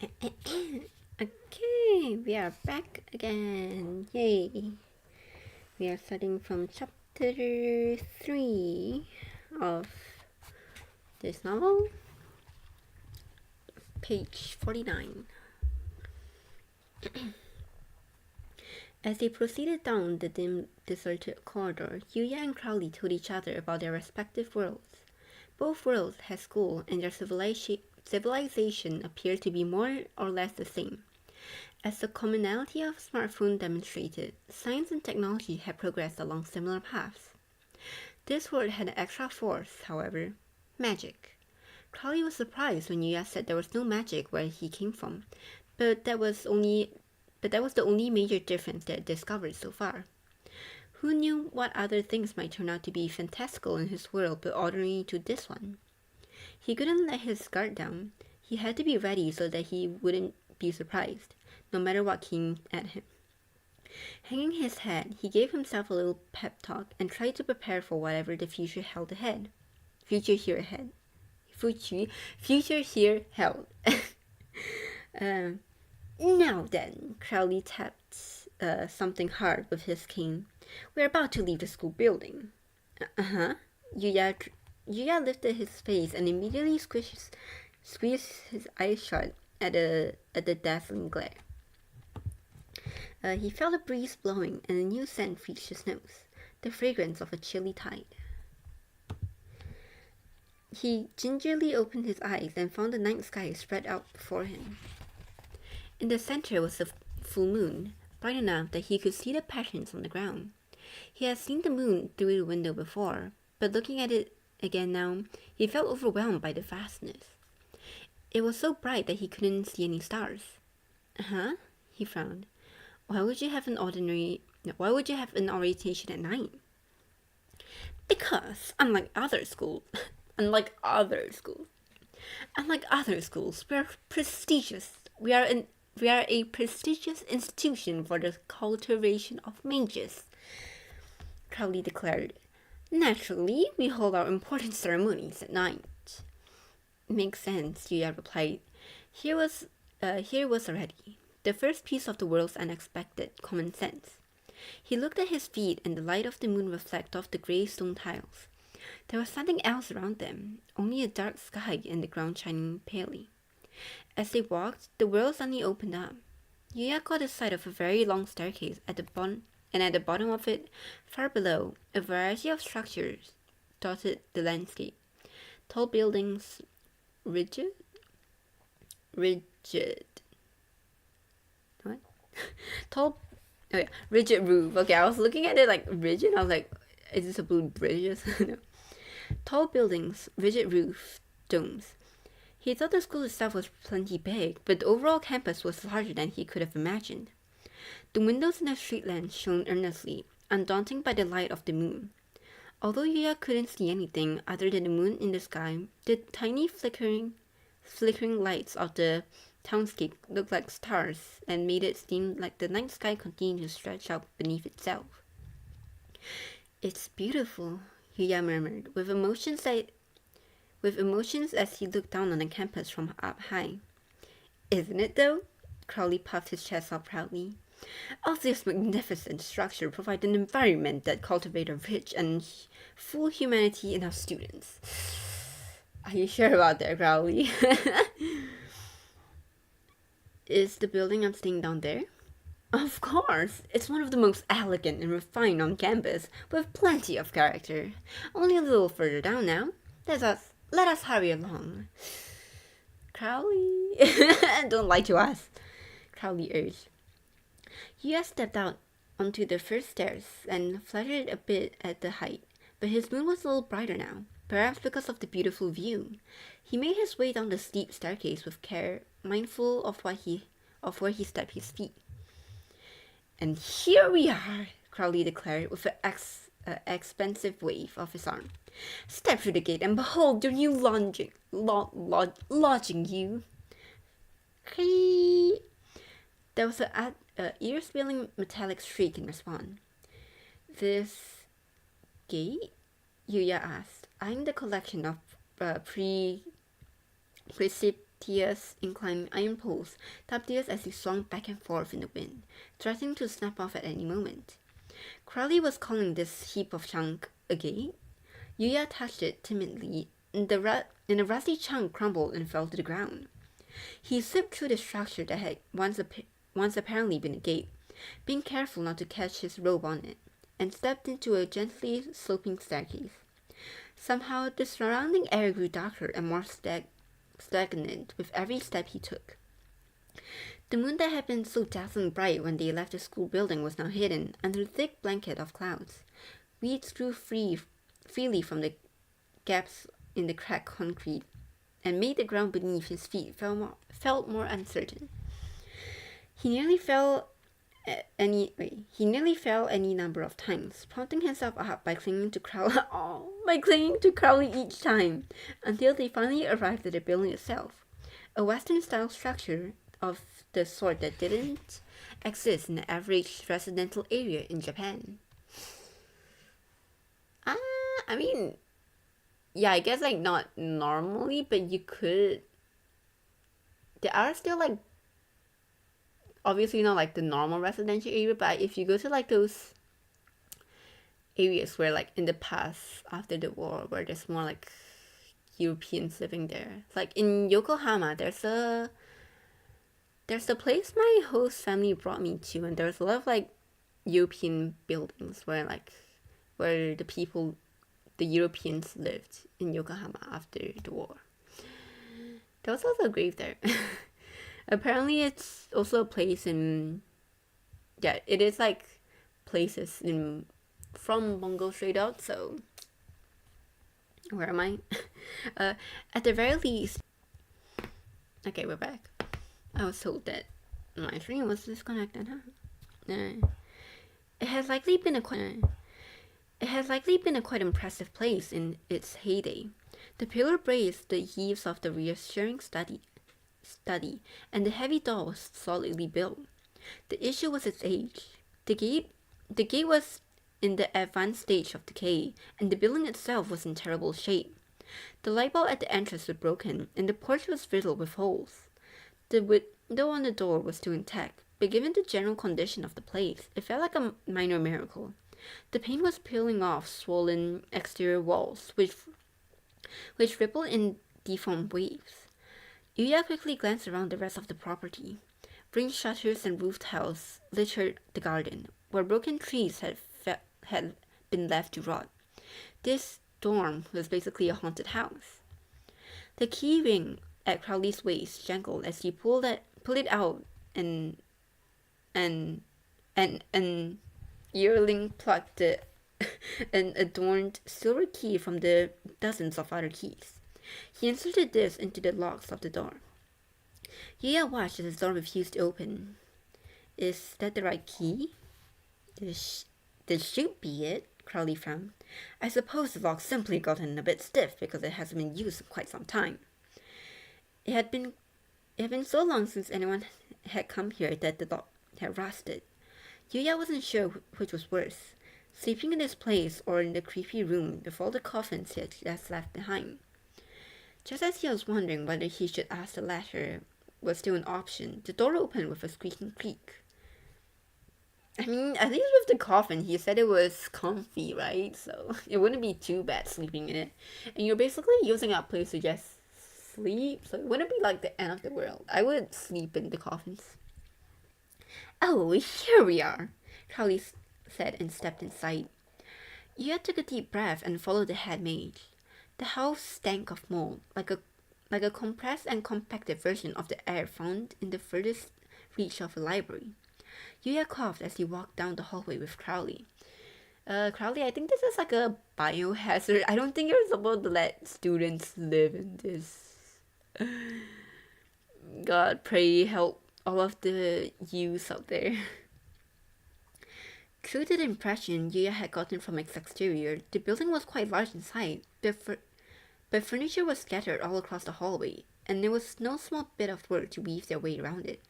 Okay, we are back again. Yay! We are starting from chapter 3 of this novel, page 49. As they proceeded down the dim, deserted corridor, Yuya and Crowley told each other about their respective worlds. Both worlds had school, and their civilization appeared to be more or less the same. As the commonality of smartphone demonstrated, science and technology had progressed along similar paths. This world had an extra force, however: magic. Crowley was surprised when Yuya said there was no magic where he came from, but that was the only major difference they had discovered so far. Who knew what other things might turn out to be fantastical in his world but ordinary to this one? He couldn't let his guard down. He had to be ready so that he wouldn't be surprised, no matter what came at him. Hanging his head, he gave himself a little pep talk and tried to prepare for whatever the future held ahead. Future here held. Now then, Crowley tapped something hard with his cane. We're about to leave the school building. Uh-huh. Yuya lifted his face and immediately squeezed his eyes shut at the dazzling glare. He felt a breeze blowing and a new scent reached his nose, the fragrance of a chilly tide. He gingerly opened his eyes and found the night sky spread out before him. In the center was a full moon, bright enough that he could see the patterns on the ground. He had seen the moon through the window before, but looking at it again now, he felt overwhelmed by the vastness. It was so bright that he couldn't see any stars. Huh? He frowned. Why would you have an orientation at night? Because, unlike other schools, we're prestigious. We are a prestigious institution for the cultivation of mages, Crowley declared. Naturally, we hold our important ceremonies at night. Makes sense, Yuya replied. Here was already the first piece of the world's unexpected common sense. He looked at his feet and the light of the moon reflected off the grey stone tiles. There was nothing else around them, only a dark sky and the ground shining palely. As they walked, the world suddenly opened up. Yuya caught sight of a very long staircase at the bottom, and at the bottom of it, far below, a variety of structures dotted the landscape. Tall buildings, rigid. What? Rigid roof. Okay, I was looking at it like rigid. I was like, is this a blue bridge? No. Tall buildings, rigid roof, domes. He thought the school itself was plenty big, but the overall campus was larger than he could have imagined. The windows in the street lamps shone earnestly, undaunted by the light of the moon. Although Yuya couldn't see anything other than the moon in the sky, the tiny flickering lights of the townscape looked like stars and made it seem like the night sky continued to stretch out beneath itself. It's beautiful, Yuya murmured, with emotions as he looked down on the campus from up high. Isn't it, though? Crowley puffed his chest out proudly. All this magnificent structure provides an environment that cultivates a rich and full humanity in our students. Are you sure about that, Crowley? Is the building I'm staying down there? Of course! It's one of the most elegant and refined on campus, with plenty of character. Only a little further down now. Let us hurry along. Crowley, don't lie to us, Crowley urged. Yuya stepped out onto the first stairs and fluttered a bit at the height, but his moon was a little brighter now, perhaps because of the beautiful view. He made his way down the steep staircase with care, mindful of where he stepped his feet. And here we are, Crowley declared with an expansive wave of his arm. Step through the gate and behold your new lodging, you. There was an ear-spilling metallic shriek in response. This gate? Yuya asked, eyeing the collection of Tia's inclining iron poles tapped ears as he swung back and forth in the wind, threatening to snap off at any moment. Crowley was calling this heap of junk a gate. Yuya touched it timidly, and a rusty chunk crumbled and fell to the ground. He slipped through the structure that had once apparently been a gate, being careful not to catch his robe on it, and stepped into a gently sloping staircase. Somehow, the surrounding air grew darker and more stagnant with every step he took. The moon that had been so dazzling bright when they left the school building was now hidden under a thick blanket of clouds. Weeds grew freely from the gaps in the cracked concrete, and made the ground beneath his feet felt more uncertain. He nearly fell any number of times, prompting himself up by clinging to Crowley each time, until they finally arrived at the building itself, a Western-style structure of the sort that didn't exist in the average residential area in Japan. I mean, yeah, I guess like not normally, but you could. There are still like, obviously not like the normal residential area, but if you go to like those areas where like in the past after the war where there's more like Europeans living there, like in Yokohama, there's a place my host family brought me to, and there's a lot of like European buildings where the Europeans lived in Yokohama after the war. There was also a grave there. Apparently it's also a place it is like places from Mongol straight out, so where am I? At the very least, okay, we're back. I was told that my stream was disconnected, It has likely been a quite impressive place in its heyday. The pillar braced the eaves of the reassuring study, and the heavy door was solidly built. The issue was its age. The gate was in the advanced stage of decay, and the building itself was in terrible shape. The light bulb at the entrance was broken, and the porch was riddled with holes. The window on the door was still intact, but given the general condition of the place, it felt like a minor miracle. The paint was peeling off swollen exterior walls, which rippled in deformed waves. Yuya quickly glanced around the rest of the property. Green shutters and roof tiles littered the garden, where broken trees had been left to rot. This dorm was basically a haunted house. The key ring at Crowley's waist jangled as he pulled it out, and Yearling plucked an adorned silver key from the dozens of other keys. He inserted this into the locks of the door. Yuya watched as the door refused to open. Is that the right key? This should be it, Crowley frowned. I suppose the lock simply gotten a bit stiff because it hasn't been used in quite some time. It had been so long since anyone had come here that the lock had rusted. Yuya wasn't sure which was worse, sleeping in this place or in the creepy room with all the coffins he had just left behind. Just as he was wondering whether he should ask the latter was still an option, the door opened with a squeaking creak. I mean, at least with the coffin, he said it was comfy, right? So it wouldn't be too bad sleeping in it. And you're basically using that place to just sleep, so it wouldn't be like the end of the world. I would sleep in the coffins. Oh, here we are, Crowley said and stepped inside. Yuya took a deep breath and followed the head mage. The house stank of mold, like a compressed and compacted version of the air found in the furthest reach of a library. Yuya coughed as he walked down the hallway with Crowley. Crowley, I think this is like a biohazard. I don't think you're supposed to let students live in this. God, pray help all of the youths out there. True to the impression Yuya had gotten from its exterior, the building was quite large inside, but furniture was scattered all across the hallway, and there was no small bit of work to weave their way around it.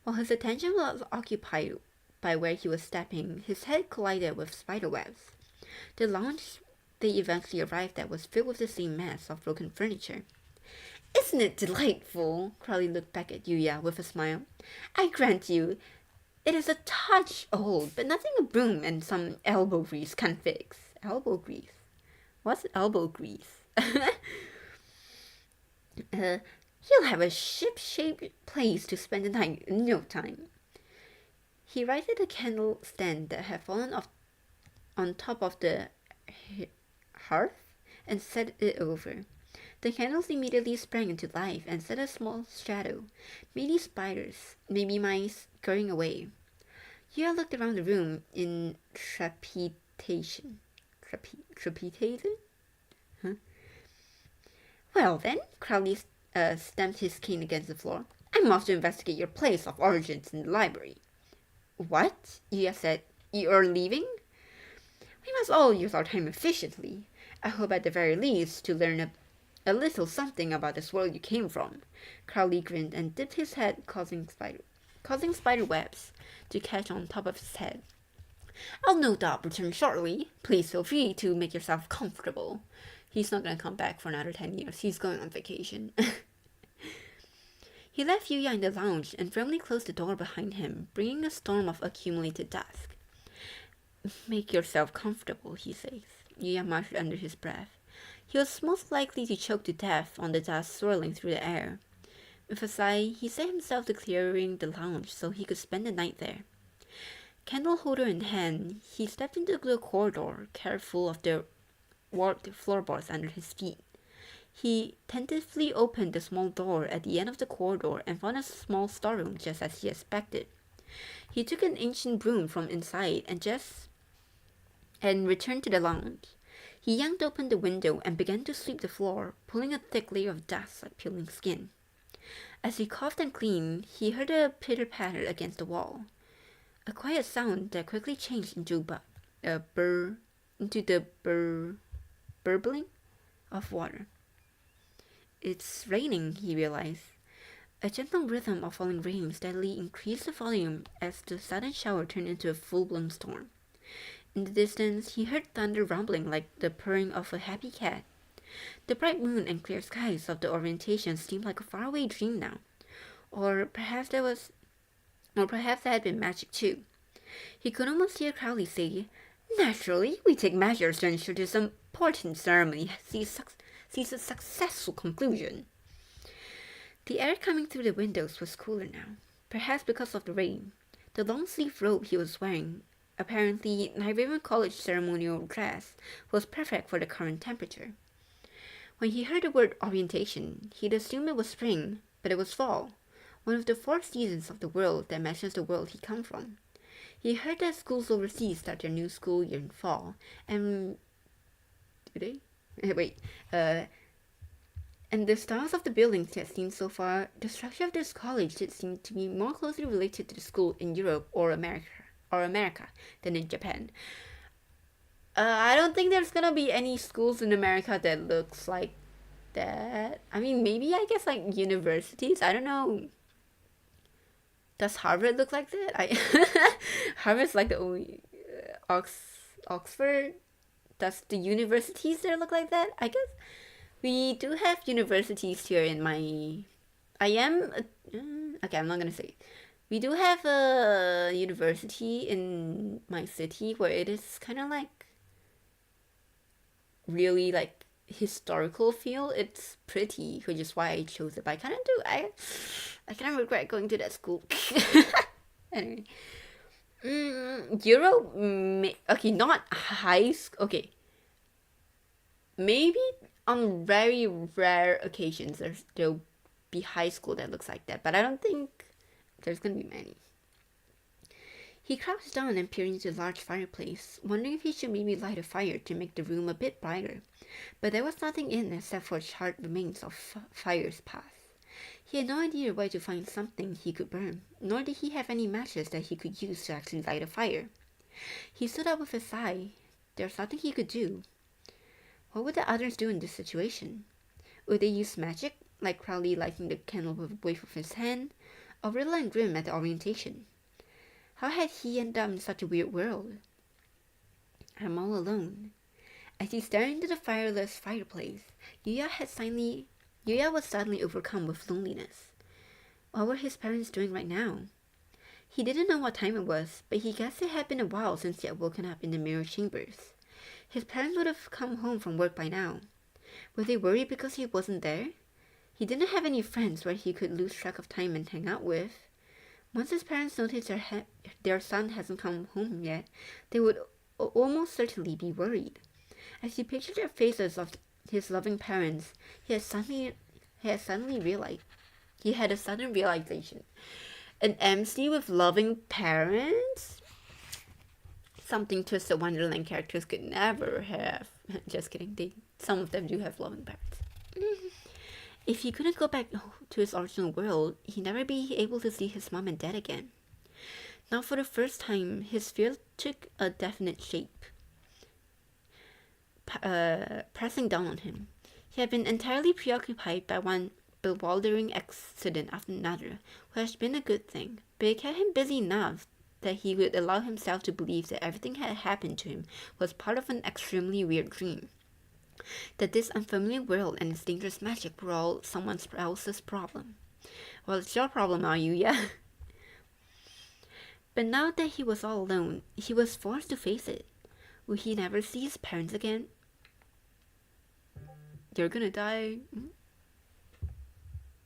While his attention was occupied by where he was stepping, his head collided with spiderwebs. The lounge they eventually arrived at was filled with the same mass of broken furniture. Isn't it delightful? Crowley looked back at Yuya with a smile. I grant you, it is a touch old, but nothing a broom and some elbow grease can fix. Elbow grease? What's elbow grease? You'll have a ship-shaped place to spend the night in no time. He righted the candle stand that had fallen off on top of the hearth and set it over. The candles immediately sprang into life and set a small shadow, maybe spiders, maybe mice, scurrying away. Yuya looked around the room in trepidation. Trepidation? Huh? Well then, Crowley stamped his cane against the floor. I'm off to investigate your place of origins in the library. What? Yuya said. You're leaving? We must all use our time efficiently. I hope at the very least to learn a little something about this world you came from. Crowley grinned and dipped his head, causing spider webs to catch on top of his head. I'll no doubt return shortly. Please feel free to make yourself comfortable. He's not going to come back for another 10 years. He's going on vacation. He left Yuya in the lounge and firmly closed the door behind him, bringing a storm of accumulated dust. Make yourself comfortable, he says. Yuya muttered under his breath. He was most likely to choke to death on the dust swirling through the air. With a sigh, he set himself to clearing the lounge so he could spend the night there. Candle holder in hand, he stepped into the corridor, careful of the warped floorboards under his feet. He tentatively opened the small door at the end of the corridor and found a small storeroom just as he expected. He took an ancient broom from inside and returned to the lounge. He yanked open the window and began to sweep the floor, pulling a thick layer of dust like peeling skin. As he coughed and cleaned, he heard a pitter-patter against the wall. A quiet sound that quickly changed into the burbling of water. It's raining, he realized. A gentle rhythm of falling rain steadily increased the volume as the sudden shower turned into a full-blown storm. In the distance, he heard thunder rumbling like the purring of a happy cat. The bright moon and clear skies of the orientation seemed like a faraway dream now. Or perhaps that had been magic too. He could almost hear Crowley say, Naturally, we take measures to ensure this important ceremony sees a successful conclusion. The air coming through the windows was cooler now, perhaps because of the rain. The long-sleeved robe he was wearing, apparently Nigerian college ceremonial dress, was perfect for the current temperature. When he heard the word orientation, he'd assumed it was spring, but it was fall, one of the 4 seasons of the world that matches the world he come from. He heard that schools overseas start their new school year in fall, and and the styles of the buildings he had seen so far, the structure of this college did seem to be more closely related to the school in Europe or America than in Japan. I don't think there's gonna be any schools in America that looks like that. I mean, maybe I guess like universities. I don't know. Does Harvard look like that? Harvard's like the only Oxford. Does the universities there look like that? I guess we do have universities here in my. Okay, I'm not gonna say it. We do have a university in my city where it is kind of like really like historical feel. It's pretty, which is why I chose it. But I kind of regret going to that school. Anyway, Europe. Okay, not high school. Okay, maybe on very rare occasions there'll be high school that looks like that, but I don't think there's gonna be many. He crouched down and peered into the large fireplace, wondering if he should maybe light a fire to make the room a bit brighter. But there was nothing in except for charred remains of fire's path. He had no idea where to find something he could burn, nor did he have any matches that he could use to actually light a fire. He stood up with a sigh. There was nothing he could do. What would the others do in this situation? Would they use magic, like Crowley lighting the candle with a wave of his hand, or riddle and grim at the orientation? How had he ended up in such a weird world? I'm all alone. As he stared into the fireless fireplace, Yuya had silently Yuya was suddenly overcome with loneliness. What were his parents doing right now? He didn't know what time it was, but he guessed it had been a while since he had woken up in the mirror chambers. His parents would have come home from work by now. Were they worried because he wasn't there? He didn't have any friends where he could lose track of time and hang out with. Once his parents noticed their son hasn't come home yet, they would almost certainly be worried. As he pictured the faces of his loving parents, he had a sudden realization. An MC with loving parents? Something twisted Wonderland characters could never have. Just kidding. Some of them do have loving parents. If he couldn't go back to his original world, he'd never be able to see his mom and dad again. Now, for the first time, his fear took a definite shape, pressing down on him. He had been entirely preoccupied by one bewildering accident after another, which had been a good thing, but it kept him busy enough that he would allow himself to believe that everything that had happened to him was part of an extremely weird dream. That this unfamiliar world and its dangerous magic were all someone else's problem. Well, it's your problem, are you? Yeah. But now that he was all alone, he was forced to face it. Would he never see his parents again? You're gonna die.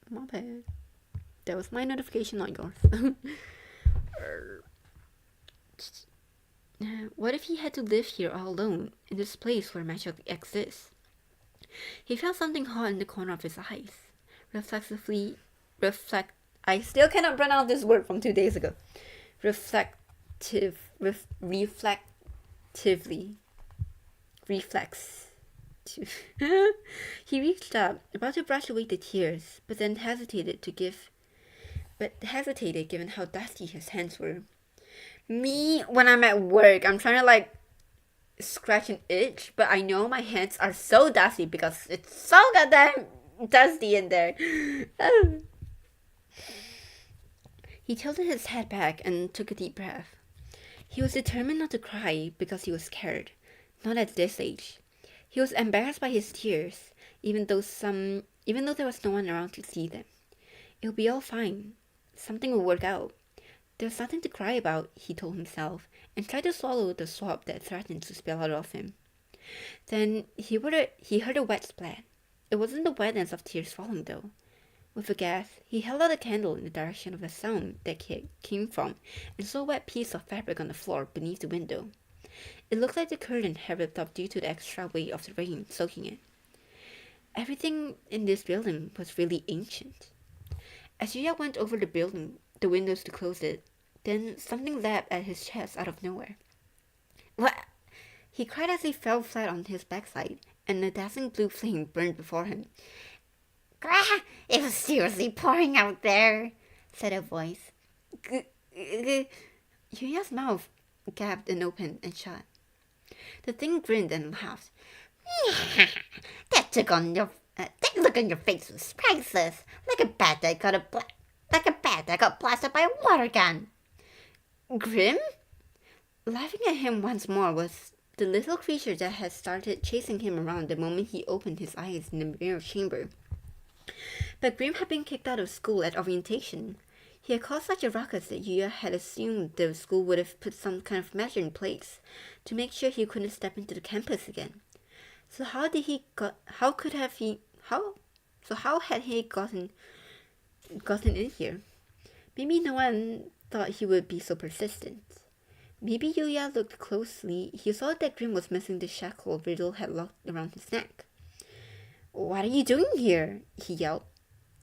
My bad. That was my notification, not yours. What if he had to live here all alone, in this place where magic exists? He felt something hot in the corner of his eyes. I still cannot pronounce this word from 2 days ago. Reflexively. He reached up, about to brush away the tears, but then hesitated given how dusty his hands were. Me, when I'm at work, I'm trying to scratch an itch, but I know my hands are so dusty because it's so goddamn dusty in there. He tilted his head back and took a deep breath. He was determined not to cry because he was scared, not at this age. He was embarrassed by his tears, even though there was no one around to see them. It'll be all fine. Something will work out. There's nothing to cry about, he told himself, and tried to swallow the sob that threatened to spill out of him. Then he heard a wet splat. It wasn't the wetness of tears falling, though. With a gasp, he held out a candle in the direction of the sound that came from, and saw a wet piece of fabric on the floor beneath the window. It looked like the curtain had ripped up due to the extra weight of the rain soaking it. Everything in this building was really ancient. As Yuya went over the windows to close it, then something lapped at his chest out of nowhere. What? He cried as he fell flat on his backside, and a dazzling blue flame burned before him. Grah! It was seriously pouring out there, said a voice. Yuya's mouth gapped and opened and shut. The thing grinned and laughed. That look on your face was priceless, like a bat that got blasted by a water gun. Grim? Laughing at him once more was the little creature that had started chasing him around the moment he opened his eyes in the mirror chamber. But Grim had been kicked out of school at orientation. He had caused such a ruckus that Yuya had assumed the school would have put some kind of measure in place to make sure he couldn't step into the campus again. So how had he gotten in here? Maybe no one thought he would be so persistent. Maybe Yuya looked closely. He saw that Grim was missing the shackle Riddle had locked around his neck. What are you doing here? He yelled.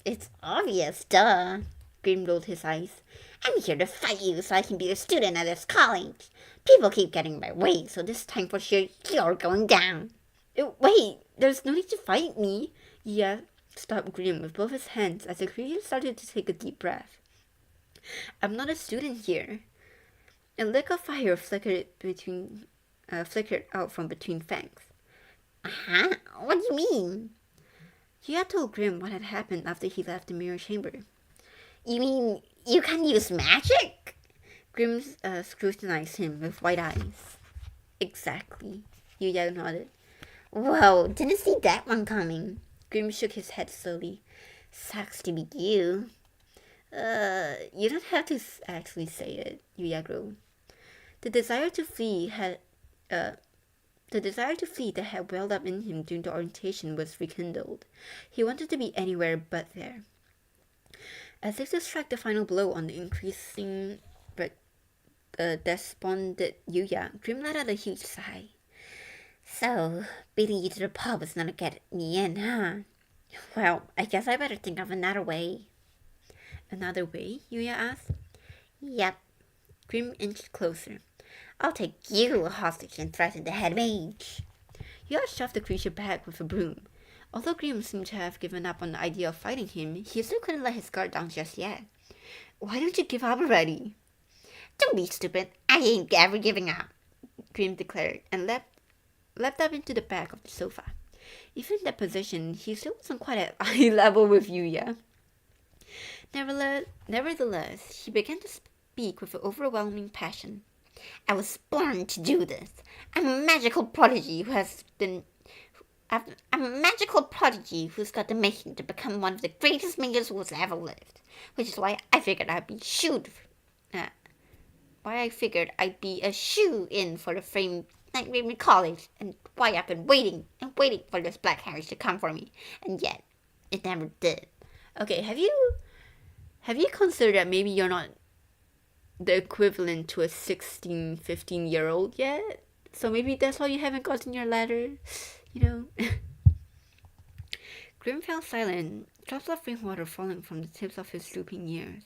It's obvious, duh. Grim rolled his eyes. I'm here to fight you so I can be a student at this college. People keep getting in my way, so this time for sure you're going down. Wait, there's no need to fight me. Yuya stopped Grim with both his hands as the creature started to take a deep breath. I'm not a student here. A lick of fire flickered out from between fangs. Huh? What do you mean? Yuya told Grim what had happened after he left the mirror chamber. You mean you can use magic? Grim scrutinized him with wide eyes. Exactly. Yuya nodded. Whoa, didn't see that one coming. Grim shook his head slowly. Sucks to be you. You don't have to actually say it, Yuya growled. The desire to flee that had welled up in him during the orientation was rekindled. He wanted to be anywhere but there. As if to strike the final blow on the increasing but despondent Yuya, Grim let out a huge sigh. So, beating you to the pub is gonna get me in, huh? Well, I guess I better think of another way. Another way? Yuya asked. Yep. Grim inched closer. I'll take you hostage and threaten the head mage. Yuya shoved the creature back with a broom. Although Grim seemed to have given up on the idea of fighting him, he still couldn't let his guard down just yet. Why don't you give up already? Don't be stupid. I ain't ever giving up, Grim declared, and leapt up into the back of the sofa. Even in that position, he still wasn't quite at eye level with Yuya. Nevertheless, he began to speak with overwhelming passion. I was born to do this. I'm a magical prodigy who's got the making to become one of the greatest mages who's ever lived. Which is why I figured I'd be a shoe-in for the Flame College, and why I've been waiting for this Black Harry to come for me, and yet it never did. Okay, have you considered that maybe you're not the equivalent to a 16, 15-year-old yet? So maybe that's why you haven't gotten your letter, you know? Grim fell silent, drops of rainwater falling from the tips of his drooping ears.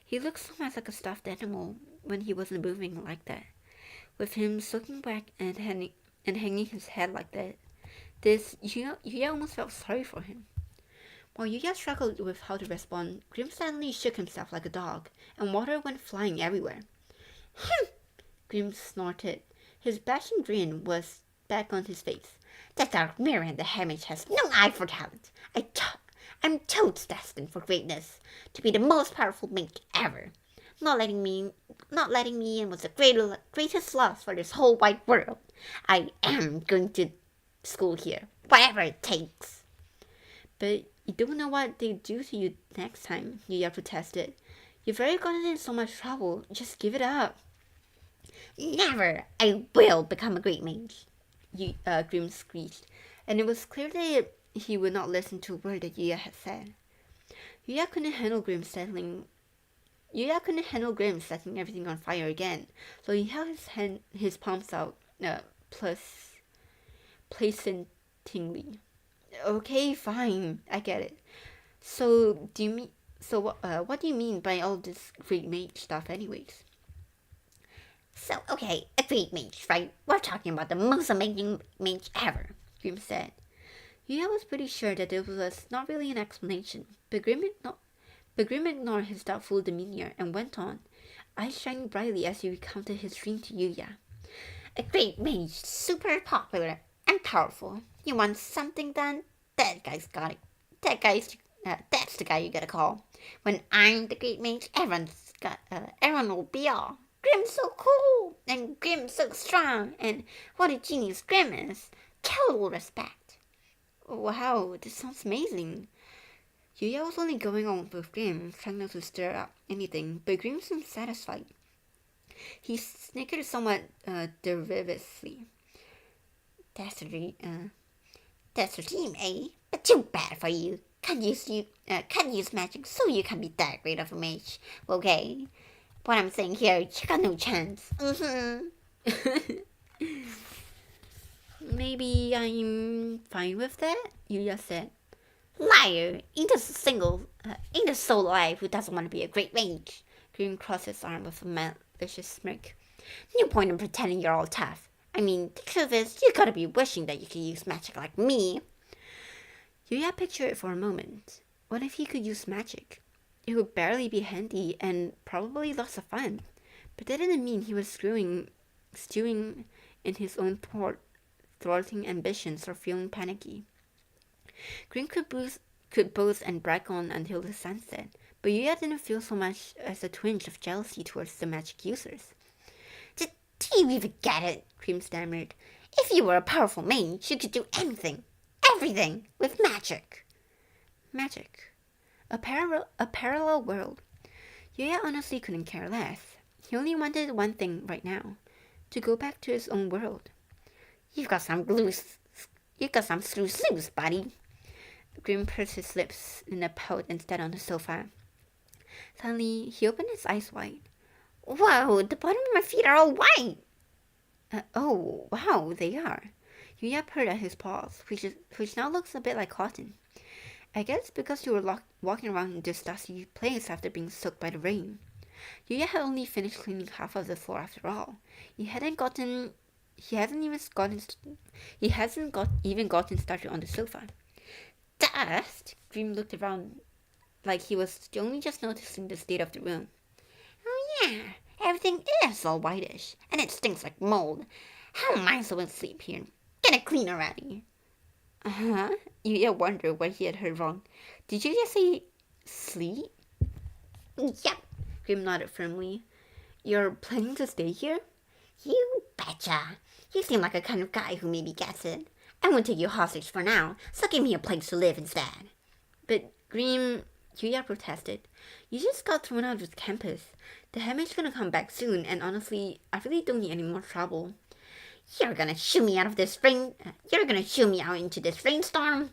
He looked so much like a stuffed animal when he wasn't moving like that. With him soaking back and hanging his head like that, Yuya almost felt sorry for him. While Yuya struggled with how to respond, Grim suddenly shook himself like a dog, and water went flying everywhere. Grim snorted. His bashing grin was back on his face. That dark mirror in the image has no eye for talent. I'm totes destined for greatness, to be the most powerful mage ever. Not letting me in was the greatest loss for this whole wide world. I am going to school here, whatever it takes. But you don't know what they do to you next time, Yuya protested. You've already gotten in so much trouble, just give it up. Never! I will become a great mage, Grim screeched, and it was clear that he would not listen to a word that Yuya had said. Yuya couldn't handle Grim setting everything on fire again, so he held his palms out, placentingly. Okay, fine, I get it. So what do you mean by all this great mage stuff, anyways? So, okay, a great mage, right? We're talking about the most amazing mage ever, Grim said. Yuya was pretty sure that it was not really an explanation, but Grim ignored his doubtful demeanor and went on, eyes shining brightly as he recounted his dream to Yuya. A great mage, super popular and powerful. You want something done? That's the guy you gotta call. When I'm the great mage, everyone will be all. Grim's so cool, and Grim's so strong, and what a genius Grim is. Total respect. Wow, this sounds amazing. Yuya was only going on with Grim, trying not to stir up anything, but Grim seemed satisfied. He snickered somewhat derivatively. That's a dream, eh? But too bad for you. Can't use magic, so you can be that great of a mage. Okay? What I'm saying here, you got no chance. Maybe I'm fine with that, Yuya said. Liar! Ain't a soul alive who doesn't want to be a great mage. Grim crossed his arm with a malicious smirk. No point in pretending you're all tough. I mean, the truth is, you gotta be wishing that you could use magic like me. Yuya pictured it for a moment. What if he could use magic? It would barely be handy and probably lots of fun. But that didn't mean he was stewing in his own thwarting ambitions or feeling panicky. Grim could boast and brag on until the sun set, but Yuya didn't feel so much as a twinge of jealousy towards the magic users. Do you even get it? Grim stammered. If you were a powerful mage, you could do anything. everything with magic. Magic. A parallel world. Yuya honestly couldn't care less. He only wanted one thing right now. To go back to his own world. You've got some loose, buddy. Grim pursed his lips in a pout and sat on the sofa. Suddenly, he opened his eyes wide. Whoa, the bottom of my feet are all white! Oh, wow, they are. Yuya purred at his paws, which now looks a bit like cotton. I guess because you were walking around in this dusty place after being soaked by the rain. Yuya had only finished cleaning half of the floor after all. He hasn't even gotten started on the sofa. Dust? Dream looked around like he was only just noticing the state of the room. Oh yeah, everything is all whitish, and it stinks like mold. How am I supposed to sleep here? Get it clean already. Uh-huh. Yuya wondered what he had heard wrong. Did you just say sleep? Yep. Grim nodded firmly. You're planning to stay here? You betcha. You seem like a kind of guy who maybe gets it. I won't take you hostage for now, so give me a place to live instead. But Grim, Yuya protested. You just got thrown out of campus. The headmate's gonna come back soon, and honestly, I really don't need any more trouble. You're gonna shoo me out into this rainstorm?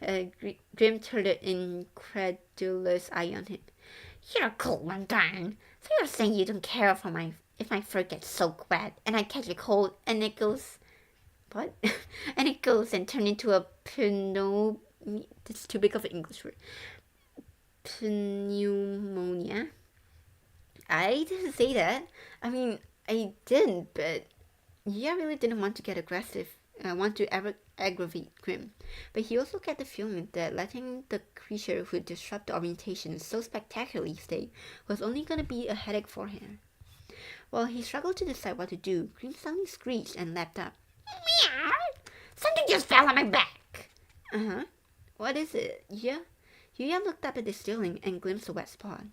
Grim turned an incredulous eye on him. You're a cold one, darn. So you're saying you don't care if my fur gets soaked wet and I catch a cold and it goes... What? And it goes and turns into a It's too big of an English word. Pneumonia? I didn't say that. I mean, I didn't, but... Yeah, I really didn't want to get aggressive. Want to aggravate Grim. But he also got the feeling that letting the creature who disrupted the orientation so spectacularly stay was only going to be a headache for him. While he struggled to decide what to do, Grim suddenly screeched and leapt up. Meow! Something just fell on my back! Uh-huh. What is it? Yeah? Yuya looked up at the ceiling and glimpsed a wet spot.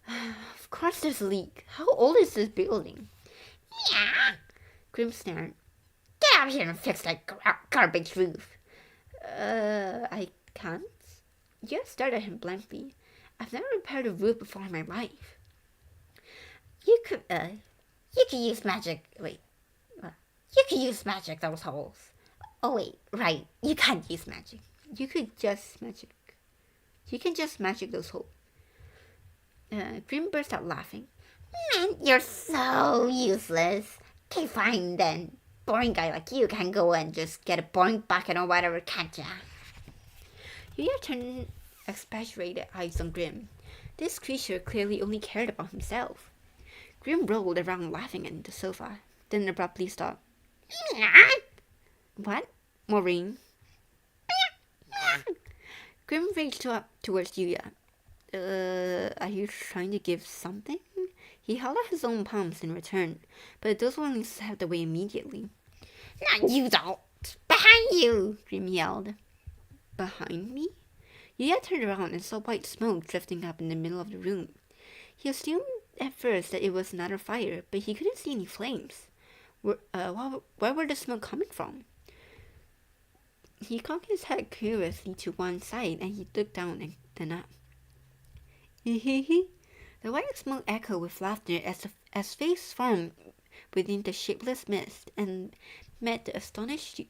Of course there's a leak. How old is this building? Meow! Grim snapped. Get out here and fix that garbage roof. I can't. You stared at him blankly. I've never repaired a roof before in my life. You could use magic. Wait, what? You could use magic those holes. Oh wait, right. You can't use magic. You can just magic those holes. Grim burst out laughing. Man, you're so useless. Okay, fine then. Boring guy like you can go and just get a boring bucket or whatever, can't ya? Yuya turned exaggerated eyes on Grim. This creature clearly only cared about himself. Grim rolled around laughing at the sofa, then abruptly stopped. What? Maureen? Grim reached up towards Yuya. Are you trying to give something? He held out his own palms in return, but those were only swept away immediately. Not you, don't! Behind you! Grim yelled. Behind me? Yuya turned around and saw white smoke drifting up in the middle of the room. He assumed at first that it was another fire, but he couldn't see any flames. Where were the smoke coming from? He cocked his head curiously to one side and he looked down and then up. The white smoke echoed with laughter as face formed within the shapeless mist and met the astonished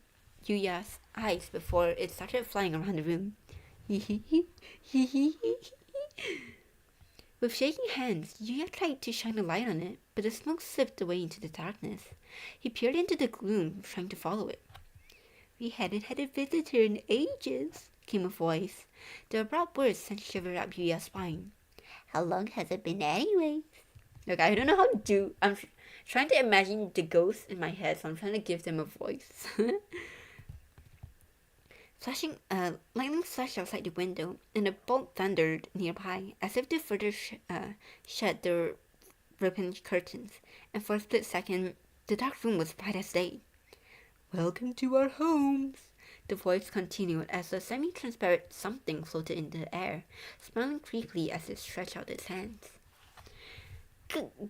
Yuya's eyes before it started flying around the room. With shaking hands, Yuya tried to shine a light on it, but the smoke slipped away into the darkness. He peered into the gloom, trying to follow it. We hadn't had a visitor in ages, came a voice. The abrupt words sent shivers up Yuya's spine. How long has it been anyways? Look, I don't know how to do... I'm trying to imagine the ghosts in my head, so I'm trying to give them a voice. Lightning flashed outside the window, and a bolt thundered nearby, as if to further shut the ripping curtains, and for a split second, the dark room was bright as day. Welcome to our homes, the voice continued as a semi-transparent something floated in the air, smiling creepily as it stretched out its hands.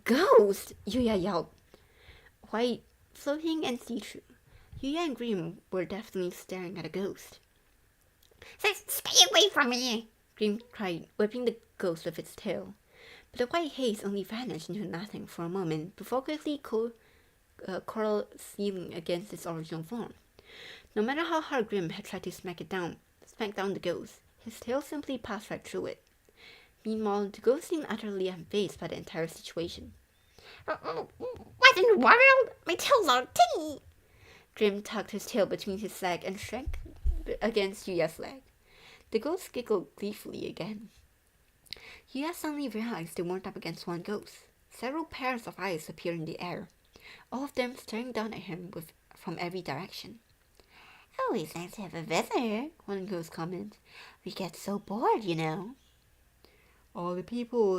Ghost! Yuya yelled. White, floating and see-through. Yuya and Grim were definitely staring at a ghost. Stay away from me! Grim cried, whipping the ghost with its tail. But the white haze only vanished into nothing for a moment before quickly coalescing against its original form. No matter how hard Grim had tried to smack down the ghost, his tail simply passed right through it. Meanwhile, the ghost seemed utterly unfazed by the entire situation. What in the world? My tail's all tinny! Grim tucked his tail between his leg and shrank against Yuya's leg. The ghost giggled gleefully again. Yuya suddenly realized they weren't up against one ghost. Several pairs of eyes appeared in the air, all of them staring down at him from every direction. Always nice to have a visitor, one ghost commented. We get so bored, you know. All the people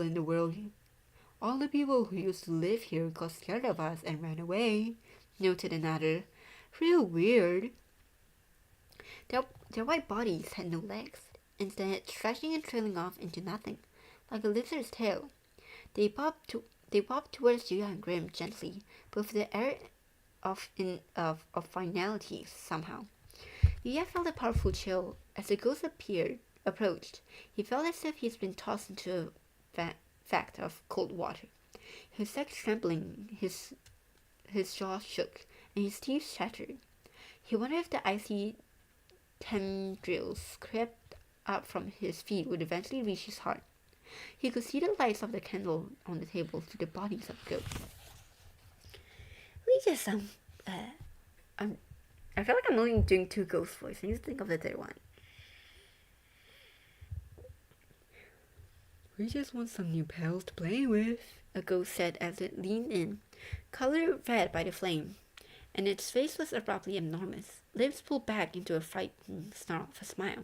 who used to live here got scared of us and ran away, noted another. Real weird. Their white bodies had no legs, instead stretching and trailing off into nothing, like a lizard's tail. They popped towards Yuya and Grim gently, but with the air of finality somehow. Yuya felt a powerful chill as the ghost approached. He felt as if he'd been tossed into a vat of cold water. His legs trembling, his jaw shook, and his teeth chattered. He wondered if the icy tendrils crept up from his feet would eventually reach his heart. He could see the lights of the candle on the table through the bodies of the ghosts. We just I feel like I'm only doing two ghost voices. I need to think of the third one. We just want some new pals to play with, a ghost said as it leaned in, colored red by the flame, and its face was abruptly enormous, lips pulled back into a frightened snarl of a smile.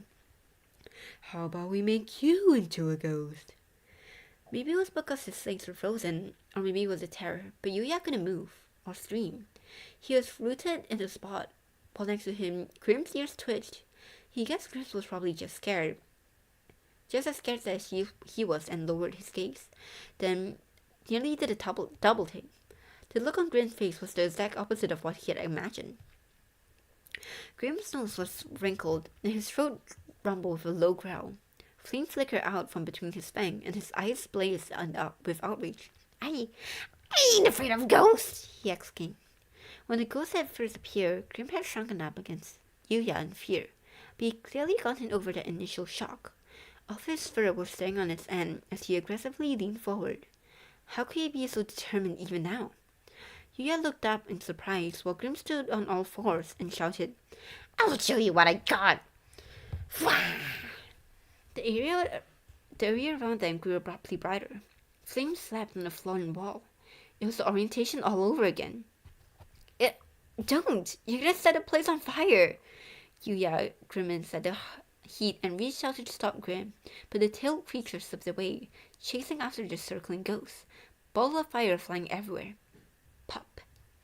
How about we make you into a ghost? Maybe it was because his legs were frozen, or maybe it was a terror, but Yuya couldn't move, or scream. He was rooted in the spot, while next to him, Grim's ears twitched. He guessed Grim was probably just as scared as he was, and lowered his gaze. Then nearly did a double take. The look on Grim's face was the exact opposite of what he had imagined. Grim's nose was wrinkled, and his throat rumbled with a low growl. Flame flickered out from between his fangs, and his eyes blazed with outrage. I ain't afraid of ghosts, he exclaimed. When the ghost had first appeared, Grim had shrunken up against Yuya in fear, but he clearly gotten over the initial shock. All of his fur was staying on its end as he aggressively leaned forward. How could he be so determined even now? Yuya looked up in surprise while Grim stood on all fours and shouted, I'll show you what I got! The area around them grew abruptly brighter. Flames slapped on the floor and wall. It was the orientation all over again. Don't! You're gonna set the place on fire! Yuya grimaced at the heat and reached out to stop Grim, but the tailed creature slipped away, chasing after the circling ghosts. Balls of fire flying everywhere. Pop,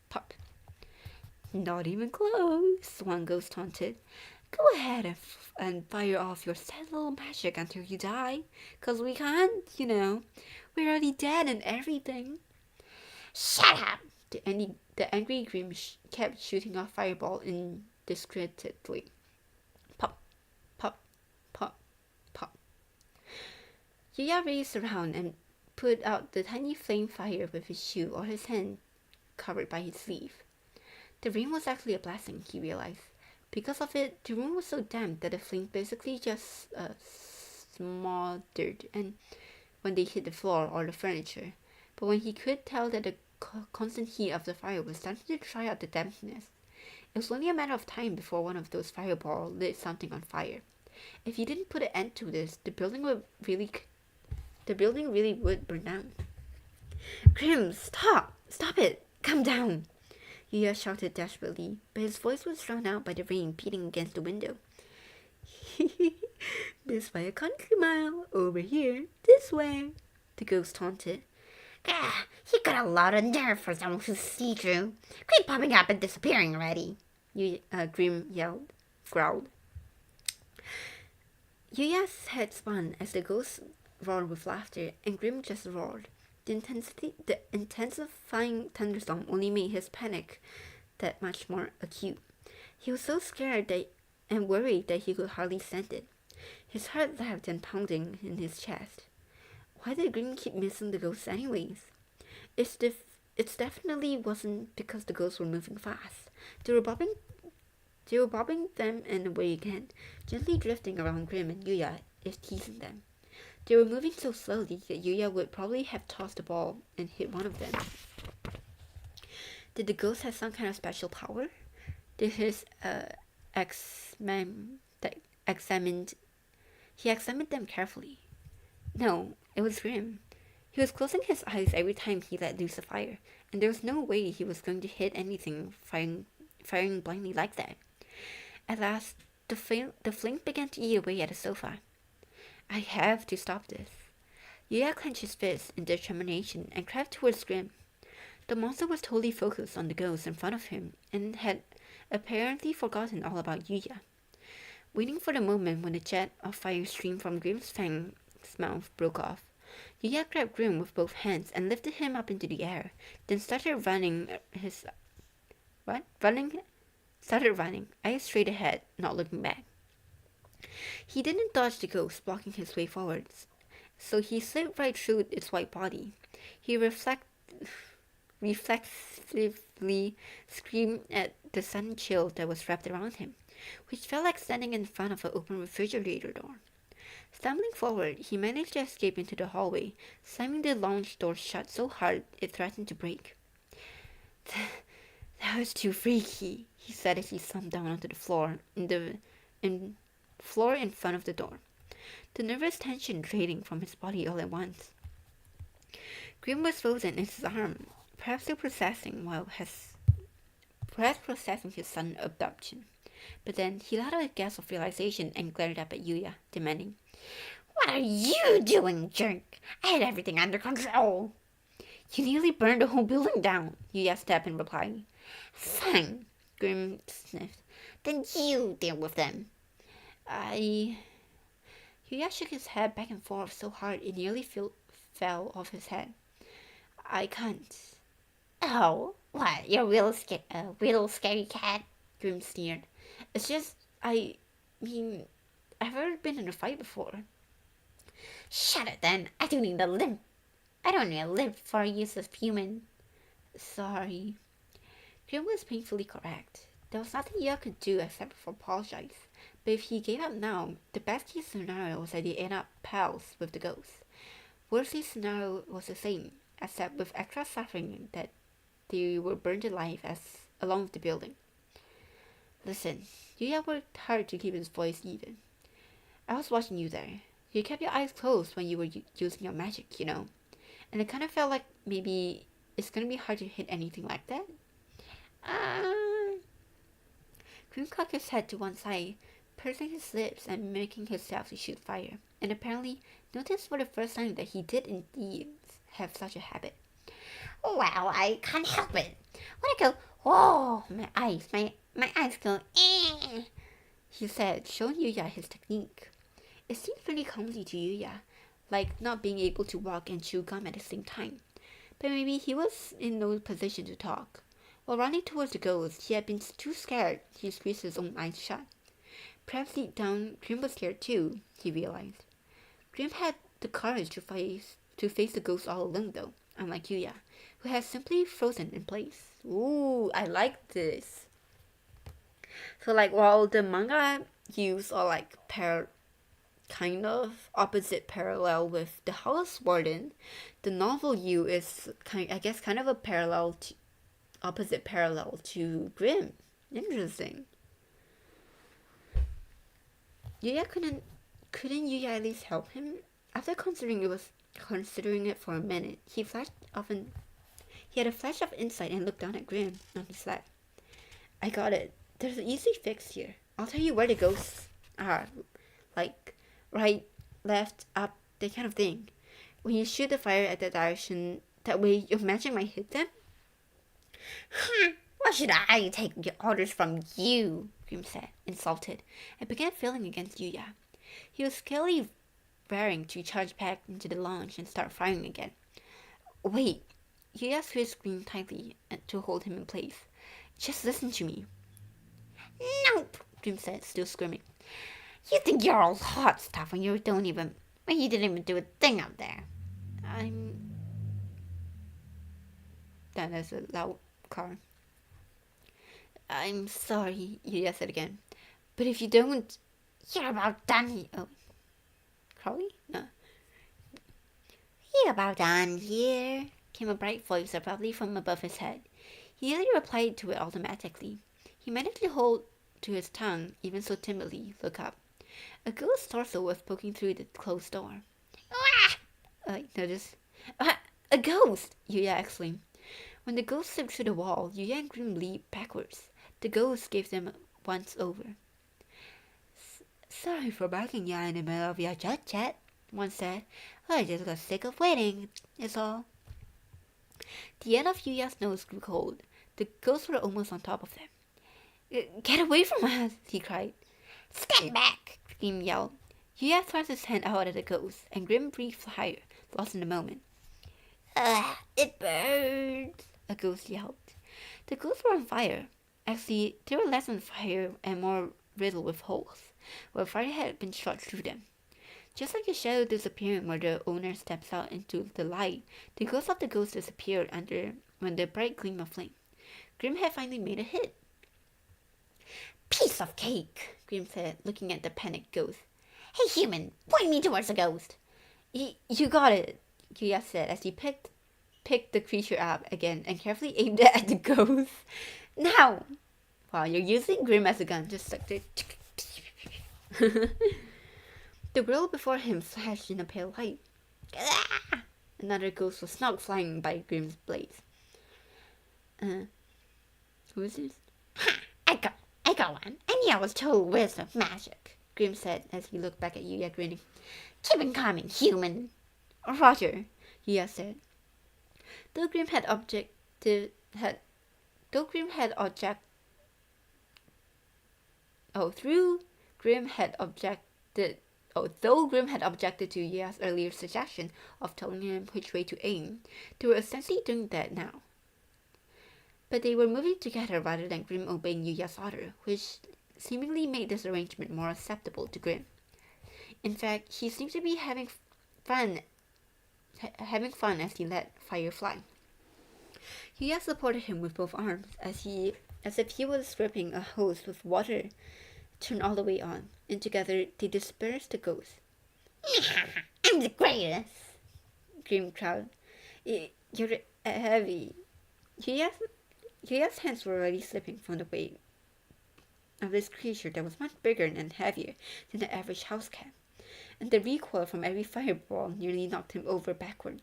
pop. Not even close, one ghost taunted. Go ahead and fire off your sad little magic until you die, 'cause we can't, you know. We're already dead and everything. Shut up! The angry Grim kept shooting off fireball indiscriminately. Pop, pop, pop, pop. Yuya raced around and put out the tiny flame fire with his shoe or his hand covered by his sleeve. The rain was actually a blessing, he realized. Because of it, the room was so damp that the flames basically just smothered and when they hit the floor or the furniture. But when he could tell that the constant heat of the fire was starting to dry out the dampness, it was only a matter of time before one of those fireballs lit something on fire. If he didn't put an end to this, the building really would burn down. Grim, stop! Stop it! Come down! Yuya shouted desperately, but his voice was drowned out by the rain beating against the window. Missed by a country mile. Over here. This way. The ghost taunted. You got a lot of nerve for someone who's see-through. Quit popping up and disappearing already. Grim growled. Yuya's head spun as the ghost roared with laughter, and Grim just roared. The intensifying thunderstorm only made his panic that much more acute. He was so scared and worried that he could hardly stand it. His heart leapt and pounding in his chest. Why did Grim keep missing the ghosts anyways? It definitely wasn't because the ghosts were moving fast. They were bobbing them and away again, gently drifting around Grim and Yuya if teasing them. They were moving so slowly that Yuya would probably have tossed a ball and hit one of them. Did the ghost have some kind of special power? Did his he examined them carefully. No, it was Grim. He was closing his eyes every time he let loose a fire, and there was no way he was going to hit anything firing blindly like that. At last, the flame began to eat away at the sofa. I have to stop this. Yuya clenched his fist in determination and crept towards Grim. The monster was totally focused on the ghost in front of him and had apparently forgotten all about Yuya. Waiting for the moment when a jet of fire streamed from Grim's fang's mouth broke off, Yuya grabbed Grim with both hands and lifted him up into the air, then started running, eyes straight ahead, not looking back. He didn't dodge the ghost blocking his way forwards, so he slid right through its white body. He reflexively screamed at the sudden chill that was wrapped around him, which felt like standing in front of an open refrigerator door. Stumbling forward, he managed to escape into the hallway, slamming the lounge door shut so hard it threatened to break. That was too freaky, he said as he slumped down onto the floor in front of the door, the nervous tension draining from his body all at once. Grim was frozen in his arm, perhaps still processing his sudden abduction. But then he let out a gasp of realization and glared up at Yuya, demanding, "What are you doing, jerk? I had everything under control." "You nearly burned the whole building down," Yuya snapped in reply. "Fine," Grim sniffed. "Then you deal with them." Yuya shook his head back and forth so hard it nearly fell off his head. "I can't." "Oh, what? You're a real scary cat?" Grim sneered. "It's just, I've never been in a fight before." "Shut it then. I don't need a limp. I don't need a limp for a useless human." "Sorry." Grim was painfully correct. There was nothing Yuya could do except for apologize. But if he gave up now, the best case scenario was that they end up pals with the ghost. Worst case scenario was the same, except with extra suffering that they were burned alive along with the building. "Listen," Yuya worked hard to keep his voice even. "I was watching you there. You kept your eyes closed when you were using your magic, and it kind of felt like maybe it's gonna be hard to hit anything like that." Grim cocked his head to one side, pursing his lips and mimicking himself to shoot fire, and apparently noticed for the first time that he did indeed have such a habit. "Well, I can't help it. When I go, oh, my eyes go, eh," he said, showing Yuya his technique. It seemed pretty clumsy to Yuya, like not being able to walk and chew gum at the same time. But maybe he was in no position to talk. While running towards the ghost, he had been too scared he squeezed his own eyes shut. Perhaps deep down, Grim was scared too, he realized. Grim had the courage to face the ghost all alone though, unlike Yuya, who had simply frozen in place. Ooh, I like this. So while the manga views are kind of opposite parallel with the House Warden, the novel view is kind of a opposite parallel to Grimm. Interesting. Yuya couldn't Yuya at least help him? After considering it for a minute, he had a flash of insight and looked down at Grimm on his lap. "I got it. There's an easy fix here. I'll tell you where the ghosts are. Right, left, up, that kind of thing. When you shoot the fire at that direction, that way your magic might hit them." "Why should I take orders from you?" Grim said, insulted, and began feeling against Yuya. He was scarcely raring to charge back into the lounge and start firing again. "Wait!" Yuya squeezed Grim tightly to hold him in place. "Just listen to me." Nope, Grim said, still screaming. You think you're all hot stuff when you didn't even do a thing out there. Then there's a loud car. I'm sorry, Yuya said again. But if you don't, you're about done here. Oh, Crowley? No. You're about done here, came a bright voice abruptly from above his head. He nearly replied to it automatically. He managed to hold to his tongue, even so timidly, look up. A ghost's torso was poking through the closed door. Ah! Notice. A ghost! Yuya exclaimed. When the ghost slipped through the wall, Yuya and Grim leaped backwards. The ghost gave them once over. Sorry for barking ya in the middle of your chat, one said. I just got sick of waiting, is all. The end of Yuya's nose grew cold. The ghosts were almost on top of them. Get away from us, he cried. Stand back, Grim yelled. Yuya thrust his hand out at the ghost, and Grim breathed higher, lost in the moment. It burns, a ghost yelled. The ghosts were on fire. Actually, they were less on fire and more riddled with holes, where fire had been shot through them. Just like a shadow disappearing where the owner steps out into the light, the ghost of the ghost disappeared when the bright gleam of flame. Grim had finally made a hit. Piece of cake, Grim said, looking at the panicked ghost. Hey human, point me towards the ghost. You got it, Yuya said as he picked the creature up again and carefully aimed it at the ghost. Now! Wow, you're using Grim as a gun, just like this. The grill before him flashed in a pale light. Ah! Another ghost was not flying by Grim's blaze. Who is this? Ha! I got one. I knew I was told wisdom magic, Grim said as he looked back at Yuya grinning. Keep it coming, human. Roger, Yuya said. Though Grim had objected to Yuya's earlier suggestion of telling him which way to aim, they were essentially doing that now. But they were moving together rather than Grim obeying Yuya's order, which seemingly made this arrangement more acceptable to Grim. In fact, he seemed to be having fun as he let fire fly. Yuya supported him with both arms as if he was gripping a hose with water turned all the way on, and together they dispersed the ghost. I'm the greatest, Grim crowd. You're heavy. Yuya's hands were already slipping from the weight of this creature that was much bigger and heavier than the average house cat, and the recoil from every fireball nearly knocked him over backwards.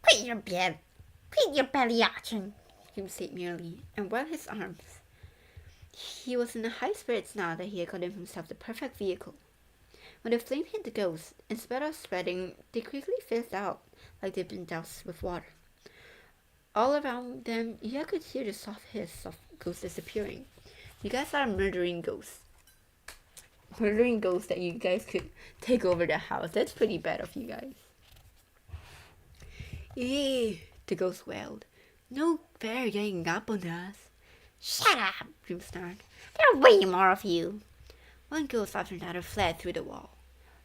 Quit your belly action, Grim said merely, and waved his arms. He was in high spirits now that he had gotten himself the perfect vehicle. When the flame hit the ghosts, instead of spreading, they quickly fizzed out like they'd been doused with water. All around them, you could hear the soft hiss of ghosts disappearing. You guys are murdering ghosts. Murdering ghosts that you guys could take over the house. That's pretty bad of you guys. The ghost wailed. No fair ganging up on us. Shut up, Grim snarled. There are way more of you. One ghost after another fled through the wall.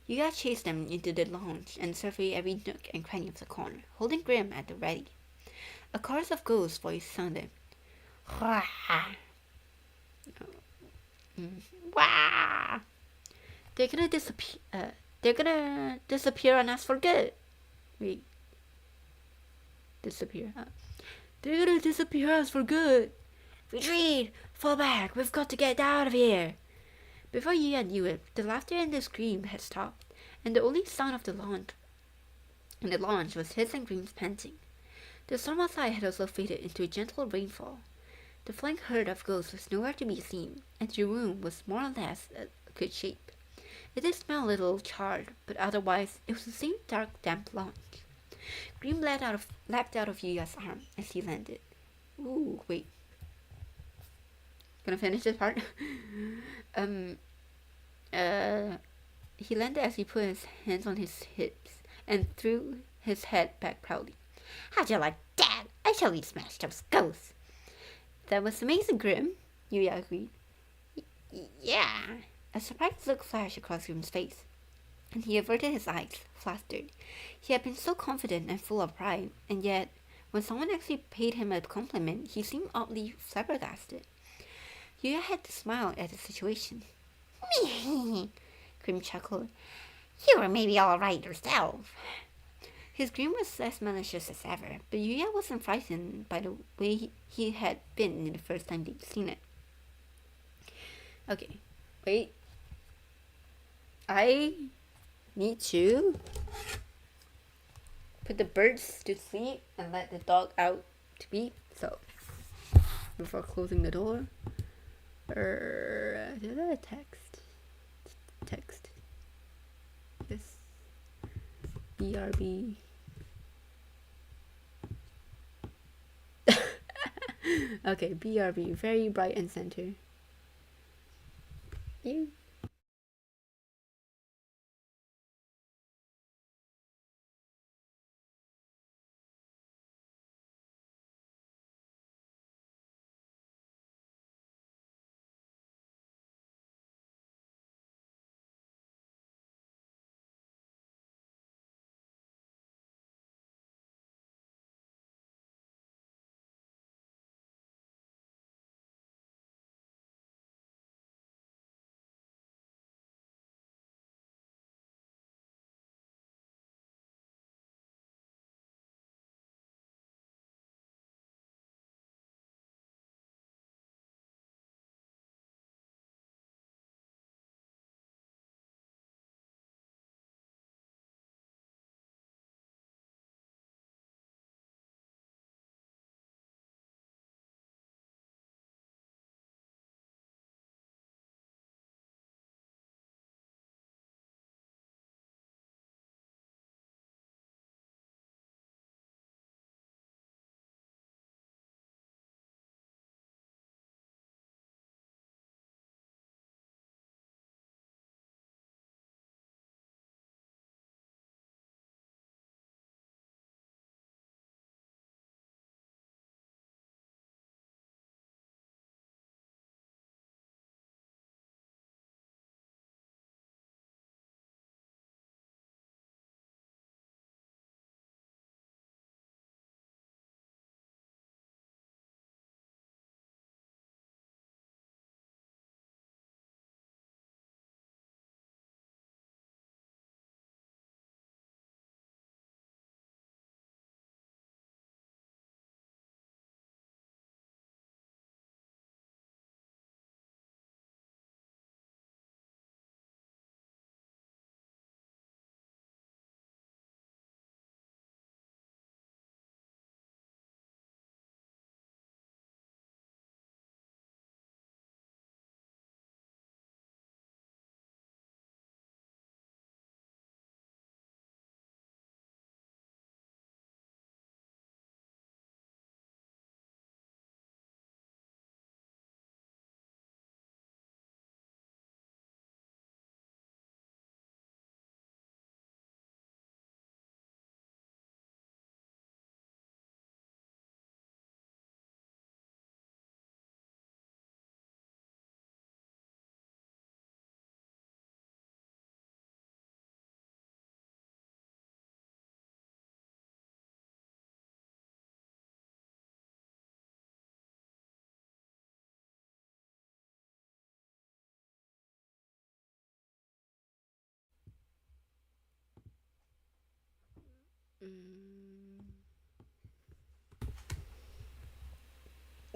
Yuya chased them into the lounge and surveyed every nook and cranny of the corner, holding Grim at the ready. A chorus of ghosts' voices sounded. Wah! Wah! They're gonna disappear on us for good. Wait. Disappear. They're gonna disappear us for good. Retreat! Fall back! We've got to get out of here! Before Yuya knew it, the laughter and the scream had stopped, and the only sound of the launch was his and Grim's panting. The storm outside had also faded into a gentle rainfall. The flying herd of ghosts was nowhere to be seen, and the room was more or less a good shape. It did smell a little charred, but otherwise it was the same dark, damp launch. Grim leapt out of Yuya's arm as he landed. Ooh, wait. Gonna finish this part? He landed as he put his hands on his hips and threw his head back proudly. How'd you like that? I totally smashed those ghosts. That was amazing, Grim, Yuya agreed. Yeah. A surprised look flashed across Grim's face, and he averted his eyes, flustered. He had been so confident and full of pride, and yet, when someone actually paid him a compliment, he seemed oddly flabbergasted. Yuya had to smile at the situation. Grim chuckled. You were maybe all right yourself. His grin was as malicious as ever, but Yuya wasn't frightened by the way he had been the first time they'd seen it. Okay, wait. I need to put the birds to sleep and let the dog out to be. So, before closing the door, did I text? Yes. BRB. Okay, BRB, very bright and center. You.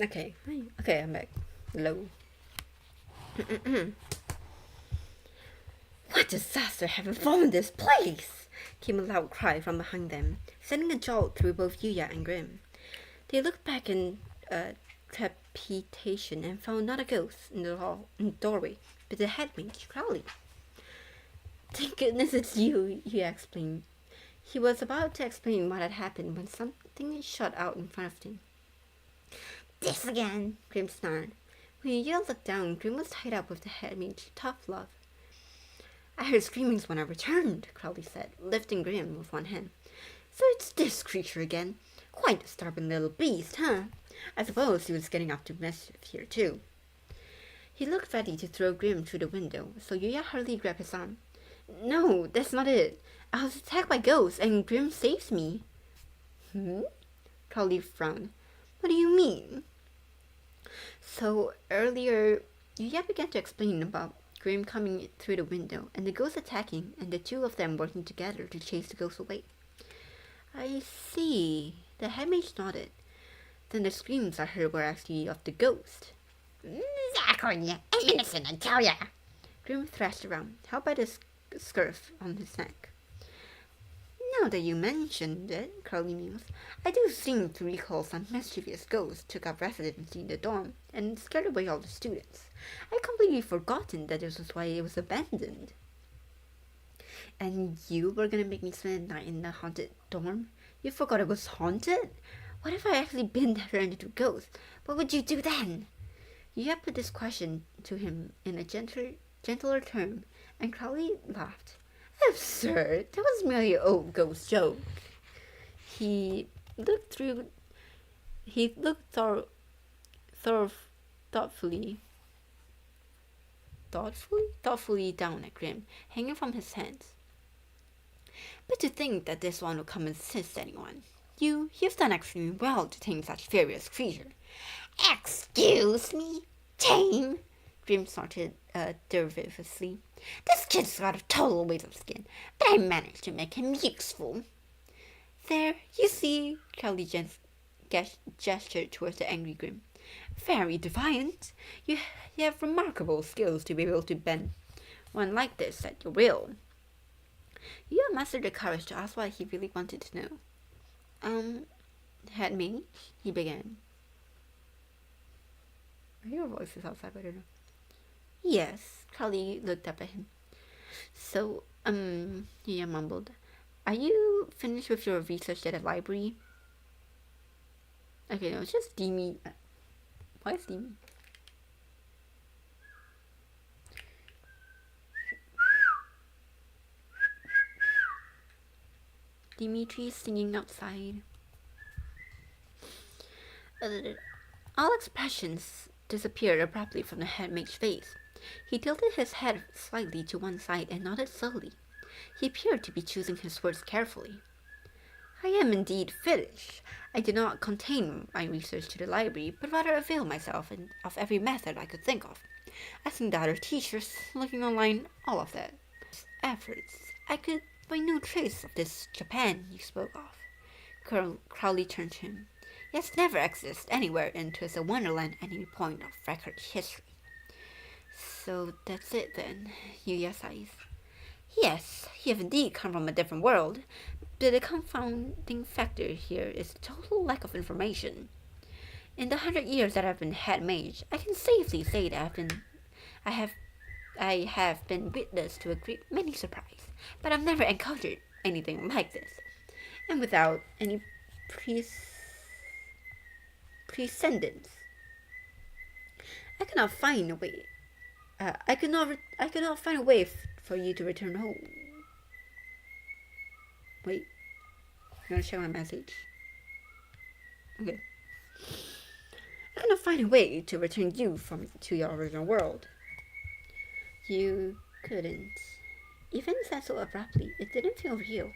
Okay, hi. Okay, I'm back. Hello. What disaster have befallen this place? Came a loud cry from behind them, sending a jolt through both Yuya and Grim. They looked back in trepidation and found not a ghost in the doorway, but the headmate, Crowley. Thank goodness it's you, Yuya explained. He was about to explain what had happened when something shot out in front of him. This again, Grim snarled. When Yuya looked down, Grim was tied up with the headmate's tough love. I heard screamings when I returned, Crowley said, lifting Grim with one hand. So it's this creature again. Quite a stubborn little beast, huh? I suppose he was getting up to mischief here, too. He looked ready to throw Grim through the window, so Yuya hurriedly grabbed his arm. No, that's not it. I was attacked by ghosts and Grim saved me. Crowley frowned. What do you mean? So earlier, Yuya began to explain about Grim coming through the window and the ghost attacking and the two of them working together to chase the ghost away. I see. The head mage nodded. Then the screams I heard were actually of the ghost. Exactly. I'm innocent, I tell ya. Grim thrashed around, held by the scarf on his neck. Now that you mentioned it, Crowley mused, I do seem to recall some mischievous ghost took up residency in the dorm and scared away all the students. I'd completely forgotten that this was why it was abandoned. And you were gonna make me spend a night in the haunted dorm? You forgot it was haunted? What if I actually been there turned into a ghost? What would you do then? You put this question to him in a gentler tone, and Crowley laughed. Absurd! That was merely an old ghost joke. He looked thoughtfully down at Grim, hanging from his hands. But to think that this one would come and assist anyone. You've done extremely well to tame such furious creature. Excuse me? Tame? Grim snorted derivatively. This kid's got a total waste of skin, but I managed to make him useful. There, you see, Crowley gestured towards the angry Grim. Very defiant. You have remarkable skills to be able to bend one like this at your will. You mustered the courage to ask what he really wanted to know. Head mage, he began. I hear voices outside, but I don't know. Yes, Crowley looked up at him. So, he mumbled. Are you finished with your research at the library? Okay, no, it's just Demi. Why is Demi? Dimitri singing outside. All expressions disappeared abruptly from the head mage's face. He tilted his head slightly to one side and nodded slowly. He appeared to be choosing his words carefully. I am indeed finished. I did not contain my research to the library, but rather avail myself of every method I could think of. Asking the other teachers, looking online, all of that. Efforts. I could find no trace of this Japan you spoke of. Crowley turned to him. Yes, never exists anywhere in twst Wonderland at any point of record history. So that's it then, Yuya sighs. Yes, you have indeed come from a different world, but the confounding factor here is the total lack of information. In the 100 years that I've been head mage, I can safely say that I have been witness to a great many surprises, but I've never encountered anything like this. And without any precedents. I cannot find a way. I could not find a way for you to return home. Wait, I'm gonna check my message. Okay. I cannot find a way to return you to your original world. You couldn't. Even said so abruptly, it didn't feel real.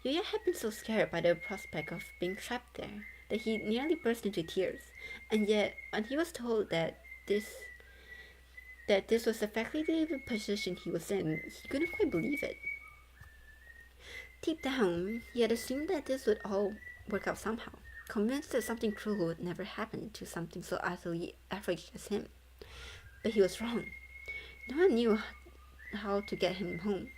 Yuya had been so scared by the prospect of being trapped there that he nearly burst into tears, and yet when he was told that this was exactly the position he was in, he couldn't quite believe it. Deep down, he had assumed that this would all work out somehow, convinced that something cruel would never happen to something so utterly average as him. But he was wrong. No one knew how to get him home.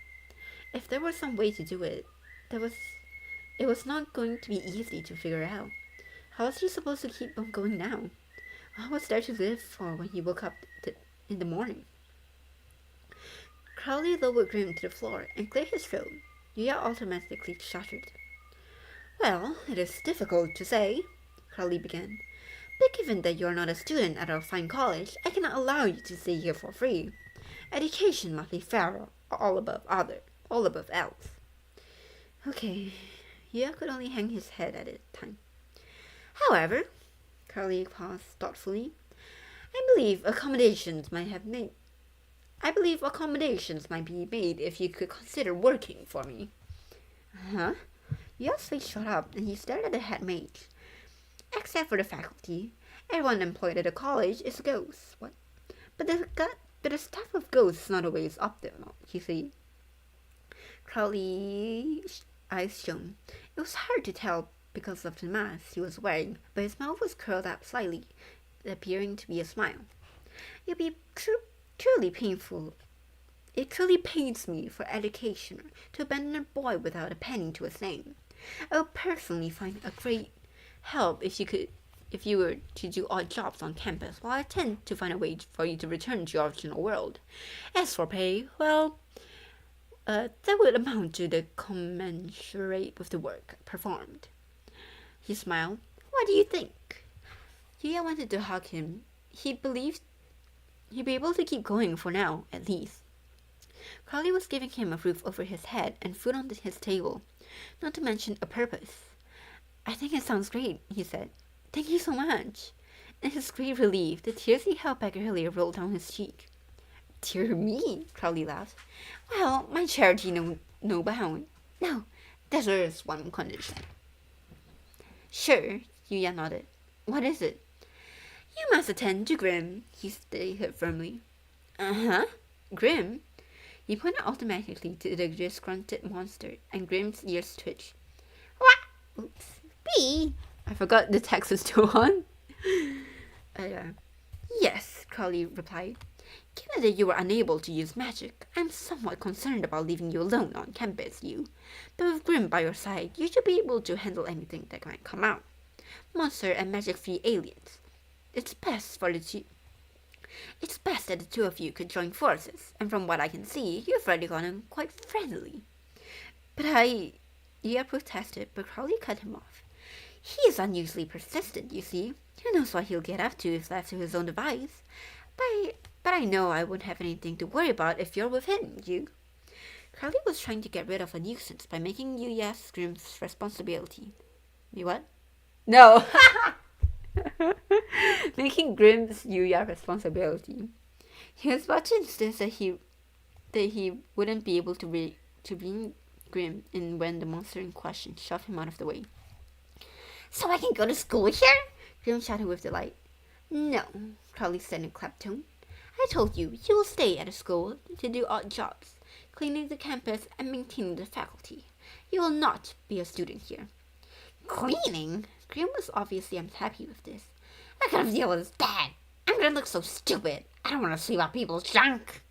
If there was some way to do it, it was not going to be easy to figure out. How was he supposed to keep on going now? What was there to live for when he woke up in the morning? Crowley lowered Grim to the floor and cleared his throat. Yuya automatically shuddered. Well, it is difficult to say, Crowley began. But given that you are not a student at our fine college, I cannot allow you to stay here for free. Education must be fair, all above else. Okay, Yuya could only hang his head at the time. However, Crowley paused thoughtfully, I believe accommodations might be made if you could consider working for me. Huh? Yosley shut up and he stared at the head mage. Except for the faculty, everyone employed at the college is ghosts. What? But the staff of ghosts is not always optimal, you see. Crowley's eyes shone. It was hard to tell because of the mask he was wearing, but his mouth was curled up slightly, appearing to be a smile. It'd be truly painful. It truly pains me for education to abandon a boy without a penny to his name. I would personally find a great help if you were to do odd jobs on campus, while I tend to find a way for you to return to your original world. As for pay, well, that would amount to the commensurate with the work performed. He smiled. What do you think? Yuya wanted to hug him. He believed he'd be able to keep going for now, at least. Crowley was giving him a roof over his head and food on his table, not to mention a purpose. I think it sounds great, he said. Thank you so much. In his great relief, the tears he held back earlier rolled down his cheek. Dear me, Crowley laughed. Well, my charity no bound. No, there is one condition. Sure, Yuya nodded. What is it? You must attend to Grim, he stated firmly. Uh-huh. Grim? He pointed automatically to the disgruntled monster, and Grim's ears twitched. What? Oops. B? I forgot the text was still on. Yes, Crowley replied. Given that you were unable to use magic, I'm somewhat concerned about leaving you alone on campus, But with Grim by your side, you should be able to handle anything that might come out. Monster and magic-free aliens. It's best that the two of you could join forces, and from what I can see, you've already gotten quite friendly. But Yuya protested, but Crowley cut him off. He is unusually persistent, you see. Who knows what he'll get up to if left to his own device. But I know I won't have anything to worry about if you're with him, Crowley was trying to get rid of a nuisance by making Yuya's Grim's responsibility. Me what? No! Making Grim's Yuya responsibility. He was about to insist that he wouldn't be able to bring Grim in when the monster in question shoved him out of the way. So I can go to school here? Grim shouted with delight. No, Crowley said in a clapped tone. I told you, you will stay at the school to do odd jobs, cleaning the campus and maintaining the faculty. You will not be a student here. Cleaning? Grim was obviously unhappy with this. What kind of deal is that? I'm gonna look so stupid. I don't want to sweep up people's junk.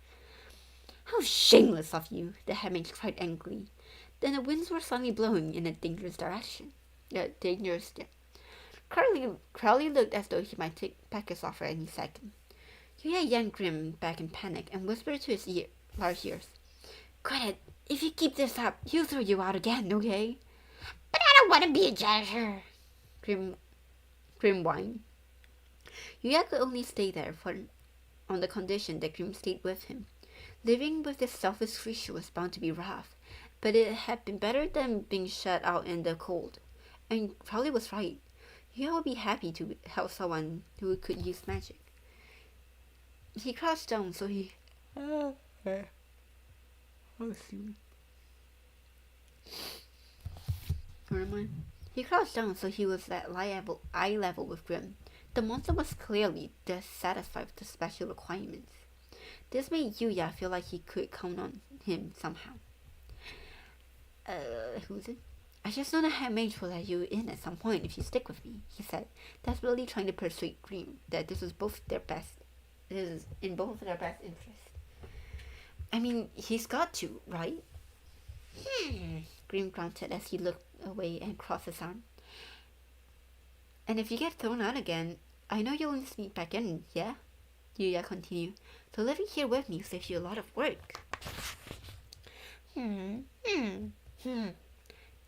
How shameless of you, the headmate cried angrily. Then the winds were suddenly blowing in a dangerous direction. Crowley looked as though he might take back his offer any second. Yuya yanked Grim back in panic and whispered to his large ears. Quiet, if you keep this up, he'll throw you out again, okay? But I don't want to be a janitor. Grim whined. Yuya could only stay there on the condition that Grim stayed with him. Living with this selfish creature was bound to be rough, but it had been better than being shut out in the cold. And Crowley was right. Yuya would be happy to help someone who could use magic. He crouched down so he... He crouched down so he was at eye level with Grim. The monster was clearly dissatisfied with the special requirements. This made Yuya feel like he could count on him somehow. Who's it? I just know the head mage will let you in at some point if you stick with me, he said, desperately trying to persuade Grim that this is in both their best interest. I mean, he's got to, right? Grim grunted as he looked away and crossed his arm. And if you get thrown out again, I know you'll sneak back in, yeah? Yuya continued. So living here with me saves you a lot of work.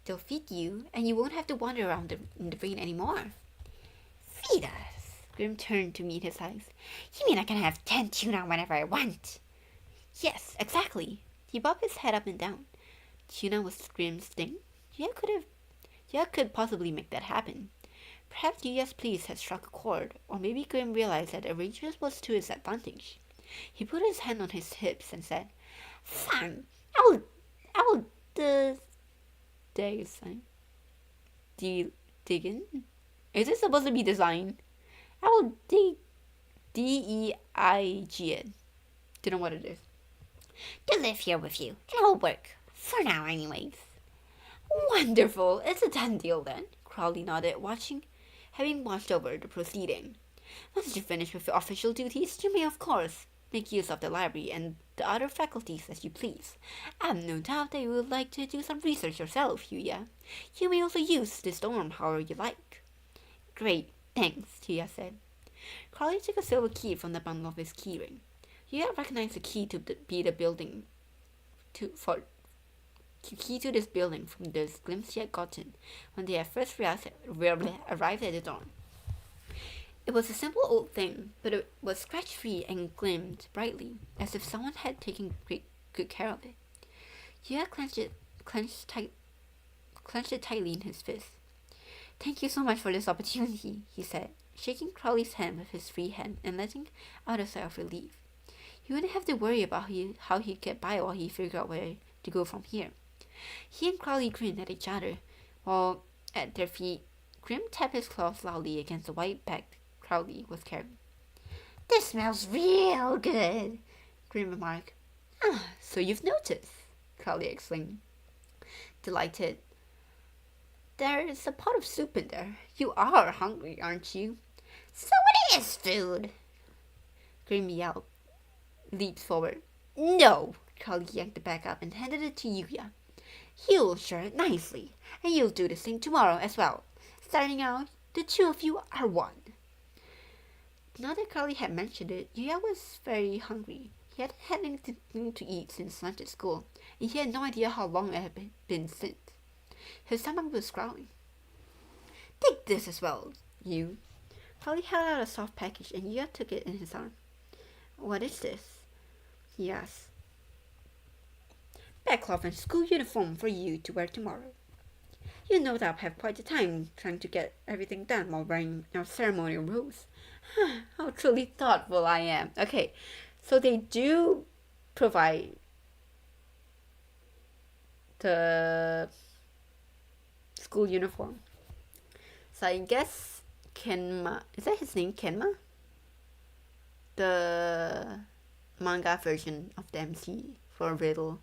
They'll feed you, and you won't have to wander around in the rain anymore. Feed us? Grim turned to meet his eyes. You mean I can have 10 tuna whenever I want? Yes, exactly. He bobbed his head up and down. Tuna was Grim's thing. Yuya could possibly make that happen. Perhaps Yuya's pleas had struck a chord, or maybe Grim realized that the arrangement was to his advantage. He put his hand on his hips and said, "Fine, I will design. Dig in? Is it supposed to be design? I will DEIG it. Don't know what it is. To live here with you. It'll work. For now, anyways." "Wonderful. It's a done deal then," Crowley nodded, having watched over the proceeding. "Once you finish with your official duties, you may, of course, make use of the library and the other faculties as you please. I have no doubt that you would like to do some research yourself, Yuya. You may also use this dorm however you like." "Great, thanks," Yuya said. Crowley took a silver key from the bundle of his keyring. Yuya recognized the key to be the building key to this building from the glimpse he had gotten when they had first arrived at the dorm. It was a simple old thing, but it was scratch-free and gleamed brightly, as if someone had taken great good care of it. Yuya clenched it tightly in his fist. "Thank you so much for this opportunity," he said, shaking Crowley's hand with his free hand and letting out a sigh of relief. He wouldn't have to worry about how he'd get by while he figured out where to go from here. He and Crowley grinned at each other, while at their feet, Grim tapped his claws loudly against the white bag Crowley was carrying. "This smells real good," Grim remarked. "Ah, so you've noticed," Crowley exclaimed, delighted. "There's a pot of soup in there. You are hungry, aren't you?" "So it is food!" Grim yelled, leaped forward. "No!" Crowley yanked the bag up and handed it to Yuya. "You'll share it nicely, and you'll do the same tomorrow as well. Starting out, the two of you are one." Now that Crowley had mentioned it, Yuya was very hungry. He hadn't had anything to eat since lunch at school, and he had no idea how long it had been since. His stomach was growling. "Take this as well, you." Crowley held out a soft package, and Yuya took it in his arm. "What is this?" he asked. "Backcloth and school uniform for you to wear tomorrow. You no doubt have quite a time trying to get everything done while wearing our ceremonial robes." How truly thoughtful I am. Okay, so they do provide the school uniform. So I guess Kenma, is that his name, Kenma? The manga version of the MC for Riddle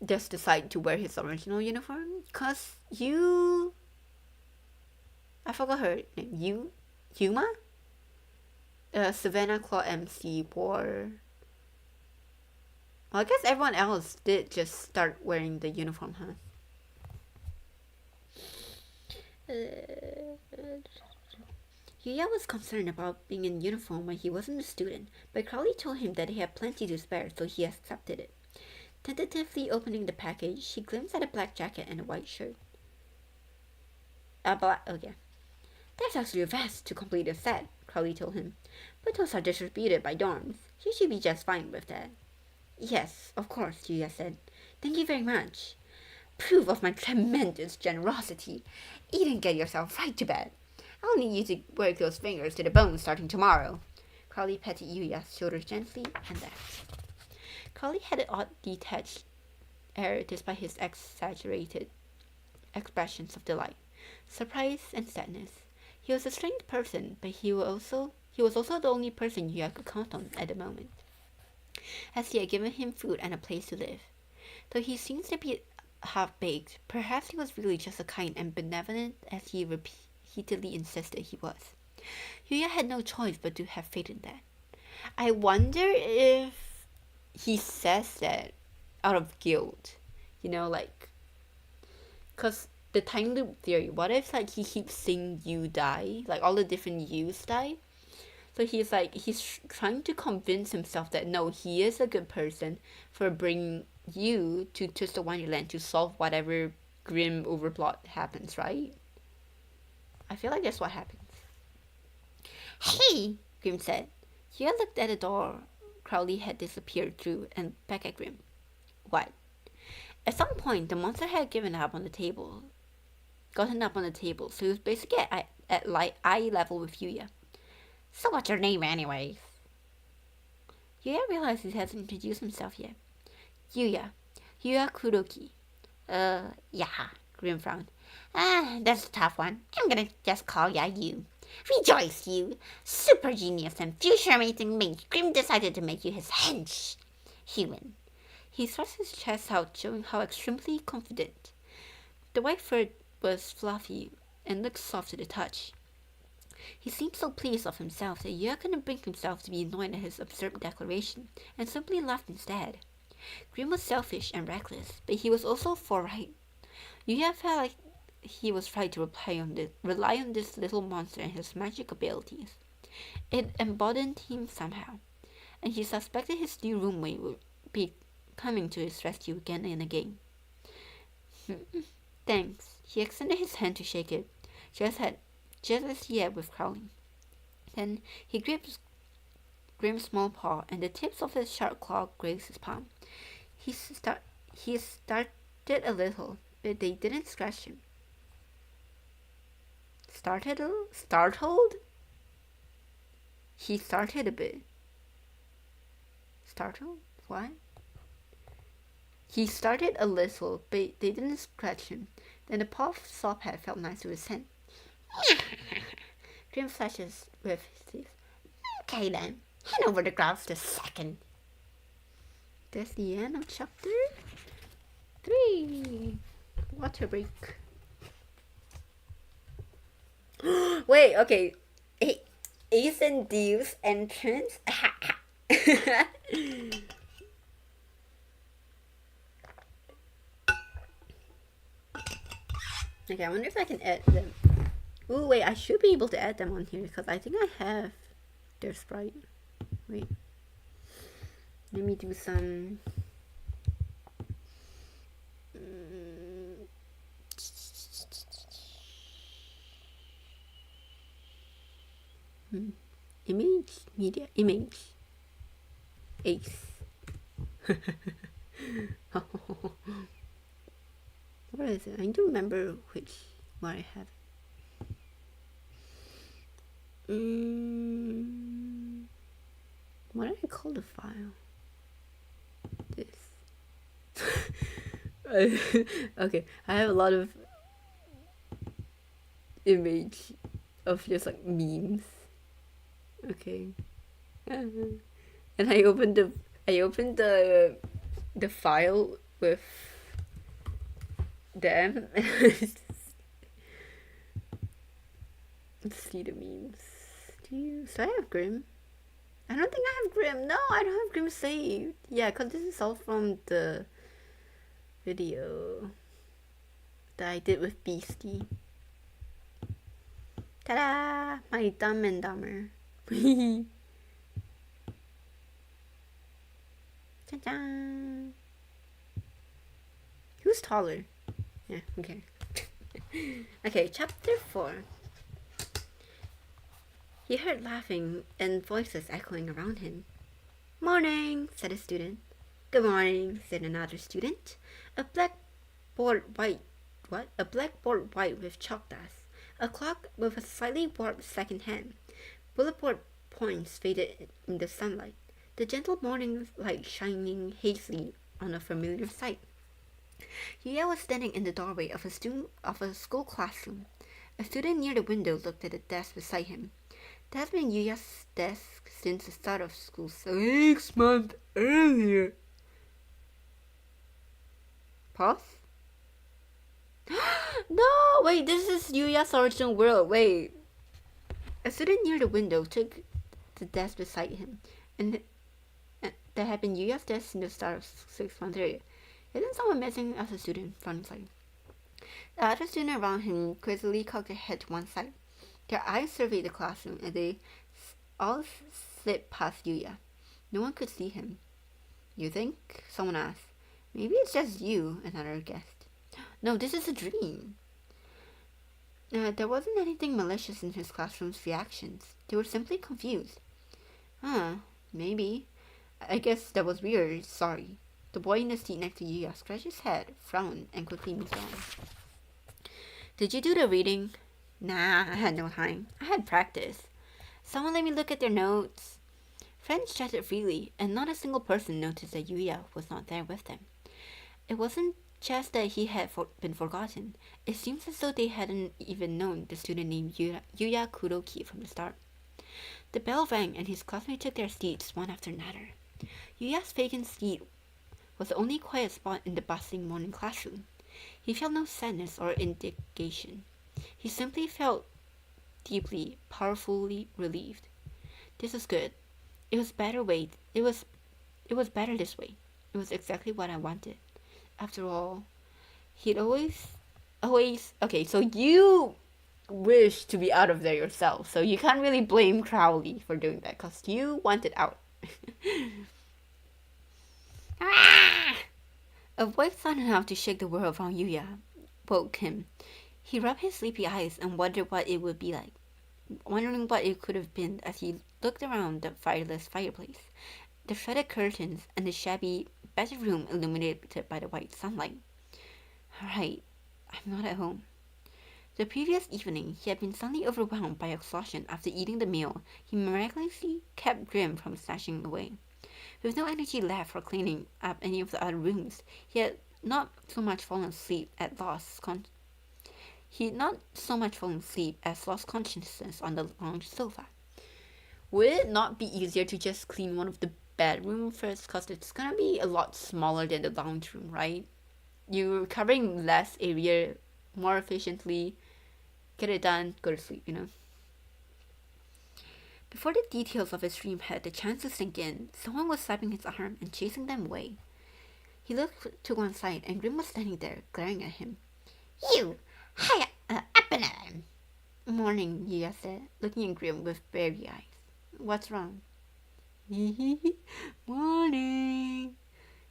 just decide to wear his original uniform, cause I forgot her name. Yuma? Savannah Claw MC wore. Well, I guess everyone else did just start wearing the uniform, huh? Yuya was concerned about being in uniform when he wasn't a student, but Crowley told him that he had plenty to spare, so he accepted it. Tentatively opening the package, he glimpsed at a black jacket and a white shirt. Okay. "There's actually a vest to complete the set," Crowley told him. "But those are distributed by dorms. You should be just fine with that." "Yes, of course," Yuya said. "Thank you very much." "Proof of my tremendous generosity. Eat and get yourself right to bed. I'll need you to work those fingers to the bone starting tomorrow." Crowley patted Yuya's shoulders gently and laughed. Crowley had an odd, detached air despite his exaggerated expressions of delight, surprise, and sadness. He was a strange person, but he was also the only person Yuya could count on at the moment, as he had given him food and a place to live. Though he seems to be half-baked, perhaps he was really just as kind and benevolent as he repeatedly insisted he was. Yuya had no choice but to have faith in that. I wonder if he says that out of guilt, cause the time loop theory. What if he keeps seeing you die, all the different yous die? So he's trying to convince himself that no, he is a good person for bringing you to Twist Wonderland to solve whatever grim overplot happens, right? I feel like that's what happens. "Hey!" Grim said. Yuya looked at the door Crowley had disappeared through and back at Grim. "What?" At some point, the monster had gotten up on the table, so he was basically at eye level with Yuya. So what's your name anyways? Yuya realizes he hasn't introduced himself yet. Yuya Kuroki. Yeah, Grim frowned. That's a tough one. I'm gonna just call ya you. Rejoice, you! Super genius and future amazing mate. Grim decided to make you his hench. Human. He thrust his chest out, showing how extremely confident. The white fur was fluffy and looked soft to the touch. He seemed so pleased of himself that Yuya couldn't bring himself to be annoyed at his absurd declaration, and simply laughed instead. Grim was selfish and reckless, but he was also forthright. Yuya felt like he was right to rely on this little monster and his magic abilities. It embodied him somehow, and he suspected his new roommate would be coming to his rescue again and again. Thanks. He extended his hand to shake it, just as he had with Crowley. Then he gripped Grim's small paw, and the tips of his sharp claw grazed his palm. He started a little, but they didn't scratch him. Startled? He started a bit. Startled? What? He started a little, but they didn't scratch him. Then the paw saw pad felt nice to his hand. Grim flashes with his teeth. Okay then, hand over the gloves this second. That's the end of chapter 3. Water break. Wait, okay. Ace and Deuce entrance. Okay, I wonder if I can add them. Oh wait, I should be able to add them on here because I think I have their sprite. Wait. Let me do some... Image, media, image. Ace. What is it? I don't remember what I have. What did I call the file? This. Okay, I have a lot of image of just like memes. Okay. And I opened the file with them. Let's see the memes. Do I have Grim? I don't think I have Grim. No, I don't have Grim saved. Yeah, because this is all from the video that I did with Beastie. Ta-da! My Dumb and Dumber. Ta-da! Who's taller? Yeah, okay. Okay, chapter 4. He heard laughing and voices echoing around him. Morning, said a student. Good morning, said another student. A blackboard white with chalk dust. A clock with a slightly warped second hand. Bullet board points faded in the sunlight. The gentle morning light shining hazily on a familiar sight. Yuya was standing in the doorway of a school classroom. A student near the window looked at the desk beside him. That has been Yuya's desk since the start of school 6 months earlier. Pause? No! Wait, this is Yuya's original world. Wait. A student near the window took the desk beside him, and that had been Yuya's desk since the start of 6 months earlier. Isn't someone missing as a student? Front side. The other students around him quizzically cocked their head to one side. Their eyes surveyed the classroom, and they all slipped past Yuya. No one could see him. You think? Someone asked. Maybe it's just you, another guessed. No, this is a dream. There wasn't anything malicious in his classroom's reactions. They were simply confused. Maybe. I guess that was weird. Sorry. The boy in the seat next to Yuya scratched his head, frowned, and quickly moved on. Did you do the reading? Nah, I had no time. I had practice. Someone let me look at their notes. Friends chatted freely, and not a single person noticed that Yuya was not there with them. It wasn't just that he had been forgotten. It seems as though they hadn't even known the student named Yuya Kuroki from the start. The bell rang, and his classmates took their seats one after another. Yuya's vacant seat was the only quiet spot in the bustling morning classroom. He felt no sadness or indignation. He simply felt deeply, powerfully relieved. This was good. It was better way. It was better this way. It was exactly what I wanted. After all, he'd always. Okay, so you wish to be out of there yourself, so you can't really blame Crowley for doing that, cause you wanted out. A voice loud enough to shake the world around Yuya woke him. He rubbed his sleepy eyes and wondered what it would be like, wondering what it could have been as he looked around the fireless fireplace, the shredded curtains, and the shabby bedroom illuminated by the white sunlight. Right, I'm not at home. The previous evening, he had been suddenly overwhelmed by exhaustion after eating the meal he miraculously kept Grim from snatching away. With no energy left for cleaning up any of the other rooms, he had not so much fallen asleep as lost consciousness on the lounge sofa. Would it not be easier to just clean one of the bedroom first? Because it's gonna be a lot smaller than the lounge room, right? You're covering less area more efficiently. Get it done, go to sleep. Before the details of his dream had the chance to sink in, someone was slapping his arm and chasing them away. He looked to one side, and Grim was standing there, glaring at him. You! Hi, up and at him! Morning, Yuya said, looking at Grim with beery eyes. What's wrong? Morning!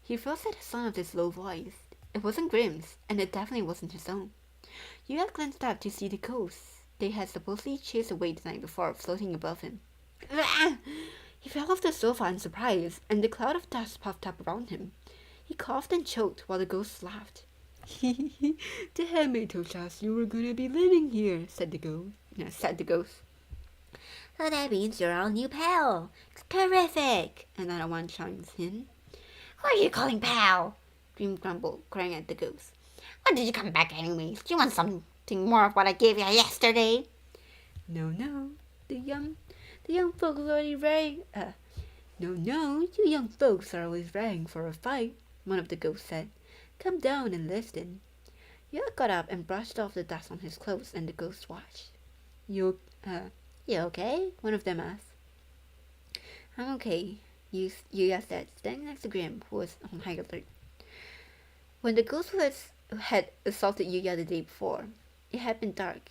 He froze at the sound of this low voice. It wasn't Grim's, and it definitely wasn't his own. Yuya glanced up to see the ghosts they had supposedly chased away the night before floating above him. He fell off the sofa in surprise, and the cloud of dust puffed up around him. He coughed and choked while the ghosts laughed. The handmaid told us you were gonna be living here, said the ghost. So that means you're our new pal. Terrific! Another one chimes in. Who are you calling pal? Grim grumbled, crying at the ghost. When did you come back anyways? Do you want something more of what I gave you yesterday? No. The young folks already rang. No, you young folks are always rang for a fight, one of the ghosts said. Come down and listen. Yuya got up and brushed off the dust on his clothes, and the ghost watched. You okay? One of them asked. I'm okay, Yuya said, standing next to Grim, who was on high alert. When the ghost had assaulted Yuya the day before, it had been dark,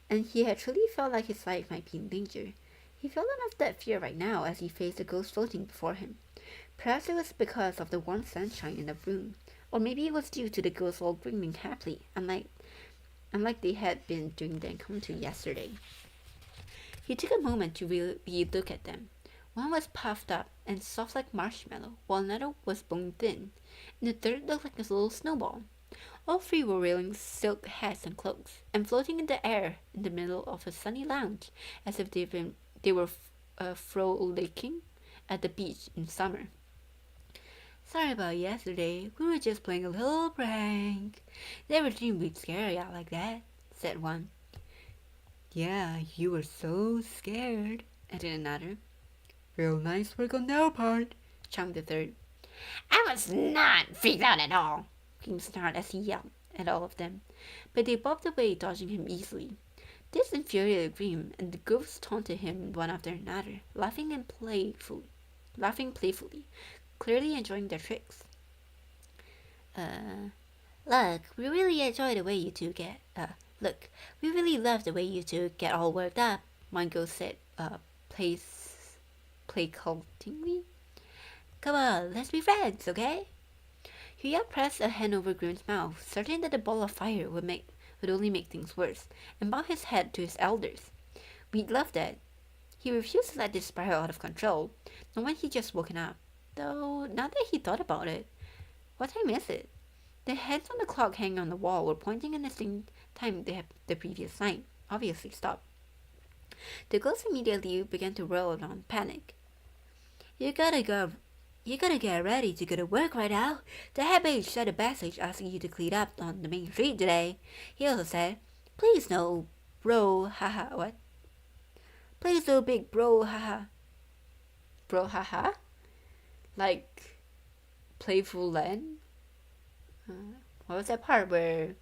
and he had truly felt like his life might be in danger. He felt none of that fear right now as he faced the ghost floating before him. Perhaps it was because of the warm sunshine in the room, or maybe it was due to the ghosts all grinning happily, unlike they had been during the encounter yesterday. He took a moment to really look at them. One was puffed up and soft like marshmallow, while another was bone thin, and the third looked like a little snowball. All three were wearing silk hats and cloaks, and floating in the air in the middle of a sunny lounge, as if they were frolicking at the beach in summer. Sorry about yesterday. We were just playing a little prank. Never dreamed we'd scare you out like that, said one. Yeah, you were so scared, added another. Real nice work on their part, chimed the third. I was not freaked out at all, Grim snarled as he yelled at all of them, but they bobbed away, dodging him easily. This infuriated Grim, and the ghosts taunted him one after another, laughing playfully, clearly enjoying their tricks. Look, we really enjoy the way you two get. Look, we really love the way you two get all worked up, one ghost said, placardingly. Come on, let's be friends, okay? Yuya pressed a hand over Grim's mouth, certain that the ball of fire would only make things worse, and bowed his head to his elders. We'd love that. He refused to let this spiral out of control, not when he'd just woken up. Though, now that he thought about it, what time is it? The hands on the clock hanging on the wall were pointing in the same time they had the previous night. obviously stopped. The ghost immediately began to roll around in panic. You gotta get ready to go to work right now. The head page said a message asking you to clean up on the main street today. He also said, please no, bro, haha, what? Please no big bro, haha. Bro, haha? Like, playful Len? What was that part where...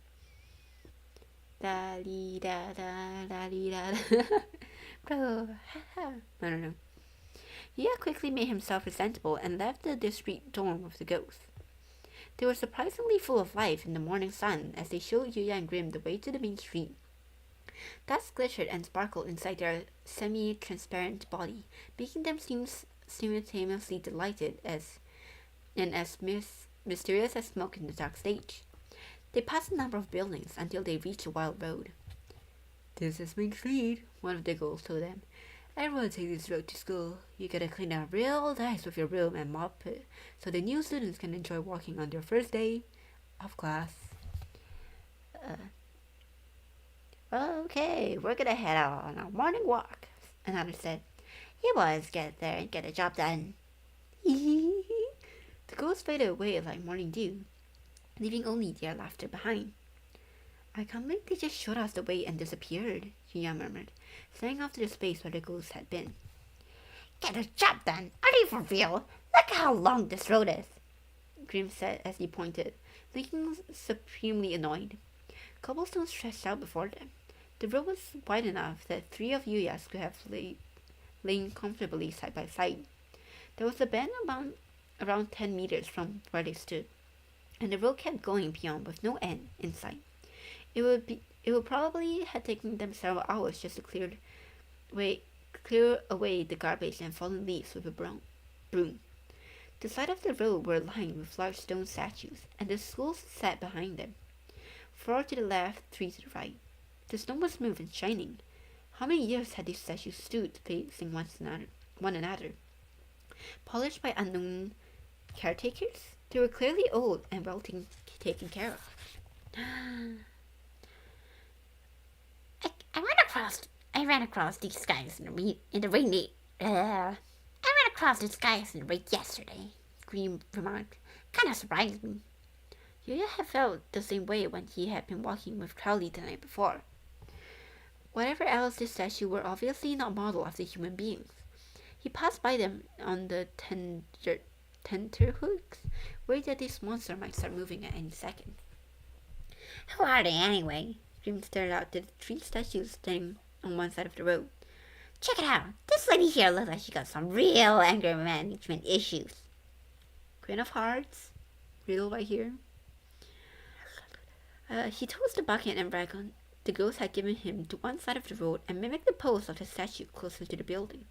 Da dee da da da dee da da. Bro, haha. I don't know. Yuya quickly made himself presentable and left the discreet dorm with the ghost. They were surprisingly full of life in the morning sun as they showed Yuya and Grim the way to the main street. Dust glittered and sparkled inside their semi-transparent body, making them seem simultaneously delighted as mysterious as smoke in the dark stage. They passed a number of buildings until they reached a wild road. This is Main Street, one of the girls told them. Everyone takes this road to school. You gotta clean up real nice with your broom and mop it, so the new students can enjoy walking on their first day of class. Okay, we're gonna head out on our morning walk, another said. You boys get there and get the job done. The ghosts faded away like morning dew, leaving only their laughter behind. I can't believe they just showed us the way and disappeared, Yuya murmured, staring off to the space where the ghosts had been. Get the job done? Are you for real? Look how long this road is, Grim said as he pointed, looking supremely annoyed. Cobblestones stretched out before them. The road was wide enough that three of Yuya's could have lain comfortably side by side. There was a bend around 10 meters from where they stood, and the road kept going beyond with no end in sight. It would probably have taken them several hours just to clear away the garbage and fallen leaves with a broom. The side of the road were lined with large stone statues, and the schools sat behind them. 4 to the left, 3 to the right. The stone was smooth and shining. How many years had these statues stood facing one another? Polished by unknown caretakers? They were clearly old and well taken care of. I ran across these guys in the rain. I ran across these guys in the rain yesterday, Green remarked. Kinda surprised me. Yuya had felt the same way when he had been walking with Crowley the night before. Whatever else this statue were obviously not modeled after human beings. He passed by them on the tenterhooks, worried that this monster might start moving at any second. Who are they anyway? Grim stared out at the 3 statues standing on one side of the road. Check it out. This lady here looks like she got some real anger management issues. Queen of Hearts, riddle right here. He tossed the bucket and rag on the ghost had given him to one side of the road and mimicked the pose of the statue closer to the building.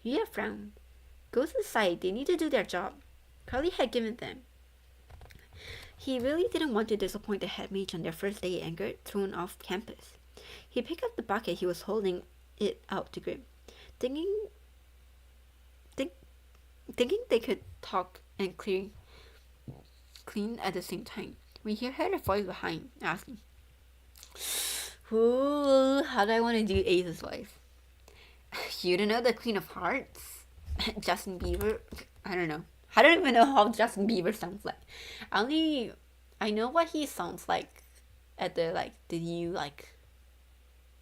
Yuya frowned. Ghosts aside, they need to do their job. Carly had given them. He really didn't want to disappoint the head mage on their first day and get thrown off campus. He picked up the bucket he was holding it out to Grim, thinking they could talk and clean at the same time, when he heard a voice behind, asking, "Ooh, how do I want to do Ace's voice?" You don't know the Queen of Hearts? Justin Bieber? I don't know. I don't even know how Justin Bieber sounds like. I know what he sounds like at the new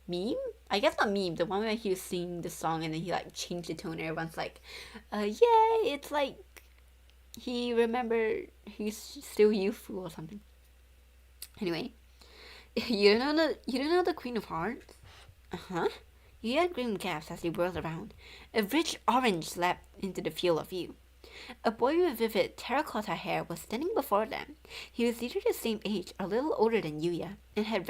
meme? I guess not meme, the one where he was singing the song and then he changed the tone and everyone's like, yay, it's like he remembered he's still youthful or something. Anyway, you don't know the Queen of Hearts? Uh-huh. You heard Grim gasp as he whirled around. A rich orange leapt into the field of view. A boy with vivid terracotta hair was standing before them. He was either the same age or a little older than Yuya, and had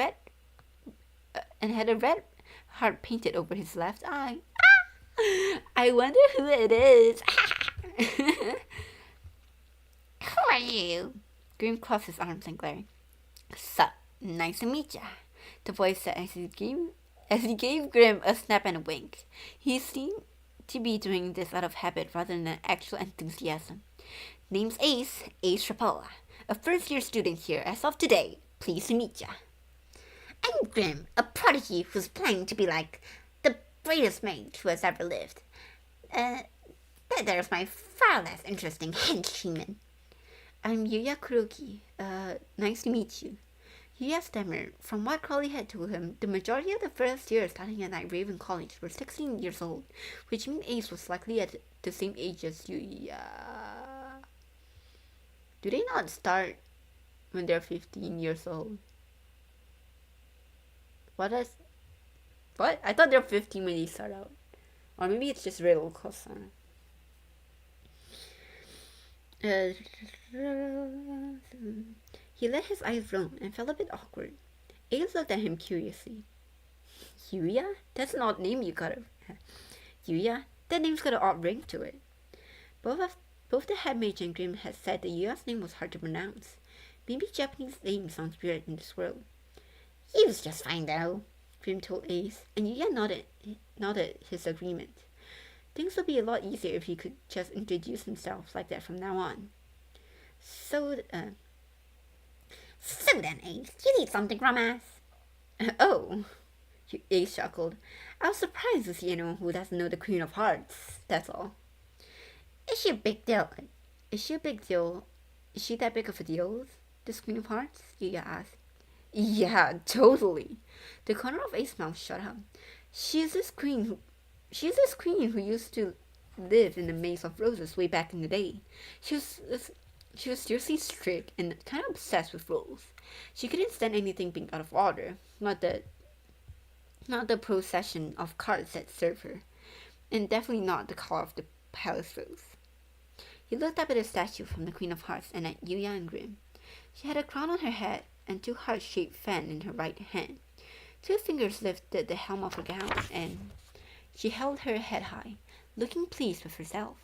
a red heart painted over his left eye. I wonder who it is. Who are you? Grim crossed his arms and glared. Sup, nice to meet ya, the boy said as he gave Grim a snap and a wink. He seemed to be doing this out of habit rather than actual enthusiasm. Name's Ace Rapola, a first-year student here as of today. Pleased to meet ya. I'm Grim, a prodigy who's planning to be like the greatest mage who has ever lived. There's my far less interesting henchman. I'm Yuya Kuroki. Nice to meet you. Yuya stammered. From what Crowley had told him, the majority of the first year studying at Night Raven College were 16 years old, which means Ace was likely at the same age as Yuya. Do they not start when they're 15 years old? What? I thought they're 15 when they start out. Or maybe it's just riddle, cause he let his eyes roam and felt a bit awkward. Ace looked at him curiously. Yuya? That's an odd name you got. Yuya? That name's got an odd ring to it. Both the head mage and Grim had said that Yuya's name was hard to pronounce. Maybe Japanese names sound weird in this world. He was just fine though, Grim told Ace, and Yuya nodded his agreement. Things would be a lot easier if he could just introduce himself like that from now on. So then, Ace, you need something from us? Oh, Ace chuckled. I was surprised to see anyone who doesn't know the Queen of Hearts, that's all. Is she a big deal? Is she a big deal? Is she that big of a deal, this Queen of Hearts? Yuya asked. Yeah, totally. The corner of Ace's mouth shut up. She's this queen who used to live in the Maze of Roses way back in the day. She was seriously strict and kind of obsessed with rules. She couldn't stand anything being out of order, not the procession of cards that serve her, and definitely not the color of the palace rose. He looked up at the statue from the Queen of Hearts and at Yuya and Grim. She had a crown on her head and two heart-shaped fans in her right hand. Two fingers lifted the hem of her gown, and she held her head high, looking pleased with herself.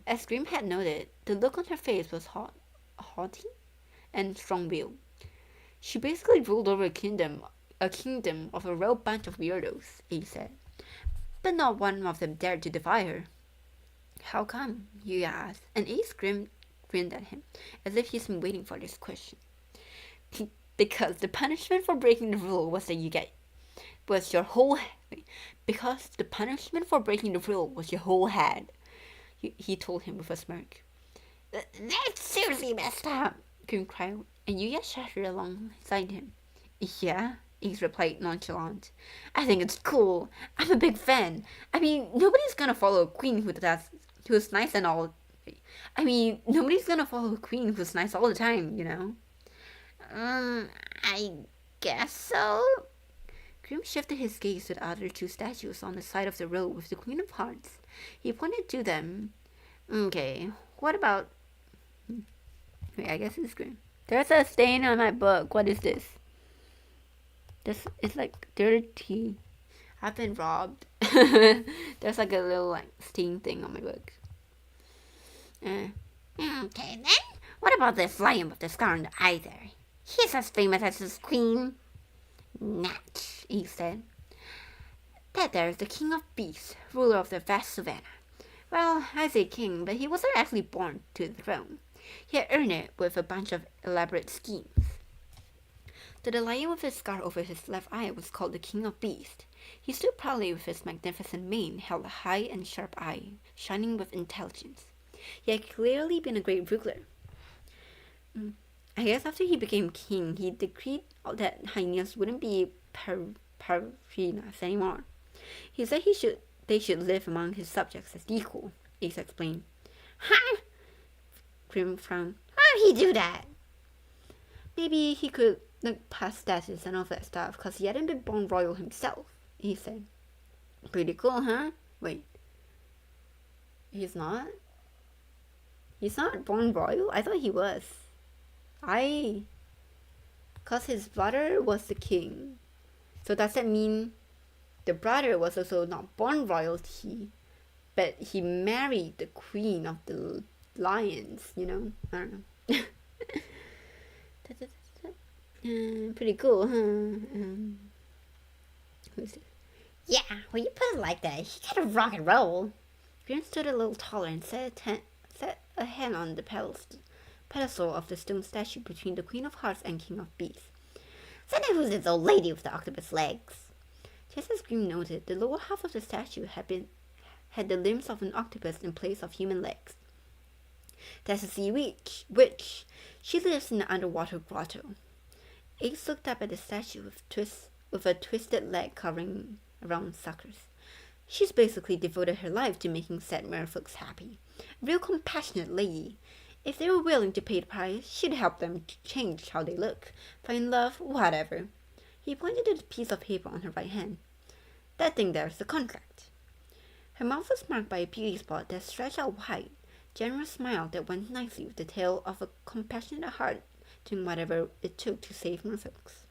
As Grim had noted, the look on her face was haughty and strong-willed. She basically ruled over a kingdom of a real bunch of weirdos, Ace said. But not one of them dared to defy her. How come? Yuya asked, and Ace grinned at him, as if he's been waiting for this question. Because the punishment for breaking the rule was your whole head, he told him with a smirk. That's seriously messed up, Grim cried, and Yuya shuddered alongside him. Yeah, Ace replied nonchalant. I think it's cool. I'm a big fan. I mean, nobody's gonna follow a queen who's nice and all. Nobody's gonna follow a queen who's nice all the time, you know? I guess so. Grim shifted his gaze to the other two statues on the side of the road with the Queen of Hearts. He pointed to them. Okay, what about... Wait, I guess it's Grim. There's a stain on my book. What is this? It's like dirty. I've been robbed. There's like a little like stain thing on my book. Okay then, what about this lion with the scar on the eye there? He's as famous as his queen. Natch, he said. That there is the king of beasts, ruler of the vast savannah. Well, I say king, but he wasn't actually born to the throne. He had earned it with a bunch of elaborate schemes. The lion with his scar over his left eye was called the king of beasts. He stood proudly with his magnificent mane held high and sharp eye, shining with intelligence. He had clearly been a great ruler. I guess after he became king, he decreed that hyenas wouldn't be hyenas anymore. He said they should live among his subjects as equal, Ace explained. Huh? Grim frowned. How did he do that? Maybe he could look past status and all that stuff, because he hadn't been born royal himself, he said. Pretty cool, huh? Wait. He's not? He's not born royal? I thought he was. Because his brother was the king. So does that mean the brother was also not born royalty, but he married the queen of the lions, you know? I don't know. Pretty cool, huh? Who's this? Yeah, when you put it like that, he kind of rock and roll. Grim stood a little taller and set a hand on the pedestal of the stone statue between the Queen of Hearts and King of Beasts. So now who's this old lady with the octopus legs? Just as Grim noted, the lower half of the statue had the limbs of an octopus in place of human legs. That's the sea witch. She lives in the underwater grotto. Ace looked up at the statue with a twisted leg covering around suckers. She's basically devoted her life to making sad merfolks happy. A real compassionate lady. If they were willing to pay the price, she'd help them change how they look, find love, whatever. He pointed to the piece of paper on her right hand. That thing there's the contract. Her mouth was marked by a beauty spot that stretched out wide, generous smile that went nicely with the tale of a compassionate heart doing whatever it took to save merfolks.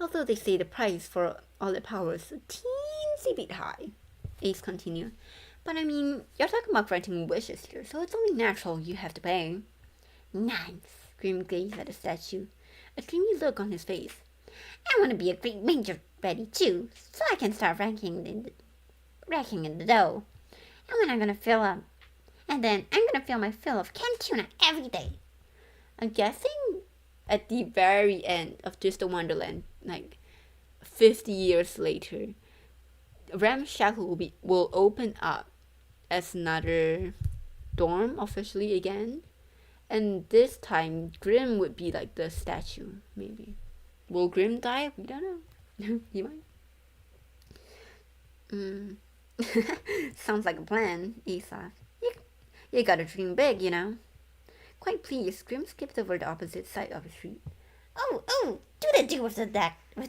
Although they say the price for all the power is a teensy bit high, Ace continued. But I mean, you're talking about granting wishes here, so it's only natural you have to pay. Nice. Grim gazed at the statue, a dreamy look on his face. I want to be a great manger ready too, so I can start racking in the dough. And when I'm gonna fill up, and then I'm gonna fill my fill of canned tuna every day. I'm guessing at the very end of just the Wonderland, like 50 years later, Ramshackle will open up as another dorm officially again, and this time Grim would be like the statue, maybe. Will Grim die? We don't know. He might. Sounds like a plan, Ace laughed. You gotta dream big, you know. Quite pleased, Grim skipped over the opposite side of the street. Oh, do the dude with the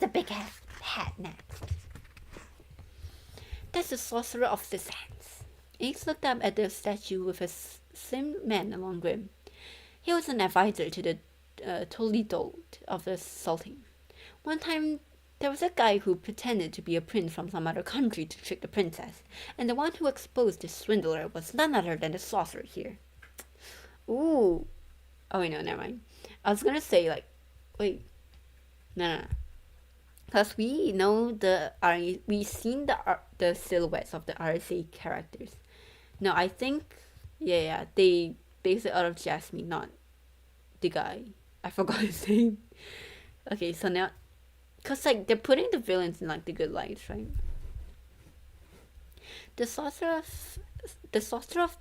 big hat next. That's the Sorcerer of the Sands. Ace looked up at the statue with a slim man along Grim. He was an advisor to the Toledote of the Sultan. One time, there was a guy who pretended to be a prince from some other country to trick the princess, and the one who exposed the swindler was none other than the sorcerer here. Ooh. Oh, wait, no, never mind. I was gonna say, like, wait. No. Because we know we've seen the silhouettes of the RSA characters. No, I think, yeah, they based it out of Jasmine, not the guy. I forgot his name. Okay, so now, because, like, they're putting the villains in, like, the good lights, right? The sorcerer of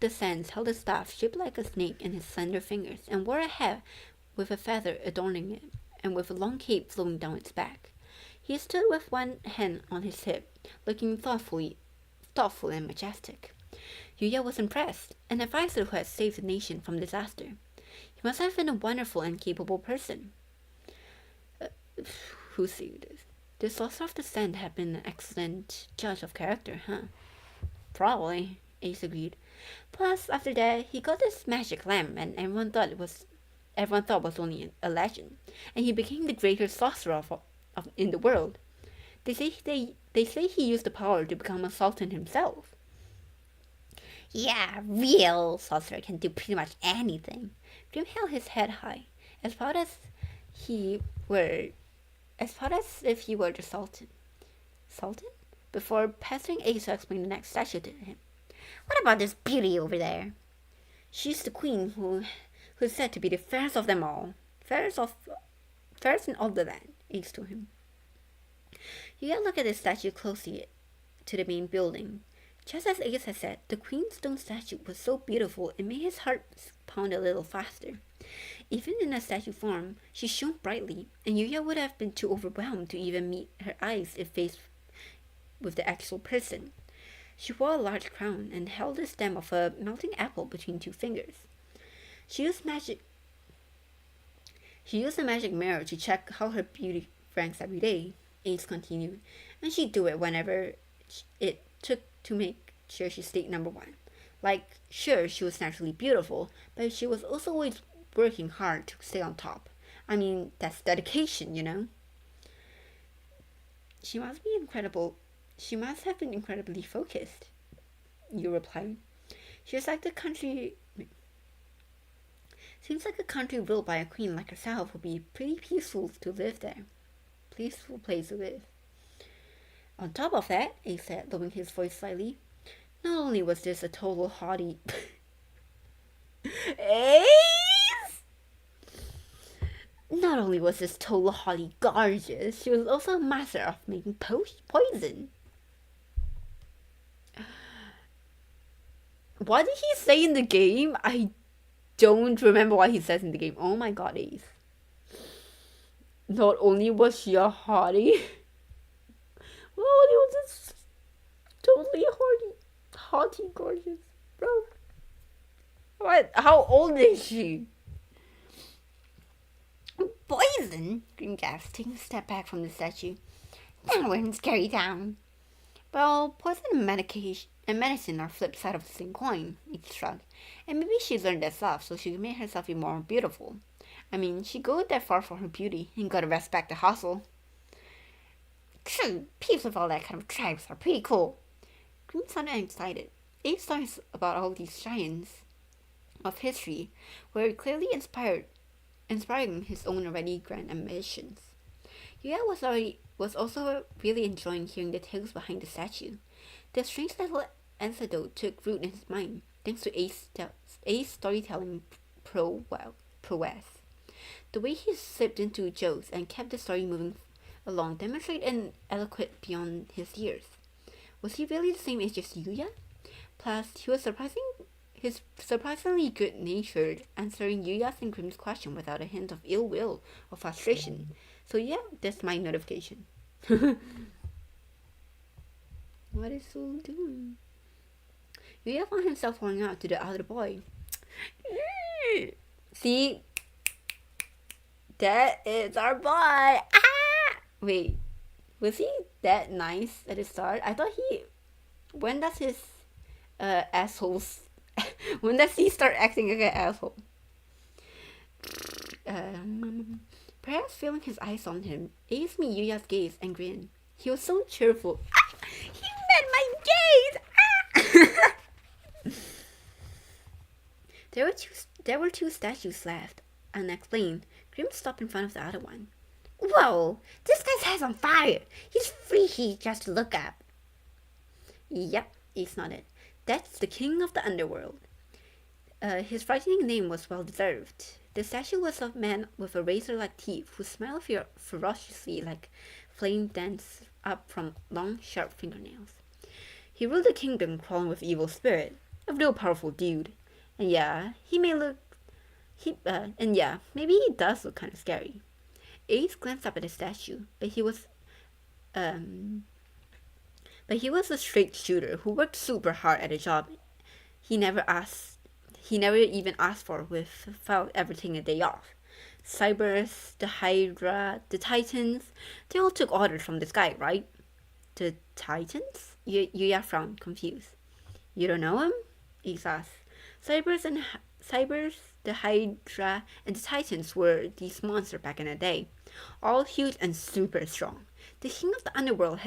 the sands held a staff shaped like a snake in his slender fingers, and wore a hat with a feather adorning it, and with a long cape flowing down its back. He stood with one hand on his hip, looking thoughtful and majestic. Yuya was impressed, an advisor who had saved the nation from disaster. He must have been a wonderful and capable person. Who saved this? The sorcerer of the sand had been an excellent judge of character, huh? Probably, Ace agreed. Plus, after that, he got this magic lamp, and everyone thought was only a legend, and he became the greatest sorcerer in the world. They say he used the power to become a sultan himself. Yeah, real sorcerer can do pretty much anything. Grim held his head high, as proud as if he were the sultan. Sultan? Before passing Ace to explain the next statue to him. What about this beauty over there? She's the queen who's said to be the fairest of them all. Fairest in all the land, Ace told him. You gotta look at this statue closely to the main building. Just as Ace had said, the queen's stone statue was so beautiful it made his heart pound a little faster. Even in a statue form, she shone brightly, and Yuya would have been too overwhelmed to even meet her eyes if faced with the actual person. She wore a large crown and held the stem of a melting apple between two fingers. She used a magic mirror to check how her beauty ranks every day, Ace continued, and she'd do it whenever it took to make sure she stayed number one. Like, sure, she was naturally beautiful, but she was also always working hard to stay on top. I mean, that's dedication, you know? She must have been incredibly focused, you replied. Seems like a country ruled by a queen like herself would be pretty peaceful to live there. Peaceful place to live. On top of that, Ace said, lowering his voice slightly, not only was this a total haughty... Ace! Not only was this total hottie gorgeous, she was also a master of making poison. What did he say in the game? I don't remember what he says in the game. Oh my god, Ace. Not only was she a hottie, well, it was just totally hottie gorgeous, bro. What? How old is she? Poison? Grim gasped, taking a step back from the statue. Now we're in Scary Town. Well, poison and medicine are flip side of the same coin, Each shrugged. And maybe she learned that stuff so she could make herself be more beautiful. I mean, she go that far for her beauty and gotta respect the hustle. True, peeps with all that kind of tribes are pretty cool. Grim sounded excited. Ace stories about all these giants of history were clearly inspiring his own already grand ambitions. Yuya was also really enjoying hearing the tales behind the statue. The strange little anecdote took root in his mind, thanks to Ace's storytelling prowess. The way he slipped into jokes and kept the story moving along demonstrated an eloquence beyond his years. Was he really the same age as Yuya? Plus, he was surprisingly good-natured, answering Yuya's and Grim's question without a hint of ill will or frustration. So yeah, that's my notification. What is Soul doing? Yuya found himself calling out to the other boy. See? That is our boy! Ah! Wait, was he that nice at the start? I thought when does his assholes... when does he start acting like an asshole? Perhaps feeling his eyes on him, Ace met Yuya's gaze and grinned. He was so cheerful. He met my gaze! There were two statues left, unexplained. Grim stopped in front of the other one. Whoa, this guy's head's on fire. He's freaky just to look at. Yep, Ace nodded. That's the king of the underworld. His frightening name was well deserved. The statue was a man with a razor-like teeth who smiled ferociously like flame danced up from long, sharp fingernails. He ruled the kingdom crawling with evil spirit, a real powerful dude. And yeah, maybe he does look kind of scary. Ace glanced up at the statue, but he was a straight shooter who worked super hard at a job he never even asked for without ever taking a day off. Cybers, the Hydra, the Titans, they all took orders from this guy, right? The Titans? Yuya frowned, confused. You don't know him? Ace asked. Cybers, the Hydra, and the Titans were these monsters back in the day. All huge and super strong. The king of the underworld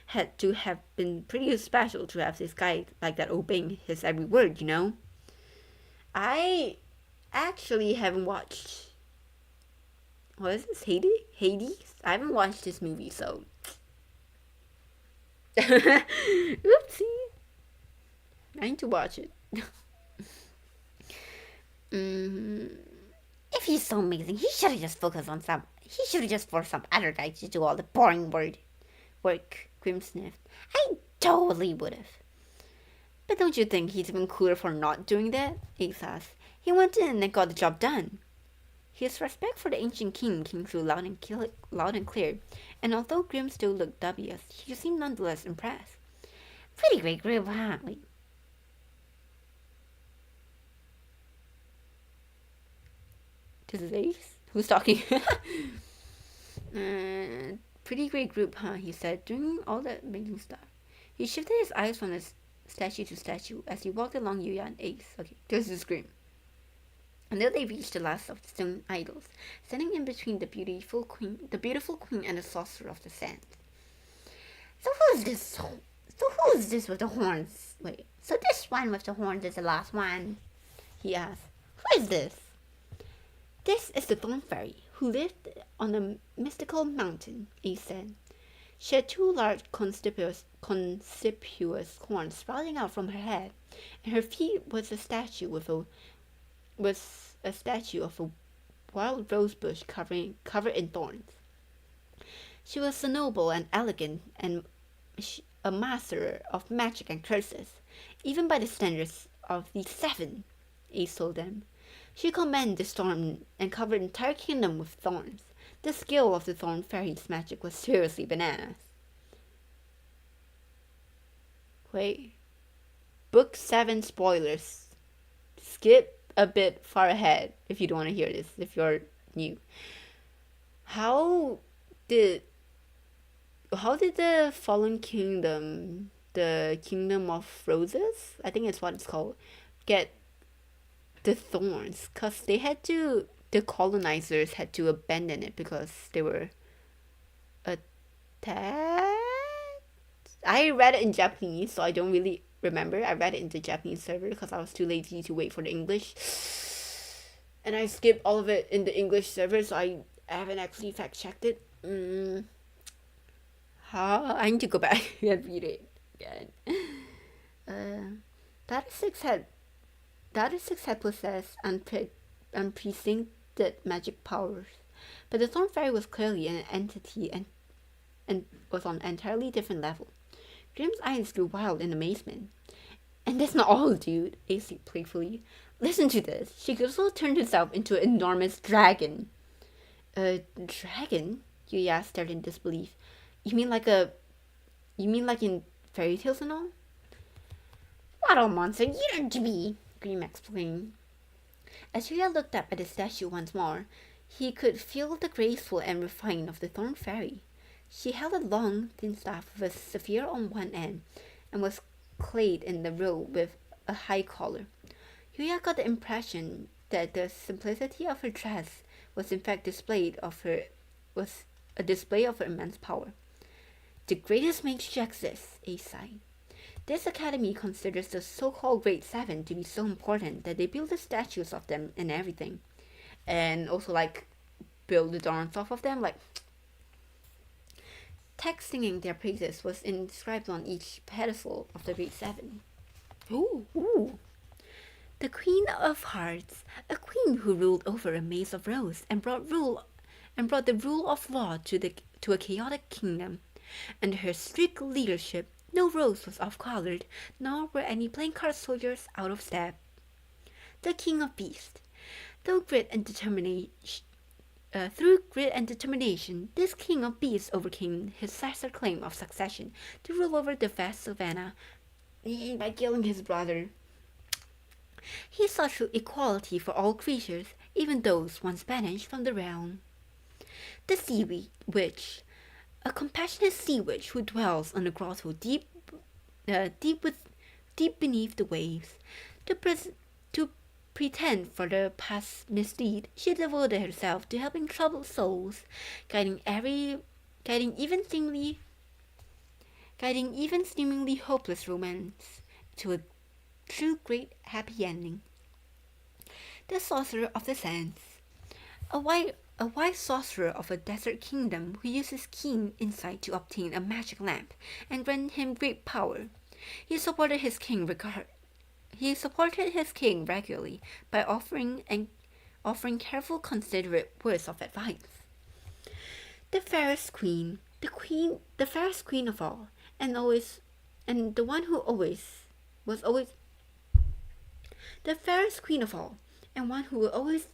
had to have been pretty special to have this guy like that obeying his every word, you know? I actually haven't watched... What is this? Hades? I haven't watched this movie, so... Oopsie. I need to watch it. If he's so amazing, he should have just focused on he should have just forced some other guy to do all the boring work, Grim sniffed. I totally would have. But don't you think he's even cooler for not doing that? Ace asked. He went in and got the job done. His respect for the ancient king came through loud and clear, and although Grim still looked dubious, he seemed nonetheless impressed. Pretty great group, huh? Wait. This is Ace? Who's talking? Pretty great group, huh? He said, doing all that amazing stuff. He shifted his eyes from the statue to statue as he walked along Yuya and Ace. Okay, this is Grim. Until they reached the last of the stone idols, standing in between the beautiful queen and the sorcerer of the sand. So who's this with the horns? Wait, so this one with the horns is the last one? He asked. Who is this? This is the Thorn Fairy, who lived on a mystical mountain, Ace said. She had two large conspicuous horns sprouting out from her head, and her feet was a statue with a statue of a wild rose bush covered in thorns. She was so noble and elegant, and a master of magic and curses, even by the standards of the seven, Ace told them. She commanded the storm and covered the entire kingdom with thorns. The skill of the Thorn Fairy's magic was seriously bananas. Wait. Book 7 spoilers. Skip a bit far ahead if you don't want to hear this, if you're new. How did the Fallen Kingdom, the Kingdom of Roses, I think it's what it's called, get the thorns? Because the colonizers had to abandon it because they were attacked? I read it in Japanese, so I don't really remember. I read it in the Japanese server because I was too lazy to wait for the English. And I skipped all of it in the English server, so I haven't actually fact-checked it. I need to go back and read it again. Data 6 had possessed unprecedented magic powers, but the Thorn Fairy was clearly an entity and was on an entirely different level. Grimm's eyes grew wild in amazement. And that's not all, dude, Ace said playfully. Listen to this. She could also turn herself into an enormous dragon. A dragon? Yuya stared in disbelief. You mean like in fairy tales and all? What a monster you don't be, Grimm explained. As Yuya looked up at the statue once more, he could feel the graceful and refined of the Thorn Fairy. She held a long, thin staff with a sapphire on one end, and was clad in the robe with a high collar. Yuya got the impression that the simplicity of her dress was in fact a display of her immense power. The greatest mage to exist, Ace sighed. This academy considers the so-called Grade 7 to be so important that they build the statues of them and everything. And also, build the dance off of them, text singing their praises was inscribed on each pedestal of the Grade 7. Ooh. The Queen of Hearts, a queen who ruled over a maze of rose and brought the rule of law to a chaotic kingdom. Under her strict leadership, no rose was off-colored, nor were any playing card soldiers out of step. The King of Beasts. Through grit and determination, this King of Beasts overcame his lesser claim of succession to rule over the vast savannah by killing his brother. He sought true equality for all creatures, even those once banished from the realm. The Sea Witch. A compassionate sea witch who dwells on a grotto deep beneath the waves. To pretend for the past misdeed, she devoted herself to helping troubled souls, guiding even seemingly hopeless romance to a true great happy ending. The Sorcerer of the Sands. A wise sorcerer of a desert kingdom who uses keen insight to obtain a magic lamp and grant him great power. He supported his king regularly by offering careful, considerate words of advice. The fairest queen, the fairest queen of all, and the one who the fairest queen of all, and one who will always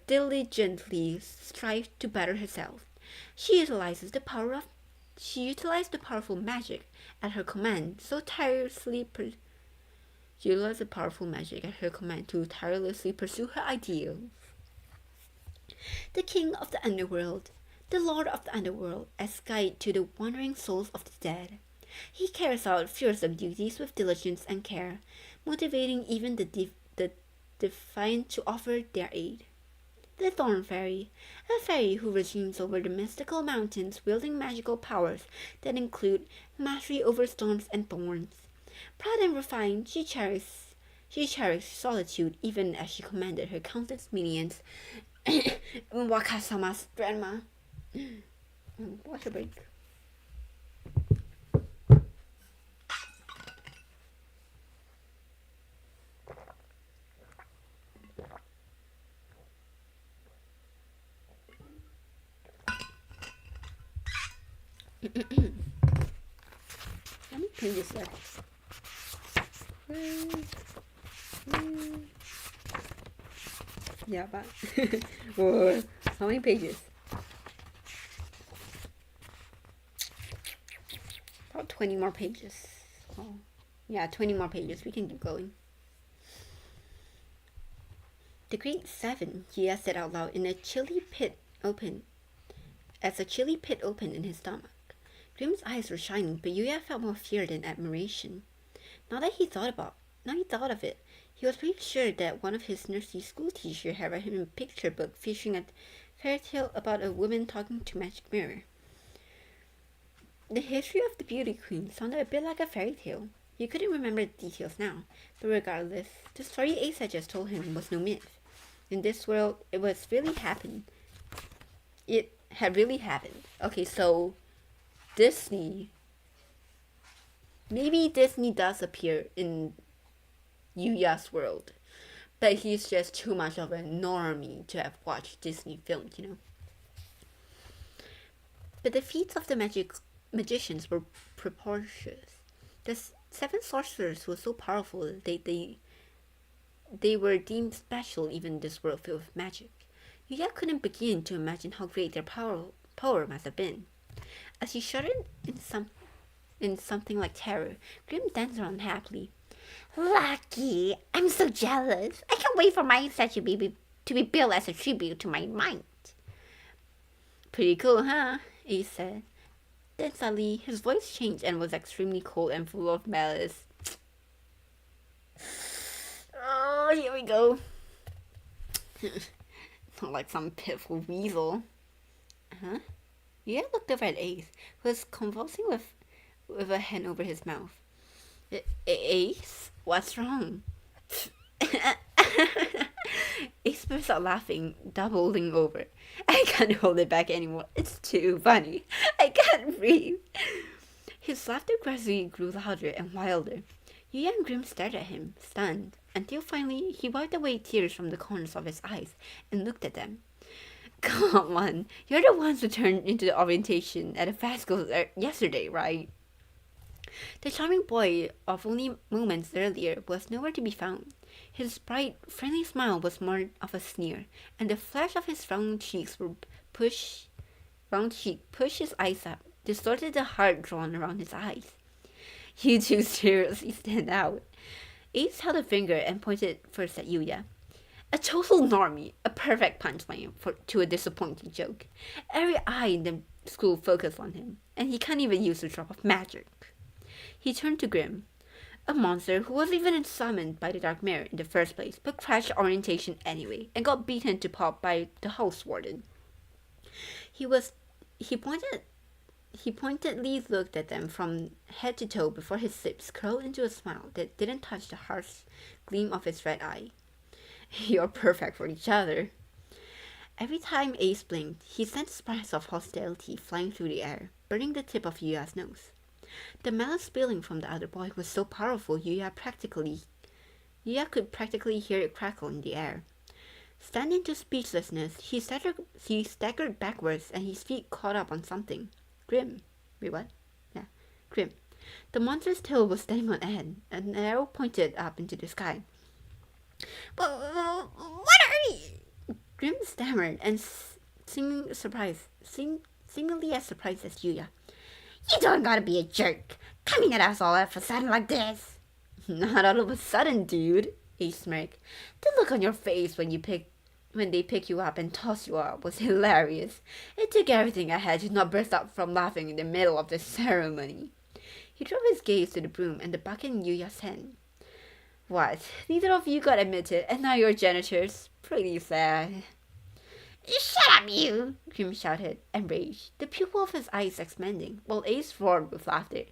diligently strive to better herself. She utilized the powerful magic at her command to tirelessly pursue her ideals. The King of the Underworld, the Lord of the Underworld, as guide to the wandering souls of the dead. He carries out fearsome duties with diligence and care, motivating even the defiant to offer their aid. The Thorn Fairy, a fairy who regimes over the mystical mountains wielding magical powers that include mastery over storms and thorns. Proud and refined, she cherished solitude even as she commanded her countless minions in Wakasama's grandma. Water break. How many pages left? Yeah, but whoa, how many pages? About 20 more pages. Oh, yeah, 20 more pages. We can keep going. The Great Seven, Yuya said out loud in a chilly pit opened. As a chilly pit opened in his stomach. Grimm's eyes were shining, but Yuya felt more fear than admiration. Now he thought of it, he was pretty sure that one of his nursery school teachers had read him a picture book featuring a fairy tale about a woman talking to a magic mirror. The history of the Beauty Queen sounded a bit like a fairy tale. He couldn't remember the details now, but regardless, the story Ace had just told him was no myth. In this world, it had really happened. Okay, so Disney. Maybe Disney does appear in Yuya's world, but he's just too much of a normie to have watched Disney films, you know. But the feats of the magicians were preposterous. The seven sorcerers were so powerful they were deemed special even in this world filled with magic. Yuya couldn't begin to imagine how great their power must have been. As he shuddered in something like terror, Grim danced around happily. Lucky! I'm so jealous. I can't wait for my statue to be built as a tribute to my mind. Pretty cool, huh? Ace said. Then suddenly, his voice changed and was extremely cold and full of malice. Oh, here we go. Not like some pitiful weasel. Huh? Yeah, looked over at Ace, who was convulsing with a hand over his mouth. Ace? What's wrong? Ace burst out laughing, doubling over. I can't hold it back anymore. It's too funny. I can't breathe. His laughter gradually grew louder and wilder. Yuya and Grim stared at him, stunned, until finally he wiped away tears from the corners of his eyes and looked at them. Come on, you're the ones who turned into the orientation at the festival yesterday, right? The charming boy of only moments earlier was nowhere to be found. His bright, friendly smile was more of a sneer, and the flash of his round cheek pushed his eyes up, distorted the heart drawn around his eyes. You two seriously stand out. Ace held a finger and pointed first at Yuya. A total normie, a perfect punchline to a disappointing joke. Every eye in the school focused on him, and he can't even use a drop of magic. He turned to Grim, a monster who wasn't even summoned by the Dark Mirror in the first place, but crashed orientation anyway, and got beaten to pulp by the house warden. He pointedly looked at them from head to toe before his lips curled into a smile that didn't touch the harsh gleam of his red eye. You're perfect for each other. Every time Ace blinked, he sent sparks of hostility flying through the air, burning the tip of Yuya's nose. The malice spilling from the other boy was so powerful Yuya could practically hear it crackle in the air. Standing to speechlessness, he staggered backwards and his feet caught up on something. Grim. Wait, what? Yeah, Grim. The monster's tail was standing on end, an arrow pointed up into the sky. What are you? Grim stammered and seemingly as surprised as Yuya. You don't gotta be a jerk, coming at us all of a sudden like this. Not all of a sudden, dude, Ace smirked. The look on your face when they pick you up and toss you up was hilarious. It took everything I had to not burst out from laughing in the middle of the ceremony. He drove his gaze to the broom and the bucket in Yuya's hand. What? Neither of you got admitted, and now you're janitors? Pretty sad. Shut up, you! Grim shouted, enraged, the pupil of his eyes expanding, while Ace roared with laughter.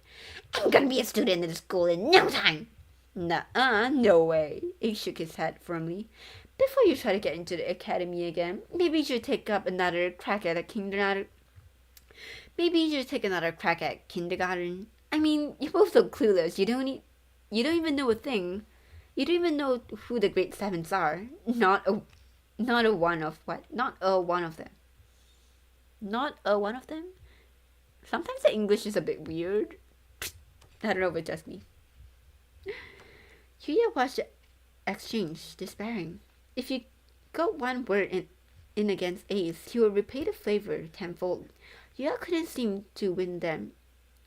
I'm gonna be a student in the school in no time! Nuh-uh, no way. Ace shook his head firmly. Before you try to get into the academy again, maybe you should take another crack at kindergarten. I mean, you're both so clueless. You don't even know a thing. You don't even know who the Great Sevens are. Not a one of them. Sometimes the English is a bit weird. I don't know if it's just me. Yuya watched the exchange, despairing. If you got one word in against Ace, he would repay the flavor tenfold. Yuya couldn't seem to win them.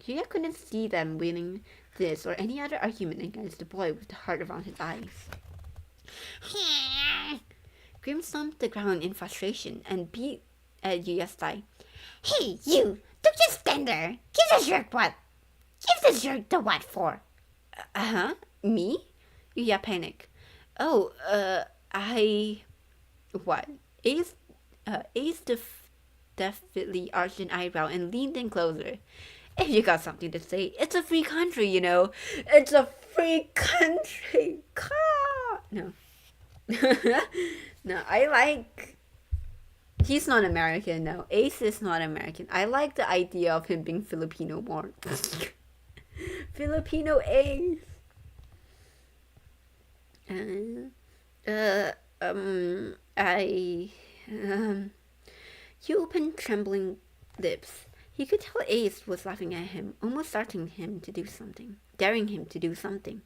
Yuya couldn't see them winning this or any other argument against the boy with the heart around his eyes. Grim stomped the ground in frustration and beat at Yuya's thigh. Hey, you! Don't just stand there! Give this jerk what? Give this jerk the what for? Uh-huh? Me? Yuya panicked. Oh, What? Ace definitely arched an eyebrow and leaned in closer. If you got something to say, it's a free country, you know. It's a free country. No. No, I like... He's not American, no. Ace is not American. I like the idea of him being Filipino more. Filipino Ace. He opened trembling lips. He could tell Ace was laughing at him, almost starting him to do something, daring him to do something.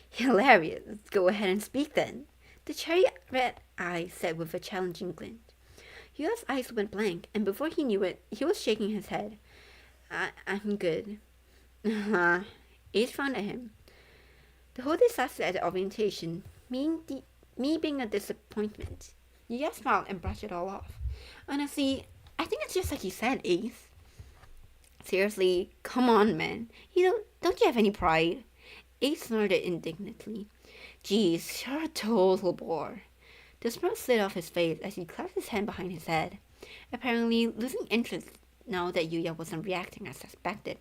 Hilarious. Go ahead and speak then. The cherry red eye said with a challenging glint. Yuya's eyes went blank, and before he knew it, he was shaking his head. I'm good. Ace frowned at him. The whole disaster at the orientation, me being a disappointment. Yuya smiled and brushed it all off. Honestly, I think it's just like you said, Ace. Seriously, come on, man. Don't you have any pride? Ace snorted indignantly. Geez, you're a total bore. The smile slid off his face as he clasped his hand behind his head, apparently losing interest now that Yuya wasn't reacting as suspected.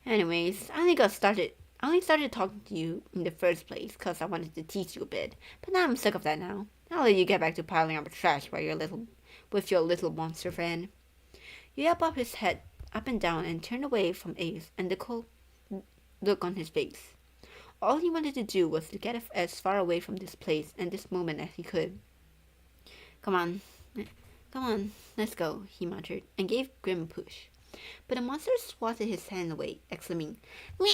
Anyways, I only started talking to you in the first place because I wanted to teach you a bit, but now I'm sick of that now. I'll let you get back to piling up trash with your little monster friend. Yuya bobbed his head up and down and turned away from Ace and the cold look on his face. All he wanted to do was to get as far away from this place and this moment as he could. Come on, let's go, he muttered, and gave Grim a push. But the monster swatted his hand away, exclaiming, You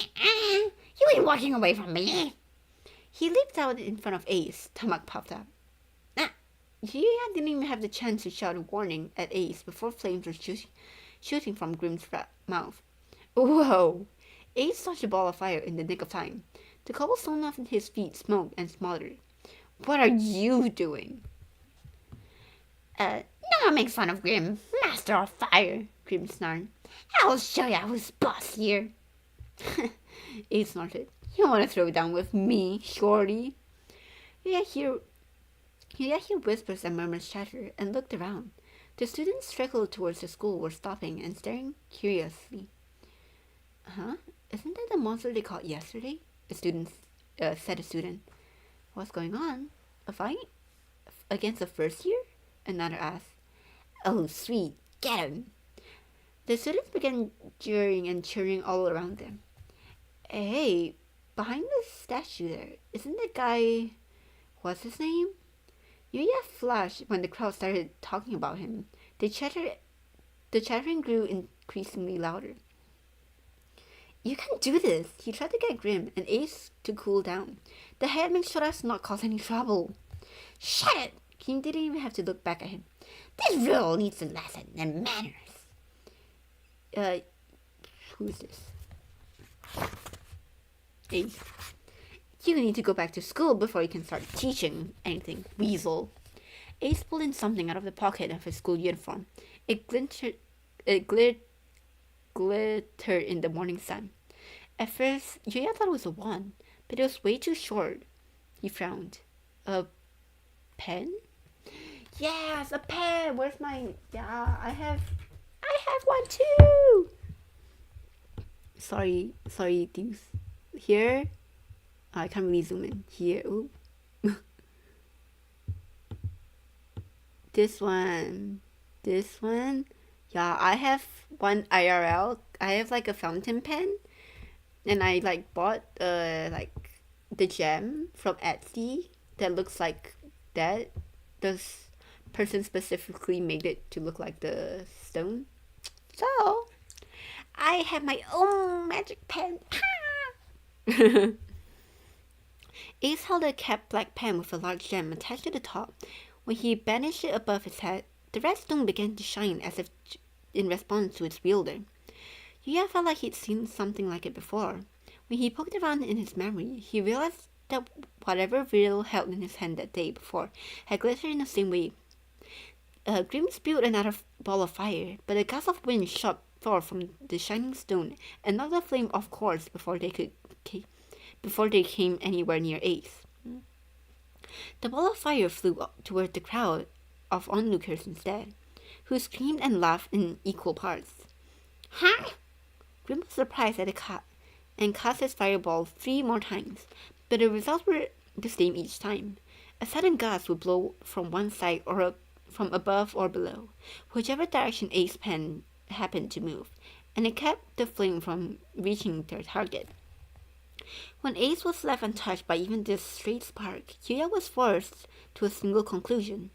ain't walking away from me! He leaped out in front of Ace, stomach puffed up. Yuya didn't even have the chance to shout a warning at Ace before flames were shooting from Grim's mouth. Whoa! Ace dodged a ball of fire in the nick of time. The cobblestone off his feet smoked and smoldered. What are you doing? Now make fun of Grim, master of fire, Grim snarled. I'll show ya who's boss here. Ace snorted. You want to throw down with me, shorty? Yuya hear whispers and murmurs chatter and looked around. The students trickled towards the school were stopping and staring curiously. Huh? Isn't that the monster they caught yesterday? Said a student. What's going on? A fight? Against a first year? Another asked. Oh, sweet. Get him. The students began jeering and cheering all around them. Hey, behind the statue there, isn't that guy... What's his name? Yuya flashed when the crowd started talking about him. The chattering grew increasingly louder. You can do this! He tried to get Grim and Ace to cool down. The head makes sure us not cause any trouble. Shut it! Kim didn't even have to look back at him. This rule needs a lesson in manners. Who's this? Ace. You need to go back to school before you can start teaching anything, weasel. Ace pulled in something out of the pocket of his school uniform. It glittered in the morning sun. At first, Yuya thought it was a wand, but it was way too short. He frowned. A pen? Yes, a pen! Where's mine? Yeah, I have one too! Sorry, things. Here? I can't really zoom in. Here, ooh. This one. Yeah, I have one IRL. I have like a fountain pen, and I bought the gem from Etsy that looks like that. This person specifically made it to look like the stone. So I have my own magic pen. Ace held a capped black pen with a large gem attached to the top. When he banished it above his head, the red stone began to shine as if in response to its wielder. Yuya felt like he'd seen something like it before. When he poked around in his memory, he realized that whatever Viril held in his hand that day before had glittered in the same way. Grim spewed another ball of fire, but a gust of wind shot forth from the shining stone and knocked the flame off course before they came anywhere near Ace. The ball of fire flew toward the crowd of onlookers instead, who screamed and laughed in equal parts. Huh? Grim was surprised at the cut and cast his fireball 3 more times, but the results were the same each time. A sudden gust would blow from one side or from above or below, whichever direction Ace's pen happened to move, and it kept the flame from reaching their target. When Ace was left untouched by even this stray spark, Yuya was forced to a single conclusion.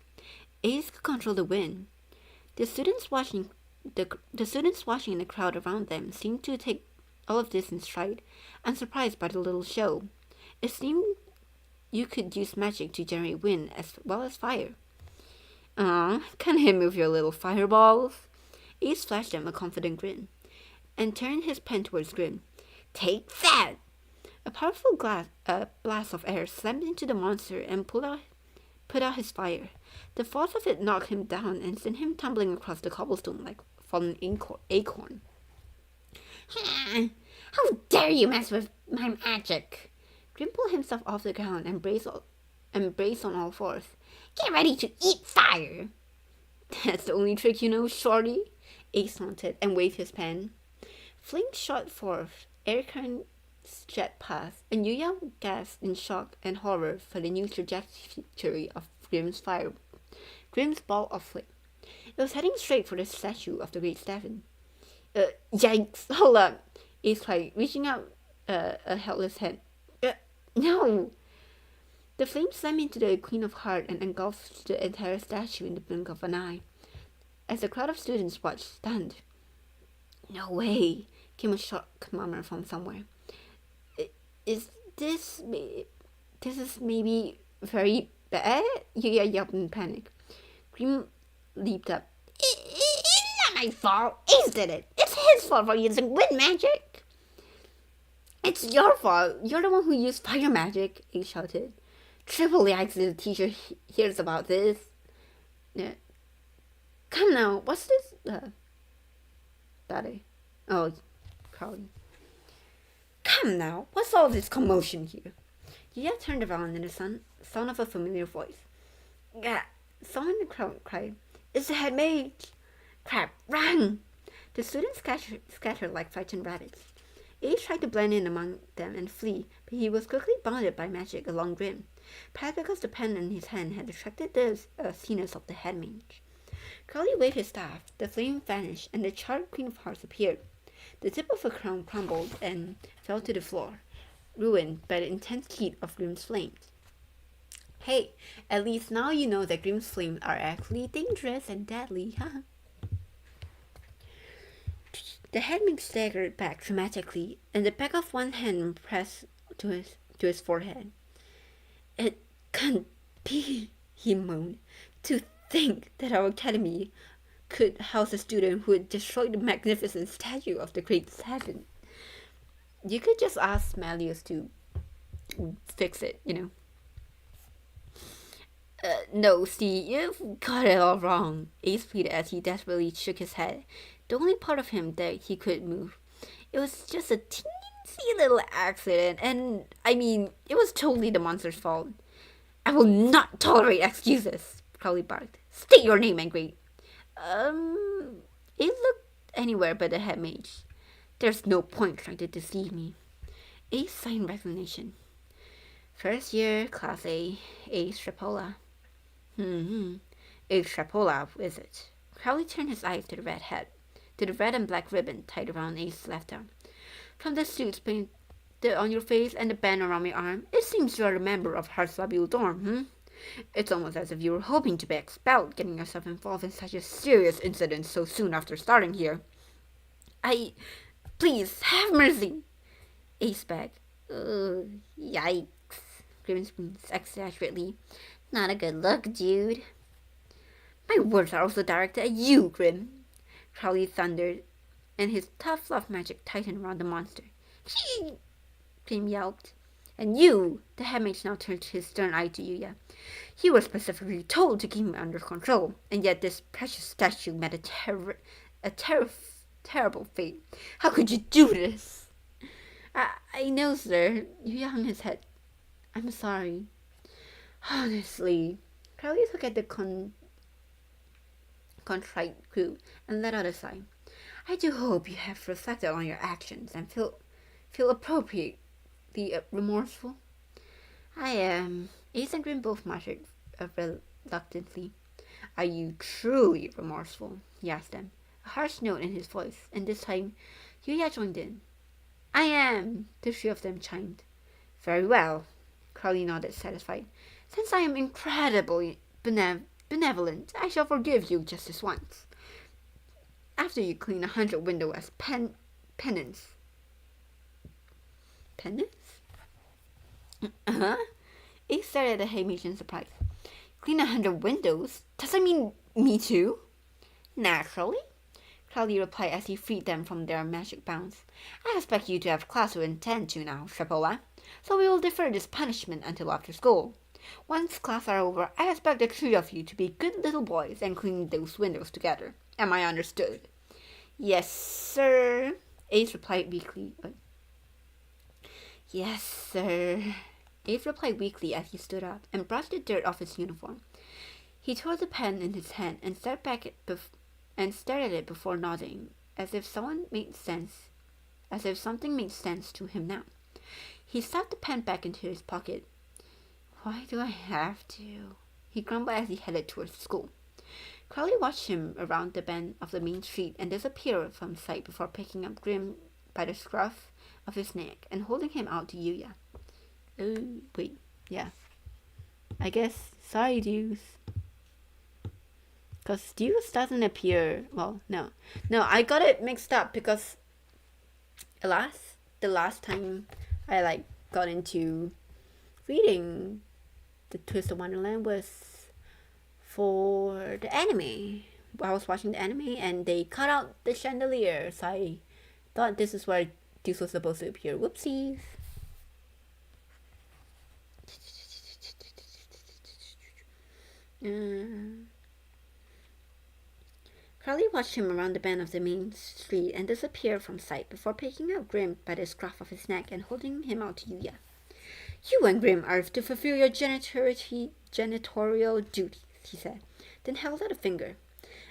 Ace could control the wind. The students watching in the crowd around them seemed to take all of this in stride, unsurprised by the little show. It seemed you could use magic to generate wind as well as fire. Can't hit me with your little fireballs. Ace flashed them a confident grin, and turned his pen towards Grim. Take that! A powerful blast of air slammed into the monster and put out his fire. The force of it knocked him down and sent him tumbling across the cobblestone like a fallen acorn. How dare you mess with my magic? Grim pulled himself off the ground and braced on all fours. Get ready to eat fire! That's the only trick you know, shorty? Ace taunted and waved his pen. Flames shot forth, air currents jet past, and Yuya gasped in shock and horror for the new trajectory of Grim's ball of flame. It was heading straight for the statue of the Great Stefan. Yikes! Hold up! Ace cried, reaching out a helpless hand. No! The flame slammed into the Queen of Hearts and engulfed the entire statue in the blink of an eye, as a crowd of students watched, stunned. No way! Came a shocked murmur from somewhere. This is maybe very bad? Yuya yelped in panic. Grim leaped up. It's not my fault. Ace did it. It's his fault for using wind magic. It's your fault. You're the one who used fire magic, Ace shouted. Triple yikes if the teacher hears about this. Yeah. Come now, what's this? Daddy. Oh, Crowley. Come now, what's all this commotion here? Yuya turned around in the sound of a familiar voice. Yeah, someone in the crowd cried, It's the head mage! Crap, run! The students scattered like frightened rabbits. Ace tried to blend in among them and flee, but he was quickly bounded by magic along Grim, perhaps because the pen in his hand had attracted the zealous of the head mage. Crowley waved his staff, the flame vanished, and the charred Queen of Hearts appeared. The tip of her crown crumbled and fell to the floor, ruined by the intense heat of Grim's flames. Hey, at least now you know that Grim's flames are actually dangerous and deadly, huh? The headmage staggered back dramatically, and the back of one hand pressed to his forehead. It can't be, he moaned. To think that our academy could house a student who had destroyed the magnificent statue of the Great Stefan. You could just ask Malleus to fix it, you know. No, see, you've got it all wrong, Ace pleaded as he desperately shook his head, the only part of him that he could move. It was just a teensy little accident, and, I mean, it was totally the monster's fault. I will not tolerate excuses, Crowley barked. State your name, Angry. It looked anywhere but the head mage. There's no point trying to deceive me. Ace signed resignation. First year, Class A, Ace Trapola. Ace Trapola, is it? Crowley turned his eyes to the red and black ribbon tied around Ace's left arm. From the suits painted on your face and the band around my arm, it seems you're a member of Heart's Labule Dorm, It's almost as if you were hoping to be expelled, getting yourself involved in such a serious incident so soon after starting here. Please, have mercy! Ace begged. Yikes, Grim screams exaggeratedly. Not a good look, dude. My words are also directed at you, Grim, Crowley thundered, and his tough love magic tightened around the monster. Grim yelped. And you, the headmage now turned his stern eye to Yuya. You were specifically told to keep him under control, and yet this precious statue met a terrible fate. How could you do this? I know, sir. Yuya hung his head. I'm sorry. Honestly. Crowley looked at the contrite crew and let out a sigh. I do hope you have reflected on your actions and feel appropriately remorseful. I am. Ace and Grim both muttered reluctantly. Are you truly remorseful? He asked them, a harsh note in his voice, and this time Yuya joined in. I am, the three of them chimed. Very well, Crowley nodded, satisfied. Since I am incredibly benevolent, I shall forgive you just this once. After you clean 100 windows as penance. Penance? Uh-huh. Ace stared at the headmage in surprise. Clean 100 windows? Does that mean me too? Naturally, Crowley replied as he freed them from their magic bounds. I expect you to have class to attend to now, Shapola, so we will defer this punishment until after school. Once class are over, I expect the three of you to be good little boys and clean those windows together. Am I understood? Yes, sir, Ace replied weakly. Yes, sir. Ace replied weakly as he stood up and brushed the dirt off his uniform. He tore the pen in his hand and stared at it before nodding, as if something made sense to him now. He stuffed the pen back into his pocket. Why do I have to? He grumbled as he headed towards school. Crowley watched him around the bend of the main street and disappear from sight before picking up Grim by the scruff of his neck and holding him out to Yuya. Oh, wait, yeah. I guess, sorry, Deuce. Because Deuce doesn't appear, well, no. No, I got it mixed up because the last time I, got into reading the twist of Wonderland was for the anime. I was watching the anime and they cut out the chandelier, so I thought this is where Deuce was supposed to appear. Whoopsies. Crowley watched him around the bend of the main street and disappear from sight before picking up Grim by the scruff of his neck and holding him out to Yuya. You and Grim are to fulfill your janitorial duties, he said, then held out a finger.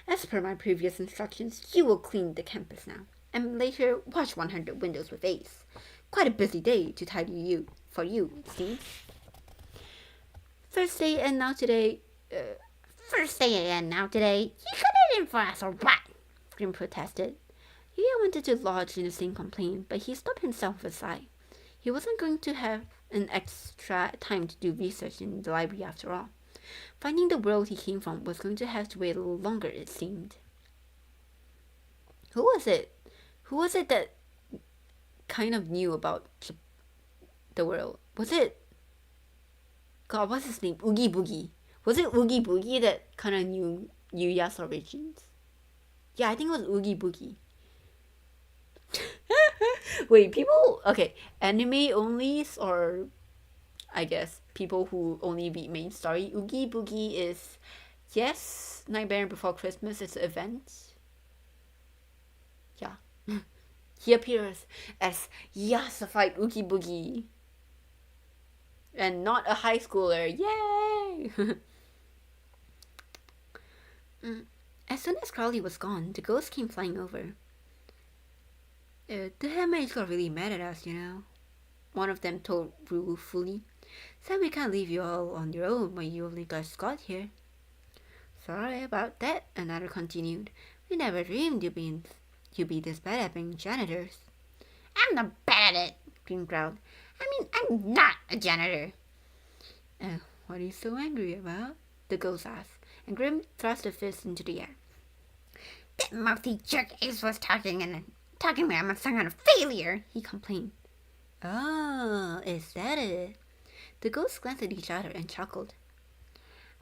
As per my previous instructions, you will clean the campus now, and later wash 100 windows with Ace. Quite a busy day to tidy you, for you, it seems. First day and now today, you cut it in for us or what? Grim protested. Yuya wanted to lodge in the same complaint, but he stopped himself with a sigh. He wasn't going to have an extra time to do research in the library after all. Finding the world he came from was going to have to wait a little longer, it seemed. Who was it? Who was it that kind of knew about the world? Was it... God, what's his name? Oogie Boogie. Was it Oogie Boogie that kind of knew Yuya's origins? Yeah, I think it was Oogie Boogie. Wait, people... Okay, anime onlys or... I guess people who only read main story. Oogie Boogie is... Yes, Nightmare Before Christmas is an event. Yeah. He appears as Yasified Oogie Boogie. And not a high schooler. Yay! As soon as Crowley was gone, the ghost came flying over. The headmage got really mad at us, you know. One of them told ruefully. Said we can't leave you all on your own when you only just got here. Sorry about that, another continued. We never dreamed you'd be this bad at being janitors. I'm not bad at it, Green growled. I mean, I'm not a janitor. What are you so angry about? The ghost asked, and Grim thrust a fist into the air. That mouthy jerk Ace was talking and talking about I'm some kind of failure, he complained. Oh, is that it? The ghosts glanced at each other and chuckled.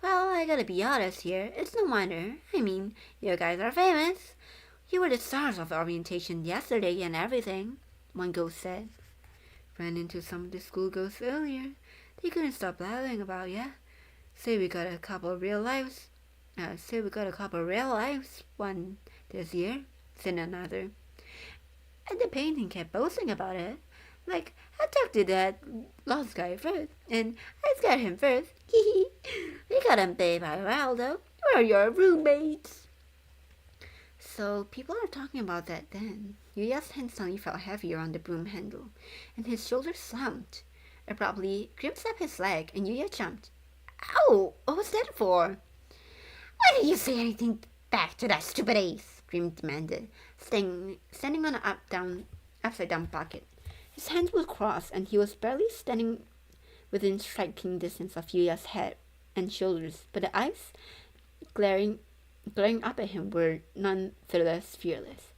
Well, I gotta be honest here. It's no wonder. I mean, you guys are famous. You were the stars of orientation yesterday and everything, one ghost said. Ran into some of the school ghosts earlier. They couldn't stop laughing about ya. Say we got a couple of real lives. One this year, said another. And the painting kept boasting about it. Like, I talked to that lost guy first, and I scared him first. We got him paid by a while, though. We're your roommates. So, people are talking about that then. Yuya's hand suddenly felt heavier on the broom handle, and his shoulders slumped. Abruptly, Grim slapped his leg, and Yuya jumped. Ow! What was that for? Why didn't you say anything back to that stupid ace? Grim demanded, standing on an upside down bucket. His hands were crossed, and he was barely standing within striking distance of Yuya's head and shoulders, but the eyes glaring up at him were none the less fearless.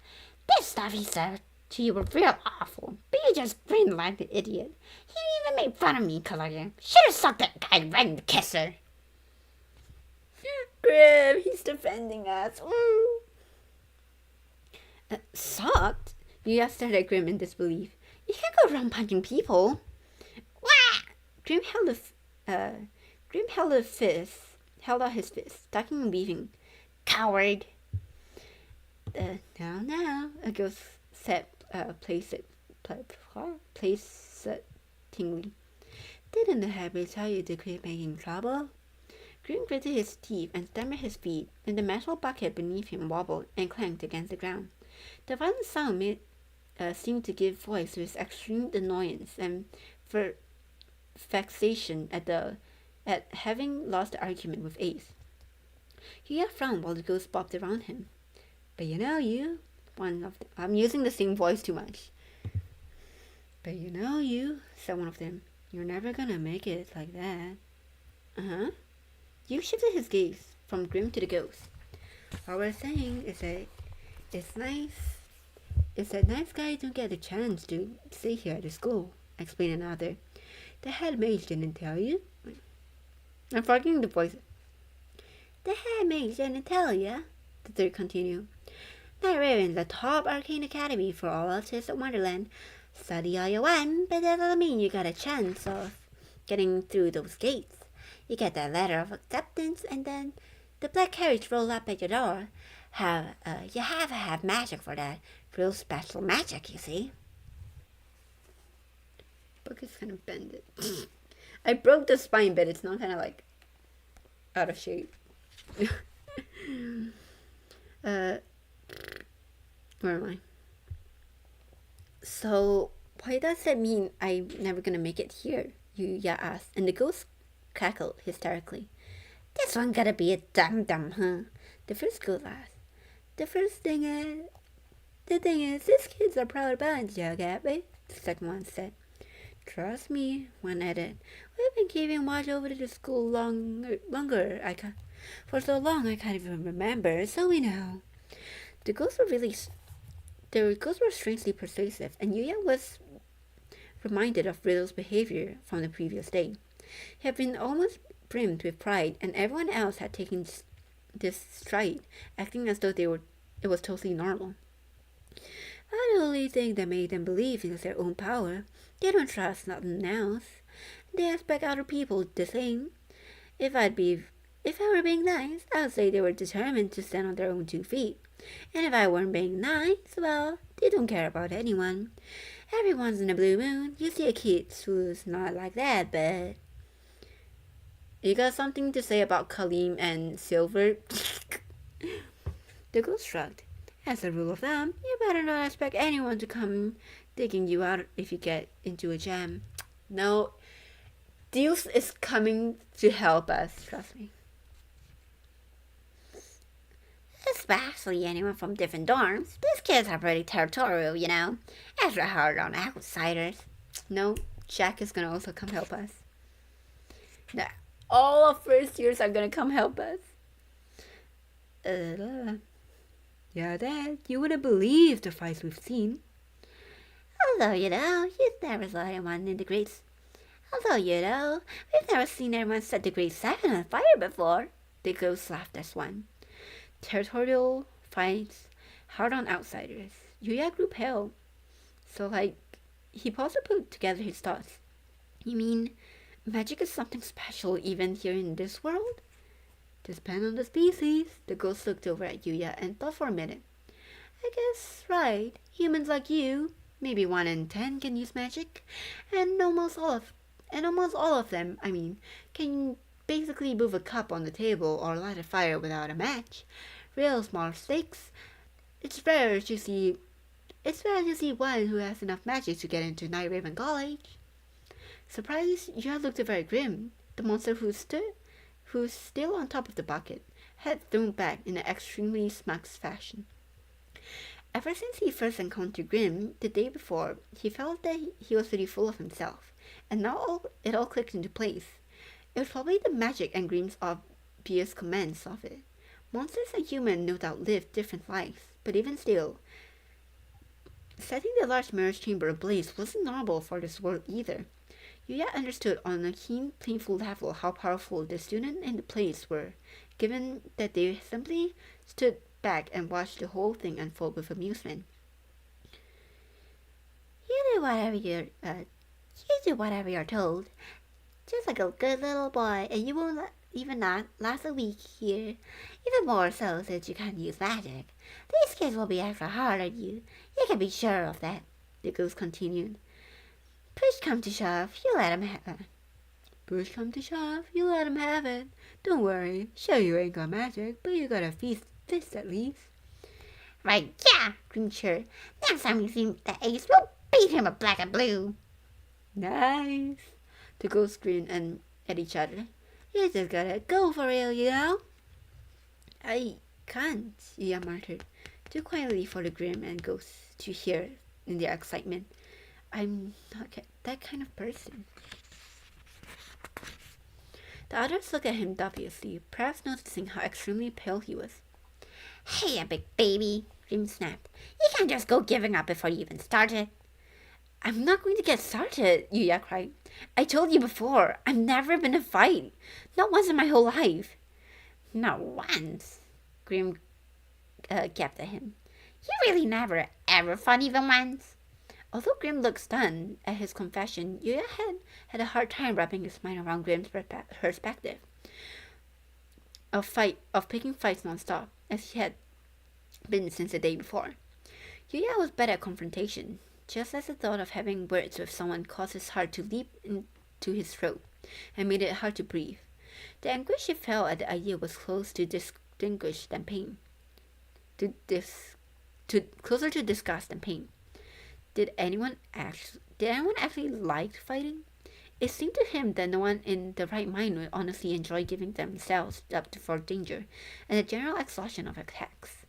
This stuff he said to you were real awful, but you just grinned like an idiot. He even made fun of me, Kalaya. Should have sucked that guy right in the kisser. Grim, he's defending us. Woo! Sucked? Yuya stared at Grim in disbelief. You can't go around punching people. Wah! Grim held out his fist, ducking and weaving. Coward! Now, a ghost said, playsettingly. Didn't the habit tell you to quit making trouble? Grim gritted his teeth and stamped his feet, and the metal bucket beneath him wobbled and clanked against the ground. The violent sound seemed to give voice to his extreme annoyance and vexation at having lost the argument with Ace. Yuya frowned while the ghosts bobbed around him. But I'm using the same voice too much. But said one of them, you're never gonna make it like that. Uh-huh. You shifted his gaze from Grim to the ghost. All we're saying is that it's nice guys don't get the chance to stay here at the school, explained another. The head mage didn't tell you? I'm forgetting the voice. The head mage didn't tell ya, the third continued. Night Raven's the top arcane academy for all artists at Wonderland. Study all you want, but that doesn't mean you got a chance of getting through those gates. You get that letter of acceptance, and then the black carriage roll up at your door. You have to have magic for that. Real special magic, you see. Book is kind of bended. I broke the spine, but it's not kind of like out of shape. Where am I? So, why does that mean I'm never gonna make it here? Yuya asked, and the ghost cackled hysterically. This one gotta be a dum-dum, huh? The first ghost laughed. The thing is, these kids are proud bunch, you get me? The second one said. Trust me, one added. We've been keeping watch over the school longer. For so long I can't even remember, so we know. The ghosts were strangely persuasive, and Yuya was reminded of Riddle's behavior from the previous day. He had been almost brimmed with pride, and everyone else had taken this stride, acting as though it was totally normal. I the only thing that made them believe is their own power. They don't trust nothing else. They expect other people the same. If I were being nice, I would say they were determined to stand on their own 2 feet. And if I weren't being nice, well, they don't care about anyone. Every once in a blue moon, you see a kid who's not like that, but... You got something to say about Kaleem and Silver? The ghost shrugged. As a rule of thumb, you better not expect anyone to come digging you out if you get into a jam. No, Deuce is coming to help us, trust me. Especially anyone from different dorms. These kids are pretty territorial, you know. Extra hard on outsiders. No, Jack is gonna also come help us. No, all of first years are gonna come help us. Yeah, Dad, you wouldn't believe the fights we've seen. Although, you've never saw anyone in the grades. We've never seen anyone set the grade 7 on fire before. The ghost laughed as one. Territorial fights, hard on outsiders. Yuya grew pale. So, he paused to put together his thoughts. You mean magic is something special even here in this world? Depends on the species. The ghost looked over at Yuya and thought for a minute. I guess, right. Humans like you, maybe 1 in 10 can use magic, and almost all of them, can basically move a cup on the table or light a fire without a match. Real small stakes. It's rare to see one who has enough magic to get into Night Raven College. Surprised, Yuya looked very grim. The monster who's still on top of the bucket, head thrown back in an extremely smug fashion. Ever since he first encountered Grim the day before, he felt that he was really full of himself, and now it all clicked into place. It was probably the magic and Grim's obvious comments of it. Monsters and humans no doubt live different lives, but even still, setting the large mirror's chamber ablaze wasn't normal for this world either. Yuya understood on a keen, painful level how powerful the students in the place were, given that they simply stood back and watched the whole thing unfold with amusement. You do whatever you're told, just like a good little boy, and you won't even not last a week here. Even more so since you can't use magic. These kids will be extra hard on you. You can be sure of that, the ghost continued. Push come to shove, you let him have it. Push come to shove, you let him have it. Don't worry, sure you ain't got magic, but you got a fist at least. Right, yeah, Grim cheered. Next time we see the ace, we'll beat him with black and blue. Nice. The ghosts grinned at each other. You just gotta go for it, you know? I can't, Yuya muttered, too quietly for the Grim and ghosts to hear in their excitement. I'm not that kind of person. The others looked at him dubiously, perhaps noticing how extremely pale he was. Hey, big baby, Grim snapped. You can't just go giving up before you even started. I'm not going to get started, Yuya cried. I told you before, I've never been in a fight. Not once in my whole life. Not once, Grim gasped at him. You really never ever fought even once? Although Grim looked stunned at his confession, Yuya had a hard time wrapping his mind around Grim's perspective of picking fights non-stop, as he had been since the day before. Yuya was bad at confrontation, just as the thought of having words with someone caused his heart to leap into his throat and made it hard to breathe. The anguish he felt at the idea was close to distinguish than pain. Closer to disgust than pain. Did anyone actually like fighting? It seemed to him that no one in the right mind would honestly enjoy giving themselves up for danger and the general exhaustion of attacks.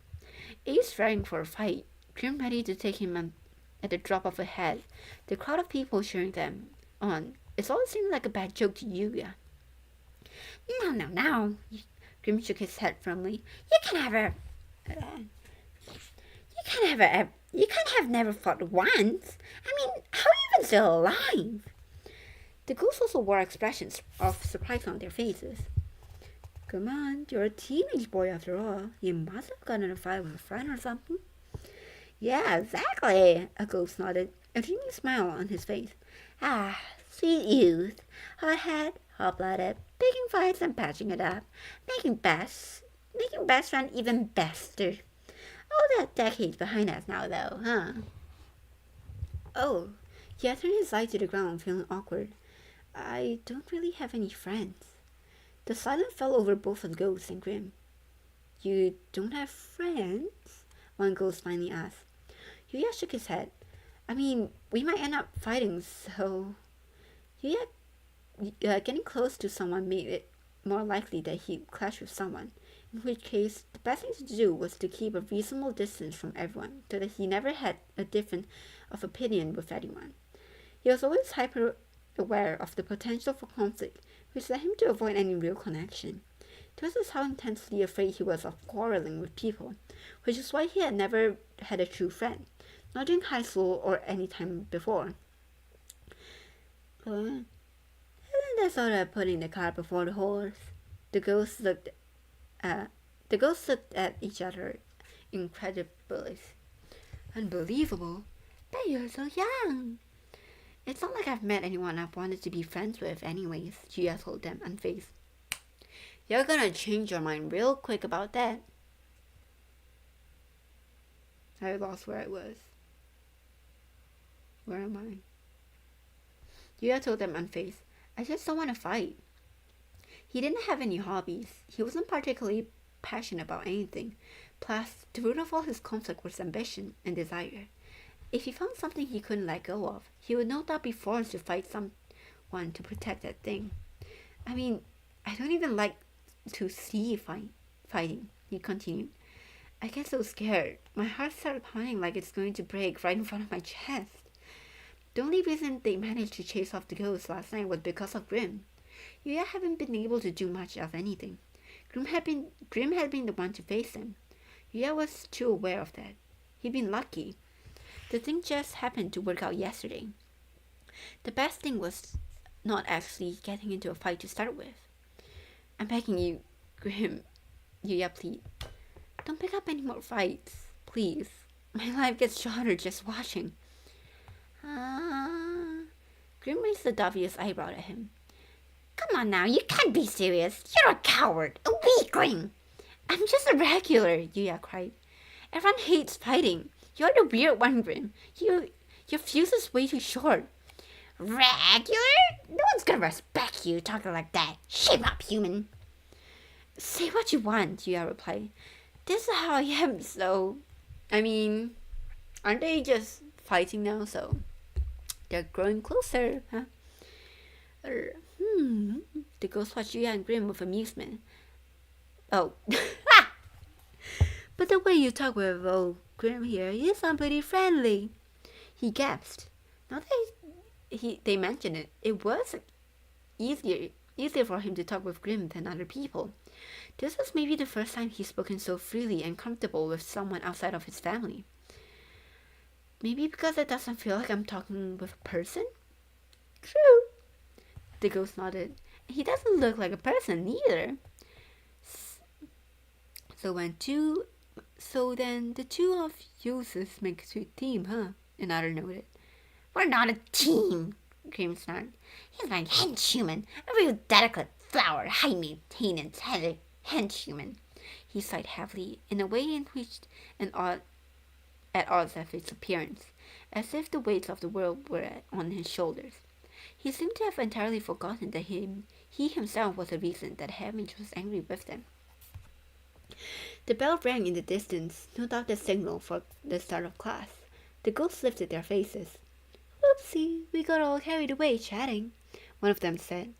Ace raring for a fight, Grim ready to take him at the drop of a hat, the crowd of people cheering them on. It all seemed like a bad joke to Yuya. No. Grim shook his head firmly. You can't have never fought once. How are you even still alive? The ghosts also wore expressions of surprise on their faces. Come on, you're a teenage boy after all. You must have gotten in a fight with a friend or something. Yeah, exactly, a ghost nodded, a dreamy smile on his face. Ah, sweet youth. Hot-head, hot-blooded, picking fights and patching it up, making best friend even bester. All that decades behind us now, though, huh? Oh, he had turned his eyes to the ground, feeling awkward. I don't really have any friends. The silence fell over both of Ghost and Grim. You don't have friends? One ghost finally asked. Yuya shook his head. We might end up fighting, so... Yuya getting close to someone made it more likely that he'd clash with someone, in which case the best thing to do was to keep a reasonable distance from everyone, so that he never had a difference of opinion with anyone. He was always hyper-aware of the potential for conflict, which led him to avoid any real connection. This is how intensely afraid he was of quarreling with people, which is why he had never had a true friend, not during high school or any time before. Isn't that sort of putting the cart before the horse? The ghosts looked at each other incredibly. Unbelievable. But you're so young. It's not like I've met anyone I've wanted to be friends with anyways, Julia told them, unfazed. You're gonna change your mind real quick about that. I lost where I was. Where am I? Julia told them, unfazed. I just don't want to fight. He didn't have any hobbies. He wasn't particularly passionate about anything. Plus, the root of all his conflict was ambition and desire. If he found something he couldn't let go of, he would no doubt be forced to fight someone to protect that thing. I mean, I don't even like to see fighting, he continued. I get so scared. My heart started pounding like it's going to break right in front of my chest. The only reason they managed to chase off the ghost last night was because of Grim. Yuya haven't been able to do much of anything. Grim had been the one to face him. Yuya was too aware of that. He'd been lucky. The thing just happened to work out yesterday. The best thing was not actually getting into a fight to start with. I'm begging you, Grim, Yuya pleaded. Don't pick up any more fights, please. My life gets shorter just watching. Grim raised a dubious eyebrow at him. Come on now, you can't be serious. You're a coward, a weakling. I'm just a regular, Yuya cried. Everyone hates fighting. You're the weird one, Grim. Your fuse is way too short. Regular? No one's gonna respect you talking like that. Shame up, human. Say what you want, Yuya replied. This is how I am, so... I mean, aren't they just fighting now, so... They're growing closer, huh? The ghost watched Yuya and Grim with amusement. Oh. But the way you talk with old Grim here, you sound pretty friendly. He gasped. Now that they mentioned it, it was easier for him to talk with Grim than other people. This was maybe the first time he's spoken so freely and comfortable with someone outside of his family. Maybe because it doesn't feel like I'm talking with a person? True. The ghost nodded. He doesn't look like a person either. So then the two of yous make a sweet team, huh? Another noted. We're not a team, Grim snarled. He's my henchman, a real delicate flower, high maintenance henchman. He sighed heavily, in a way in which at odds with his appearance, as if the weight of the world were on his shoulders. He seemed to have entirely forgotten that he himself was the reason that Hamish was angry with them. The bell rang in the distance, no doubt the signal for the start of class. The ghosts lifted their faces. Whoopsie, we got all carried away chatting, one of them said.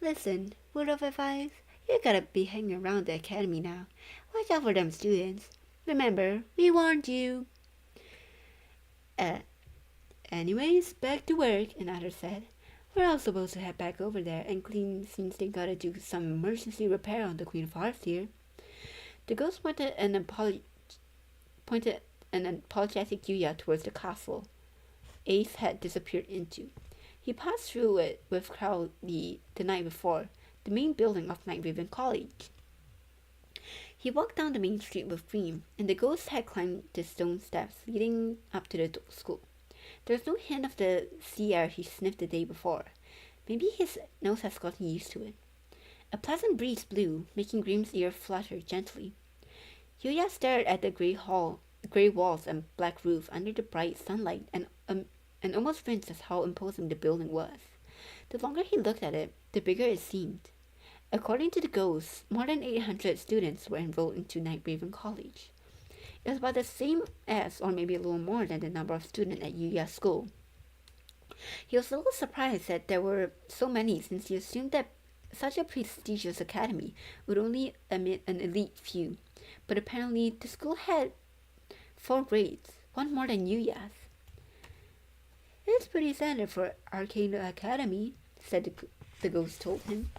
Listen, word of advice, you gotta be hanging around the academy now. Watch out for them students. Remember, we warned you. Anyways, back to work, another said. We're all supposed to head back over there and clean since they gotta do some emergency repair on the Queen of Hearts here. The ghost pointed an apologetic Yuya towards the castle Ace had disappeared into. He passed through it with Crowley the night before, the main building of Night Raven College. He walked down the main street with Dream, and the ghost had climbed the stone steps leading up to the school. There was no hint of the sea air he sniffed the day before. Maybe his nose has gotten used to it. A pleasant breeze blew, making Dream's ear flutter gently. Yuya stared at the grey walls and black roof under the bright sunlight and almost winced at how imposing the building was. The longer he looked at it, the bigger it seemed. According to the ghosts, more than 800 students were enrolled into Night Raven College. It was about the same as, or maybe a little more than, the number of students at Yuya's school. He was a little surprised that there were so many, since he assumed that such a prestigious academy would only admit an elite few. But apparently the school had 4 grades, one more than Yuya's. It's pretty standard for Arcane Academy, said the ghost told him.